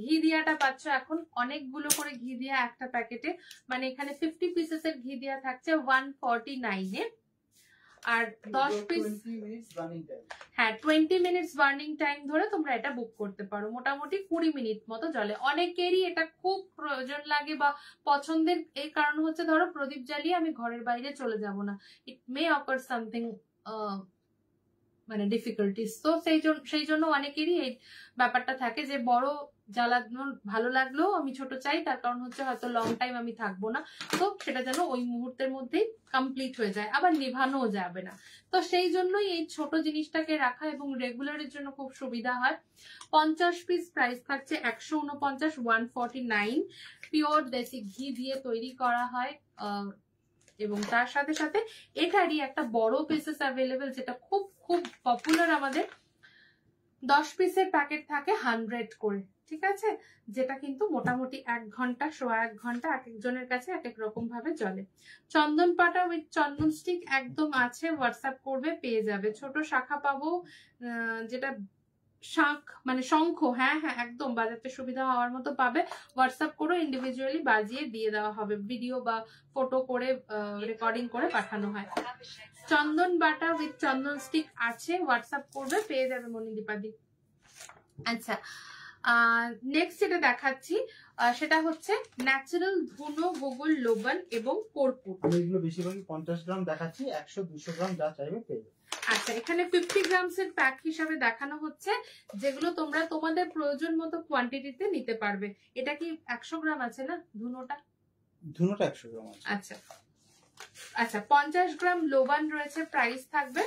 S1: ঘি দিয়াটা পাচ্ছ এখন অনেকগুলো করে ঘি দিয়া একটা প্যাকেটে, মানে এখানে 50 পিসেসের ঘি দিয়া থাকছে 149 এ, আর 10 পিস, হ্যাঁ 20 মিনিটস বার্নিং টাইম ধরে তোমরা এটা বুক করতে পারো, মোটামুটি 20 মিনিট মতো জলে। অনেকেরই এটা খুব প্রয়োজন লাগে বা পছন্দের, এই কারণ হচ্ছে ধরো প্রদীপ জ্বালিয়ে আমি ঘরের বাইরে চলে যাব না, ইট মে অকার সামথিং মানে ডিফিকাল্টিস, তো সেই জন্য অনেকেরই এই ব্যাপারটা থাকে যে বড় জ্বালানো ভালো লাগলেও আমি ছোট চাই, তার কারণ হচ্ছে হয়তো লং টাইম আমি থাকবো না, তো সেটা যেন ওই মুহূর্তের মধ্যেই কমপ্লিট হয়ে যায়, আবার নিভানোও যাবে না, তো সেই জন্যই এই ছোট জিনিসটাকে রাখা, এবং রেগুলারের জন্য খুব সুবিধা হয়। 50 পিস, প্রাইস থাকছে 149, 149, পিওর দেশি ঘি দিয়ে তৈরি করা হয়, এবং তার সাথে সাথে এটারই একটা বড় পিসেস অ্যাভেলেবেল, যেটা খুব খুব পপুলার আমাদের, 10 পিসের প্যাকেট থাকে 100 করে, ঠিক আছে, যেটা কিন্তু মোটামুটি 1 ঘন্টা, সোয়া 1 ঘন্টা এক একজনের কাছে এক এক রকম ভাবে চলে। চন্দন পাতা উইথ চন্দন স্টিক একদম আছে, হোয়াটসঅ্যাপ করবে পেয়ে যাবে। ছোট শাখা পাবো, যেটা শাঁখ মানে শঙ্খ, হ্যাঁ হ্যাঁ একদম বাজাতে সুবিধা হওয়ার মতো পাবে, হোয়াটসঅ্যাপ করে ইন্ডিভিজুয়ালি বাজিয়ে দিয়ে দেওয়া হবে, ভিডিও বা ফটো করে রেকর্ডিং করে পাঠানো হয়। চন্দন বাটা উইথ চন্দন স্টিক আছে, হোয়াটসঅ্যাপ করবে পেয়ে যাবে মনিদীপাদি। আচ্ছা নেক্সট যেটা দেখাচ্ছি সেটা হচ্ছে ন্যাচারাল ধুনো গুগল লোবান এবং কর্পূর।
S2: আমি এগুলো বেশিরভাগই 50 গ্রাম দেখাচ্ছি, 100-200 গ্রাম যা চাইবে পেয়ে যাবে।
S1: আচ্ছা এখানে 50 গ্রামস এর প্যাক হিসাবে দেখানো হচ্ছে, যেগুলো তোমরা তোমাদের প্রয়োজন মতো কোয়ান্টিটিতে নিতে পারবে। এটা কি 100 গ্রাম আছে না ধুনোটা?
S2: ধুনোটা 100 গ্রাম আছে।
S1: আচ্ছা আচ্ছা 50 গ্রাম লোবান রয়েছে, প্রাইস থাকবে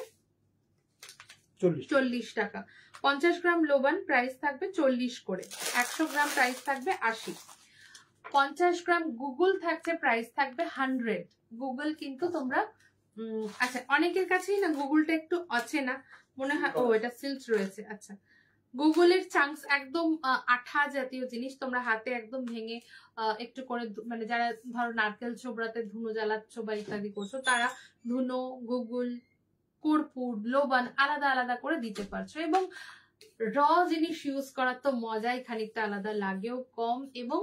S1: 40 টাকা। 50 গ্রাম লোবান প্রাইস থাকবে 40 করে, 100 গ্রাম প্রাইস থাকবে 80। 50 গ্রাম গুগল থাকছে, প্রাইস থাকবে 100। গুগল কিন্তু তোমরা আচ্ছা অনেকের কাছেই না গুগলটা একটু অচেনা মনে হয়, ও এটা সিল্ক রয়েছে। আচ্ছা গুগলের চাংস একদম আঠা জাতীয় জিনিস, তোমরা হাতে একদম ভেঙে একটু করে, মানে যারা ধরো নারকেল ছোবড়াতে ধুনো জ্বালাচ্ছ বা ইত্যাদি করছো, তারা ধুনো গুগল কর্পূর লোবান আলাদা আলাদা করে দিতে পারছো, এবং র জিনিস ইউজ করার তো মজাই খানিকটা আলাদা, লাগেও কম এবং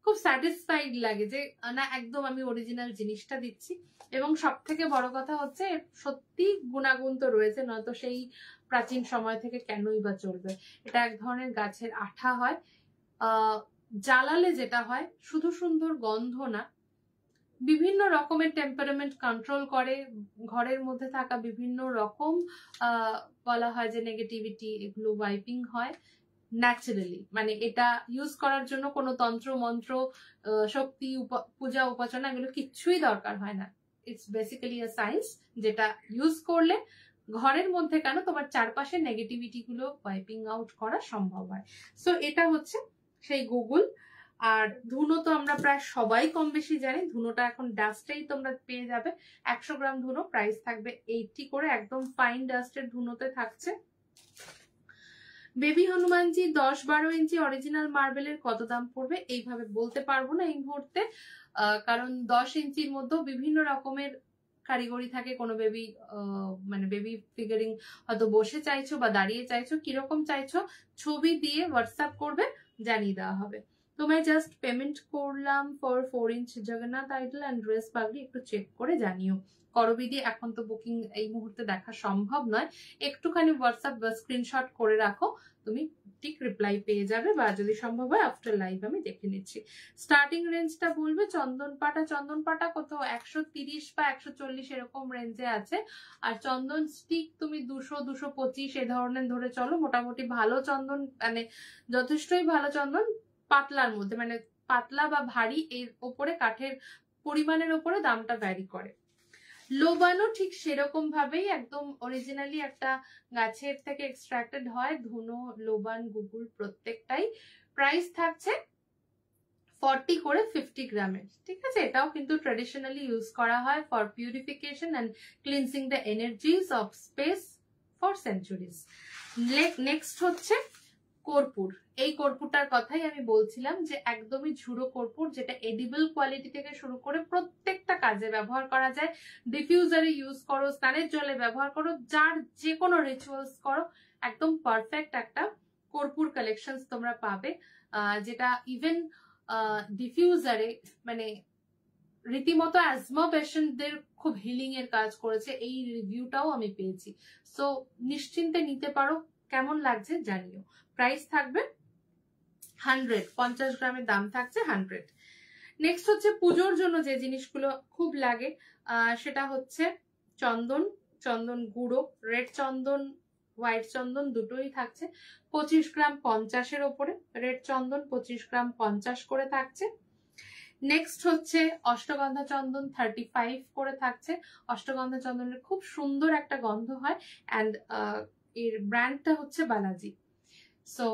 S1: খুব স্যাটিসফাইড লাগে যে না একদম আমি অরিজিনাল জিনিসটা দিচ্ছি। এবং সব থেকে বড় কথা হচ্ছে সত্যি গুণাগুণ তো রয়েছে, নয়তো সেই প্রাচীন সময় থেকে কেনই বা চলবে। এটা এক ধরনের গাছের আঠা হয়, জ্বালালে যেটা হয় শুধু সুন্দর গন্ধ না, বিভিন্ন রকমের টেম্পারামেন্ট কন্ট্রোল করে, ঘরের মধ্যে থাকা বিভিন্ন রকম বলা হয় যে নেগেটিভিটি, এগুলো ওয়াইপিং হয় ন্যাচারালি। মানে এটা ইউজ করার জন্য কোনো তন্ত্র মন্ত্র, শক্তি, পূজা উপাসনা এগুলো কিচ্ছুই দরকার হয় না। ইটস বেসিক্যালি আ সায়েন্স, যেটা ইউজ করলে ঘরের মধ্যে কেন তোমার চারপাশে নেগেটিভিটি গুলো ওয়াইপিং আউট করা সম্ভব হয়। সো এটা হচ্ছে সেই গুগল। আর ধুনো তো আমরা প্রায় সবাই কম বেশি জানি, ধুনোটা এখন ডাস্টেই তোমরা পেয়ে যাবে। 100 গ্রাম ধুনো প্রাইস থাকবে 80 করে, একদম ফাইন ডাস্টের ধুনোতে থাকছে। বেবি হনুমানজি 10-12 ইঞ্চি অরিজিনাল মার্বেলের কত দাম পড়বে এইভাবে বলতে পারবো না এই মুহূর্তে, কারণ 10 ইঞ্চির মধ্যেও বিভিন্ন রকমের কারিগরি থাকে। কোনো বেবি মানে বেবি ফিগারিং হয়তো বসে চাইছো বা দাঁড়িয়ে চাইছো, কিরকম চাইছো ছবি দিয়ে হোয়াটসঅ্যাপ করবে, জানিয়ে দেওয়া হবে। তোমায় জাস্ট পেমেন্ট করলাম for 4 inch Jagannath idol and dress পাগড়ি, একটু চেক করে জানিও। করবিদি এখন তো বুকিং এই মুহূর্তে দেখা সম্ভব নয়, একটুখানি হোয়াটসঅ্যাপ বা স্ক্রিনশট করে রাখো, তুমি ঠিক রিপ্লাই পেয়ে যাবে, বা যদি সম্ভব হয় আফটার লাইভ আমি দেখে নিচ্ছি। স্টার্টিং রেঞ্জটা বলবে চন্দন পাটা কত 130 বা 140 এরকম রেঞ্জে আছে, আর চন্দন স্টিক তুমি 200-225 এ ধরনের ধরে চলো। মোটামুটি ভালো চন্দন, মানে যথেষ্টই ভালো চন্দন পাতলার মধ্যে, মানে পাতলা বা ভারী এর ওপরে কাঠের পরিমাণের ওপরে দামটা ভ্যারি করে। লোবানও ঠিক সেরকম ভাবেই একদম অরিজিনালি একটা গাছের থেকে এক্সট্রাক্টেড হয়। ধুনো, লোবান, গুগুল প্রত্যেকটাই। প্রাইস থাকছে 40 করে 50 গ্রামের, ঠিক আছে। এটাও কিন্তু ট্রেডিশনালি ইউজ করা হয় for purification and cleansing the এনার্জিজ of speech for centuries. Next হচ্ছে কর্পূর। এই কর্পূরটার কথাই আমি বলছিলাম যে একদমই ঝুড়ো কর্পূর, যেটা এডিবল কোয়ালিটি থেকে শুরু করে প্রত্যেকটা কাজে ব্যবহার করা যায়। ডিফিউজারে ইউজ করো, স্নানের জলে ব্যবহার করো, যার যে কোনো রিচুয়ালস করো, একদম পারফেক্ট একটা কর্পূর কালেকশনস তোমরা পাবে, যেটা ইভেন ডিফিউজারে মানে রীতিমতো অ্যাজমা পেশেন্টদের খুব হিলিং এর কাজ করেছে। এই রিভিউটাও আমি পেয়েছি। সো নিশ্চিন্তে নিতে পারো, কেমন লাগছে জানিও। প্রাইস থাকবে 100, 50 গ্রামের দাম থাকছে 100। নেক্সট হচ্ছে পুজোর জন্য যে জিনিসগুলো খুব লাগে, সেটা হচ্ছে চন্দন, চন্দন গুঁড়ো, রেড চন্দন, হোয়াইট চন্দন দুটোই থাকছে 25 গ্রাম 50-এর ওপরে। রেড চন্দন 25 গ্রাম 50 করে থাকছে। নেক্সট হচ্ছে অষ্টগন্ধা চন্দন 35 করে থাকছে। অষ্টগন্ধা চন্দনের খুব সুন্দর একটা গন্ধ হয়, অ্যান্ড এর ব্র্যান্ডটা হচ্ছে বালাজি। সো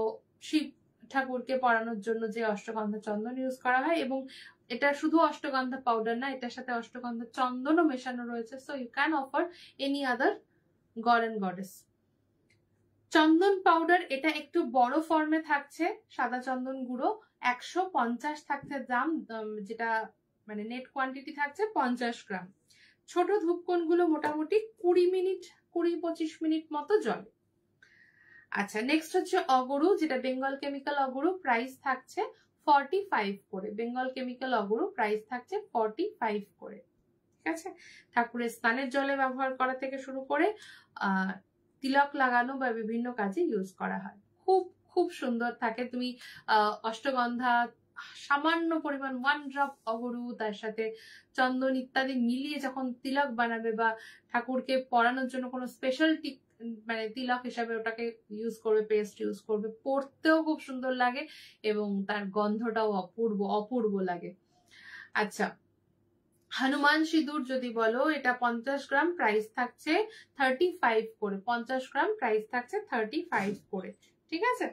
S1: শিব ঠাকুরকে পরানোর জন্য যে অষ্টগন্ধা চন্দন ইউজ করা হয়, এবং এটা শুধু অষ্টগন্ধা পাউডার না, এটার সাথে অষ্টগন্ধা চন্দনও মেশানো রয়েছে। So you can offer any other god and goddess. চন্দন পাউডার এটা একটু বড় ফর্মে থাকছে, সাদা চন্দন গুঁড়ো 150 থাকছে দাম, যেটা মানে নেট কোয়ান্টিটি থাকছে 50 গ্রাম। ছোট ধূপকোণ গুলো মোটামুটি 20-25 মিনিট মতো জ্বলে। আচ্ছা, নেক্সট হচ্ছে অগরু, যেটা বেঙ্গল কেমিক্যাল অগরু, প্রাইস থাকছে 45 করে। বেঙ্গল কেমিক্যাল অগরু প্রাইস থাকছে 45 করে, ঠিক আছে। ঠাকুরের স্নানের জলে ব্যবহার করা থেকে শুরু করে তিলক লাগানো বা বিভিন্ন কাজে ইউজ করা হয়। খুব খুব সুন্দর থাকে। তুমি অষ্টগন্ধা, সামান্য পরিমাণ 1 ড্রপ অগরু, তার সাথে চন্দন ইত্যাদি মিলিয়ে যখন তিলক বানাবে বা ঠাকুরকে পরানোর জন্য কোনো স্পেশাল মানে তিলক হিসাবে ওটাকে ইউজ করবে, পেস্ট ইউজ করবে, পরতেও খুব সুন্দর লাগে এবং তার গন্ধটাও অপূর্ব অপূর্ব লাগে। আচ্ছা, হনুমান সিঁদুর যদি বলো, এটা 50 গ্রাম প্রাইস থাকছে 35 করে। 50 গ্রাম প্রাইস থাকছে 35 করে, ঠিক আছে।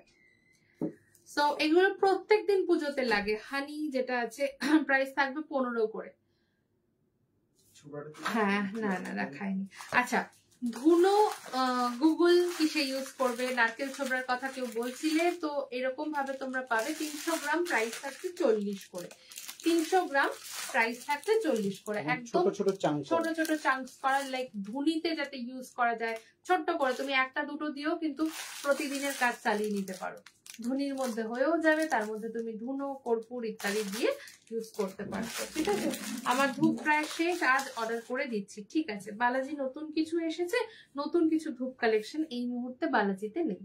S1: সো এগুলো প্রত্যেকদিন পুজোতে লাগে। হানি যেটা আছে প্রাইস থাকবে 15 করে। হ্যাঁ, না না রাখায়নি। আচ্ছা, ধুনো গুগল কিসে ইউজ করবে, নারকেল ছোবড়ার কথা কেউ বলছিলে, তো এরকম ভাবে তোমরা পাবে। 300 গ্রাম প্রাইস থাকছে 40 করে। 300 গ্রাম প্রাইস থাকছে 40 করে। একদম ছোট ছোট চাংস করা, লাইক ধুনিতে যাতে ইউজ করা যায় ছোট্ট করে। তুমি একটা দুটো দিয়েও কিন্তু প্রতিদিনের কাজ চালিয়ে নিতে পারো। ধুনির মধ্যে হয়েও যাবে, তার মধ্যে তুমি ধুনো, কর্পূর ইত্যাদি দিয়ে ইউজ করতে পারছো, ঠিক আছে। আমার ধূপ প্রায় শেষ, আজ অর্ডার করে দিচ্ছি, ঠিক আছে। বালাজি নতুন কিছু এসেছে, নতুন কিছু ধূপ কালেকশন এই মুহূর্তে বালাজিতে নেই।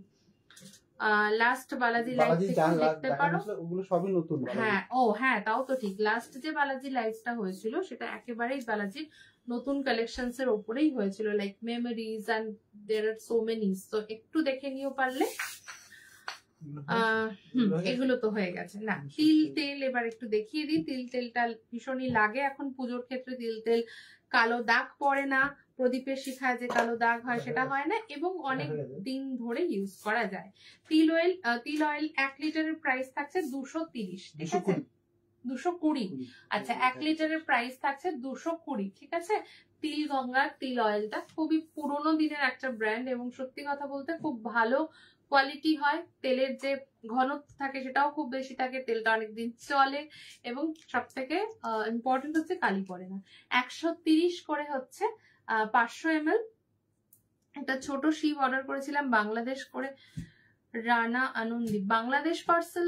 S1: লাস্ট বালাজি লাইভ দেখতে পারো,
S2: ওগুলো সবই নতুন।
S1: হ্যাঁ, ও হ্যাঁ, তাও তো ঠিক। লাস্ট যে বালাজি লাইভটা হয়েছিল সেটা একেবারেই বালাজির নতুন কালেকশনস এর উপরেই হয়েছিল, like memories and there are so many. তো একটু দেখে নিও পারলে। এগুলো তো হয়ে গেছে। না, তিল তেল এবার একটু দেখিয়ে দিই। তিল তেলটা ভীষণই লাগে এখন পুজোর ক্ষেত্রে। তিল তেল কালো দাগ পড়ে না, প্রদীপের শিখায় যে কালো দাগ হয় সেটা হয় না, এবং অনেক দিন ধরে ইউজ করা যায়। তিল অয়েল 1 লিটারের প্রাইস থাকছে 230, ঠিক আছে। 220। আচ্ছা, 1 লিটারের প্রাইস থাকছে 220, ঠিক আছে। তিল গঙ্গার তিল অয়েলটা খুবই পুরোনো দিনের একটা ব্র্যান্ড, এবং সত্যি কথা বলতে খুব ভালো কোয়ালিটি হয়। তেলের যে ঘনত্ব থাকে সেটাও খুব বেশি থাকে, তেলটা অনেকদিন চলে, এবং সব থেকে ইম্পর্টেন্ট হচ্ছে কালি পড়ে না। 130 করে হচ্ছে 500 ml। একটা ছোট শিব অর্ডার করেছিলাম বাংলাদেশ করে, রানা আনন্দি। বাংলাদেশ পার্সেল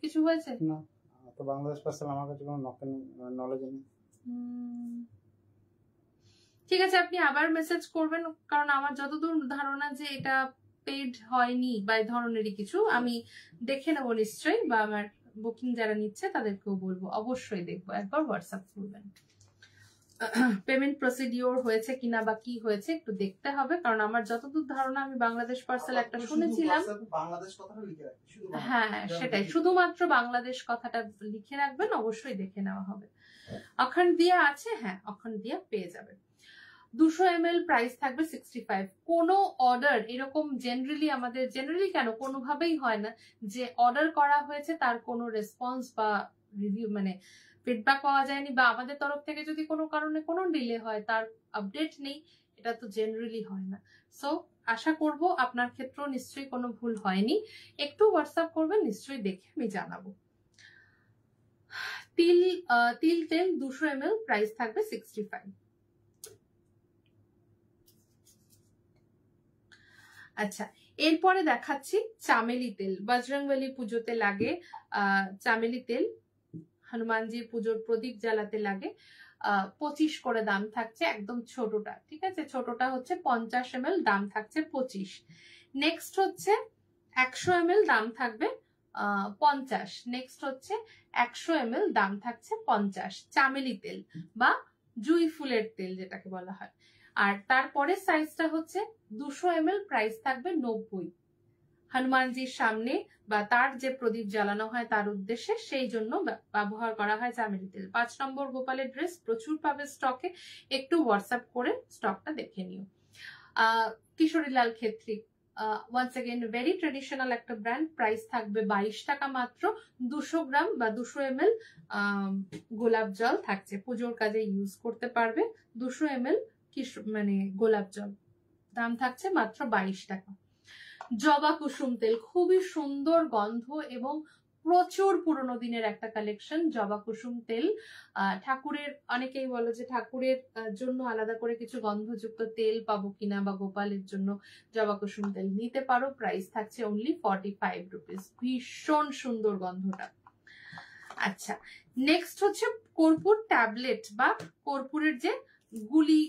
S1: কিছু হয়েছে
S2: না, তো বাংলাদেশ পার্সেল আমার কাছে কোনো নলেজ নেই।
S1: ঠিক আছে, আপনি আবার মেসেজ করবেন, কারণ আমার যতদূর ধারণা যে এটা পেড হয়নি বা এই ধরনেরই কিছু। আমি দেখে নেবো নিশ্চয়ই, বা আমার বুকিং যারা নিচ্ছে তাদেরকেও বলবো, অবশ্যই দেখবো। একবার হোয়াটসঅ্যাপ করবেন। পেমেন্ট প্রসিডিওর হয়েছে কিনা বা কি হয়েছে একটু দেখতে হবে, কারণ আমার যতদূর ধারণা আমি বাংলাদেশ পার্সেল একটা শুনেছিলাম। হ্যাঁ, সেটাই, শুধুমাত্র বাংলাদেশ কথাটা লিখে রাখবেন, অবশ্যই দেখে নেওয়া হবে। অখণ্ড দিয়া আছে, হ্যাঁ অখণ্ড দিয়া পেয়ে যাবেন। 200 ml প্রাইস থাকবে 65। কোনো অর্ডার এরকম জেনারেলি কেন কোনোভাবেই হয় না যে অর্ডার করা হয়েছে তার কোনো রেসপন্স বা রিভিউ মানে ফিডব্যাক পাওয়া যায়নি, বা আমাদের তরফ থেকে যদি কোনো কারণে কোনো ডিলে হয় তার আপডেট নেই, এটা তো জেনারেলি হয় না। সো আশা করব আপনার ক্ষেত্রেও নিশ্চয়ই কোনো ভুল হয়নি। একটু হোয়াটসঅ্যাপ করবেন, নিশ্চয়ই দেখে আমি জানাবো। তিল তেল 200 ml প্রাইস থাকবে 65। আচ্ছা, এরপরে দেখাচ্ছি চামেলি তেল। বজরংবলী পুজোতে লাগে চামেলি তেল, হনুমানজির পুজোর প্রদীপ জ্বালাতে লাগে। 25 করে দাম থাকছে, একদম ছোটটা, ঠিক আছে? ছোটটা হচ্ছে 50 ml, দাম থাকছে 25। নেক্সট হচ্ছে 100 ml, দাম থাকবে 50। নেক্সট হচ্ছে 100 ml, দাম থাকছে 50। চামেলি তেল বা জুঁই ফুলের তেল যেটাকে বলা হয়। আর তারপরে সাইজটা হচ্ছে 200 ml, প্রাইস থাকবে 90। হনুমানজির সামনে বা তার যে প্রদীপ জ্বালানো হয় তার উদ্দেশ্যে, সেই জন্য ব্যবহার করা হয় চামেলি তেল। 5 নম্বর গোপালের ড্রেস প্রচুর পাবে স্টকে, একটু হোয়াটসঅ্যাপ করে স্টকটা দেখে নিও। Kishorilal Khetri, once again very traditional একটা ব্র্যান্ড, প্রাইস থাকবে 22 টাকা মাত্র। 200 গ্রাম বা 200 ml গোলাপ জল থাকছে, পুজোর কাজে ইউজ করতে পারবে। 200 ml মানে গোলাপ জল, দাম থাকছে মাত্র 22 টাকা। জবা কুসুম তেল, খুবই সুন্দর গন্ধ এবং প্রচুর পুরোনো দিনের একটা কালেকশন। জবা কুসুম তেল ঠাকুরের, অনেকেই বলো যে ঠাকুরের জন্য আলাদা করে কিছু গন্ধযুক্ত তেল পাবো কিনা, বা গোপালের জন্য জবা কুসুম তেল নিতে পারো। প্রাইস থাকছে অনলি 45 রুপিস। ভীষণ সুন্দর গন্ধটা। আচ্ছা, নেক্সট হচ্ছে কর্পূর ট্যাবলেট বা কর্পূরের যে গুলি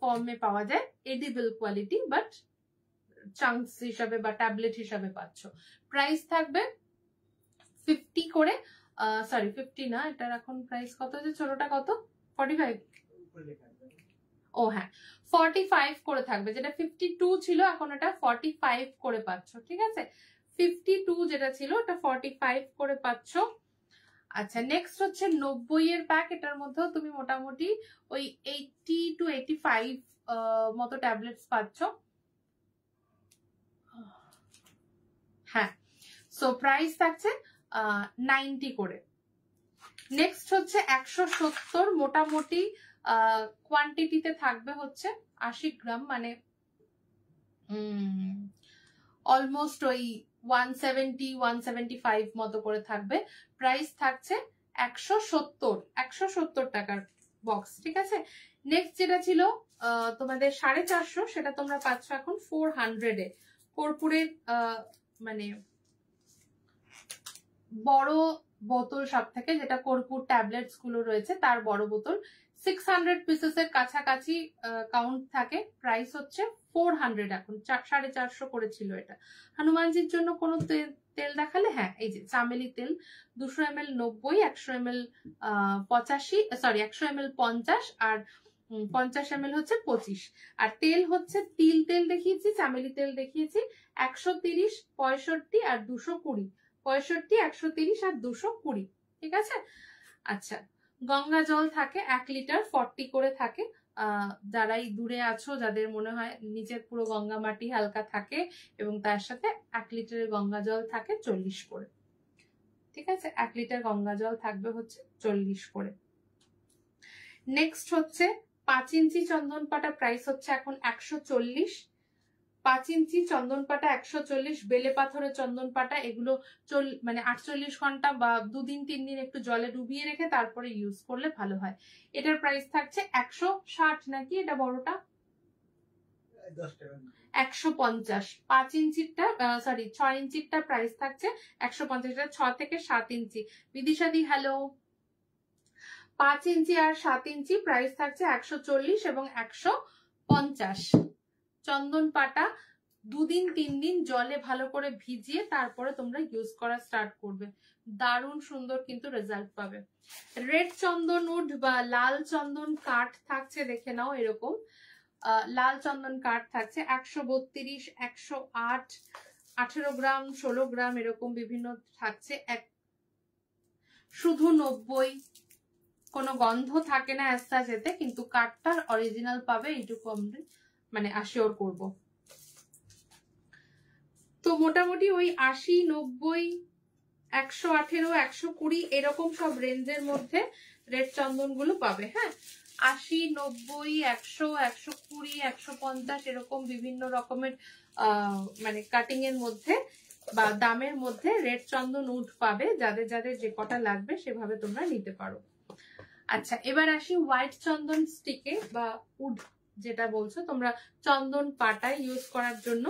S1: ফর্মে পাওয়া যায়, এডিবল কোয়ালিটি, বাট চাংস হিসাবে বা ট্যাবলেট হিসাবে পাচ্ছ। প্রাইস থাকবে 50 করে, সরি 50 না, এটার এখন প্রাইস কত আছে, ছোটটা কত, 45? ও হ্যাঁ, 45 করে থাকবে। যেটা 52 ছিল এখন এটা 45 করে পাচ্ছ, ঠিক আছে? 52 যেটা ছিল ওটা 45 করে পাচ্ছ। আচ্ছা, নেক্সট হচ্ছে 90 এর প্যাক। এটার মধ্যেও তুমি মোটামুটি ওই 80 to 85 মতো ট্যাবলেটস পাচ্ছ। হ্যাঁ, সো প্রাইস থাকছে 90 করে। নেক্সট হচ্ছে 170, মোটামুটি কোয়ান্টিটিতে থাকবে হচ্ছে 80 গ্রাম, মানে অলমোস্ট ওই 170-175 মতো করে থাকবে। প্রাইস থাকছে 170 টাকার বক্স, ঠিক আছে? নেক্সট যেটা ছিল তোমাদের 450, সেটা তোমরা পাচ্ছ এখন 400 এ। কর্পূরের মানে বড় বোতল সব থেকে, যেটা কর্পূর ট্যাবলেটস গুলো রয়েছে তার বড় বোতল, 600 পিসেস এর কাছাকাছি কাউন্ট থাকে। প্রাইস হচ্ছে 400, এখন 450 করেছিল এটা। হনুমানজির জন্য কোনো তেল দেখালে, হ্যাঁ এই যে চামেলি তেল 200 ml 90, 100 ml 85, সরি 100 ml 50, আর 50 ml হচ্ছে 25। আর তেল হচ্ছে তিল তেল দেখিয়েছি, চামেলি তেল দেখিয়েছি, 130, 65 আর 220। 65, 130 আর 220, ঠিক আছে? আচ্ছা, গঙ্গা জল থাকে 1 লিটার, 40 করে থাকে। যারাই দূরে আছো, যাদের মনে হয় নিচের পুরো গঙ্গা মাটি হালকা থাকে, এবং তার সাথে 1 লিটারের গঙ্গা জল থাকে 40 করে, ঠিক আছে? 1 লিটার গঙ্গা জল থাকবে হচ্ছে 40 করে। নেক্সট হচ্ছে 5 ইঞ্চি চন্দন পাটা, প্রাইস হচ্ছে এখন 140। 5 ইঞ্চি চন্দন পাটা 140। বেলে পাথরের চন্দন পাটা, এগুলো মানে 48 ঘন্টা বা 2 দিন 3 দিন একটু জলে ডুবিয়ে রেখে তারপরে ইউজ করলে ভালো হয়। এটার প্রাইস থাকছে 160 নাকি, এটা বড়টা 150। 5 ইঞ্চিটা সরি 6 ইঞ্চিটা প্রাইস থাকছে 150, এটা 6 থেকে 7 ইঞ্চি। বিদিশাদি হ্যালো। 5 ইঞ্চি আর 7 ইঞ্চি প্রাইস থাকছে 140 এবং 150। চন্দন পাটা 2 দিন 3 দিন জলে ভালো করে ভিজিয়ে তারপরে তোমরা ইউজ করা স্টার্ট করবে, দারুণ সুন্দর কিন্তু রেজাল্ট পাবে। রেড চন্দন উড বা লাল চন্দন কাঠ থাকছে, দেখে নাও এরকম। লাল চন্দন কাঠ থাকছে 132, 108, 18 গ্রাম, 16 গ্রাম এরকম বিভিন্ন থাকছে। শুধু 90, কোনো গন্ধ থাকে না অ্যাজ এতে, কিন্তু কাঠটার অরিজিনাল পাবে, এইটুকু আমরা মানে অ্যাসিওর করব। তো মোটামুটি ওই 80, 90, 118, 120 এরকম সব রেঞ্জের মধ্যে রেড চন্দন গুলো পাবে। হ্যাঁ, 80, 90, 100, 120, 150 এরকম বিভিন্ন রকমের মানে কাটিং এর মধ্যে বা দামের মধ্যে রেড চন্দন উড পাবে। যাদের যাদের যে কটা লাগবে সেভাবে তোমরা নিতে পারো। আচ্ছা, এবার আসি হোয়াইট চন্দন স্টিকে বা উড যেটা বলছো তোমরা, চন্দন পাটা ইউজ করার জন্য।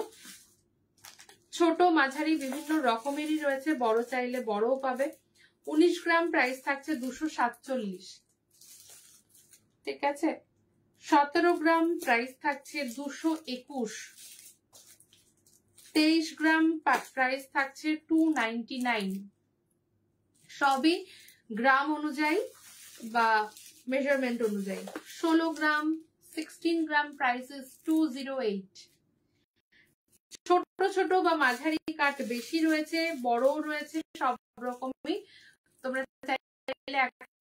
S1: ছোট মাঝারি বিভিন্ন রকমেরই রয়েছে, বড় চাইলে বড়ও পাবে। 19 গ্রাম প্রাইস থাকছে 247, ঠিক আছে। 17 গ্রাম প্রাইস থাকছে 221, 23 গ্রাম প্রাইস থাকছে 299। সবই গ্রাম অনুযায়ী বা মেজারমেন্ট অনুযায়ী। 16 গ্রাম, 16 গ্রাম প্রাইসেস 208। ছোট ছোট বা মাঝারি কাঠ বেশি রয়েছে, বড়ও রয়েছে, সব রকমই তোমরা চাইলে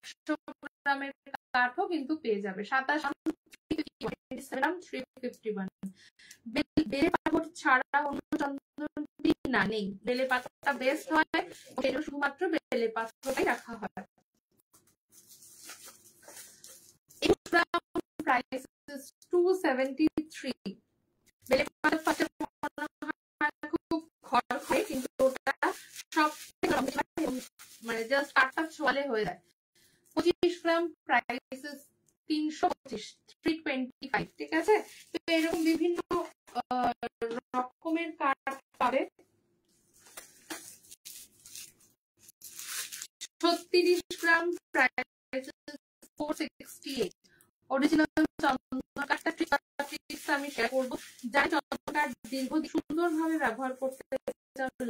S1: 100 গ্রামের কাঠও কিন্তু পেয়ে যাবে। 27 গ্রাম 351। বেলে পাথর ছাড়া অন্য চন্দন না নেই, বেলে পাথরটা বেস্ট হয়, সেটা শুধুমাত্র বেলে পাথরটাই রাখা হয়। প্রাইস 273। বেলে পাথর খুব খড়খড়ে, কিন্তু ওটা সব মানে জাস্ট কাঠটা ছোয়ালে হয়ে যায়। 25 গ্রাম প্রাইস 325, 325, ঠিক আছে। তো এরকম বিভিন্ন রকমের কাঠ পাবে। 36 গ্রাম প্রাইস 468। অরিজিনাল চন্দন কাঠটা আমি শেয়ার করবো। যাই চন্দন কাঠ দীর্ঘদিন সুন্দরভাবে ব্যবহার করতে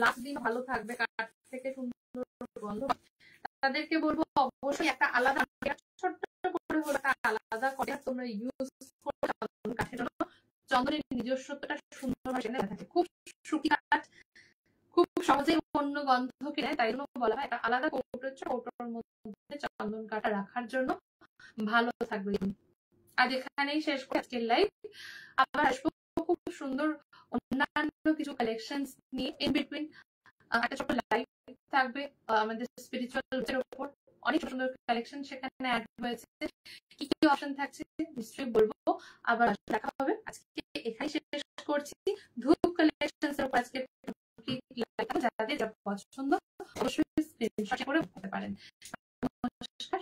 S1: লাখ দিন ভালো থাকবে, কাঠ থেকে সুন্দর গন্ধ, তাদেরকে বলবো অবশ্যই একটা আলাদা ছোট্ট করে হলো আলাদা করে তোমরা ইউজ করে চন্দন কাঠের জন্য চন্দনের নিজস্বতাটা সুন্দরভাবে জেনে থাকে। খুব শুকি কাঠ খুব সহজেই অন্য গন্ধকে নেয়, তাই জন্য বলা হয় একটা আলাদা কৌটোর মধ্যে চন্দন কাঠটা রাখার জন্য ভালো থাকবে। আজ এখানেই শেষ করে আজকের লাইভ। আবার আসবো খুব সুন্দর অন্যান্য কিছু কালেকশন নিয়ে। ইন বিটুইন একটা ছোট লাইভ থাকবে আমাদের স্পিরিচুয়াল এর উপর, অনেক সুন্দর কালেকশন সেখানে অ্যাড হয়েছে। কি কি অপশন থাকছে নিশ্চয়ই বলবো, আবার দেখা হবে। আজকে এখানেই শেষ করছি। ধূপ কালেকশনস এর উপর আজকে যাদের যা পছন্দ অবশ্যই স্ক্রিনশট করে করতে পারেন। নমস্কার।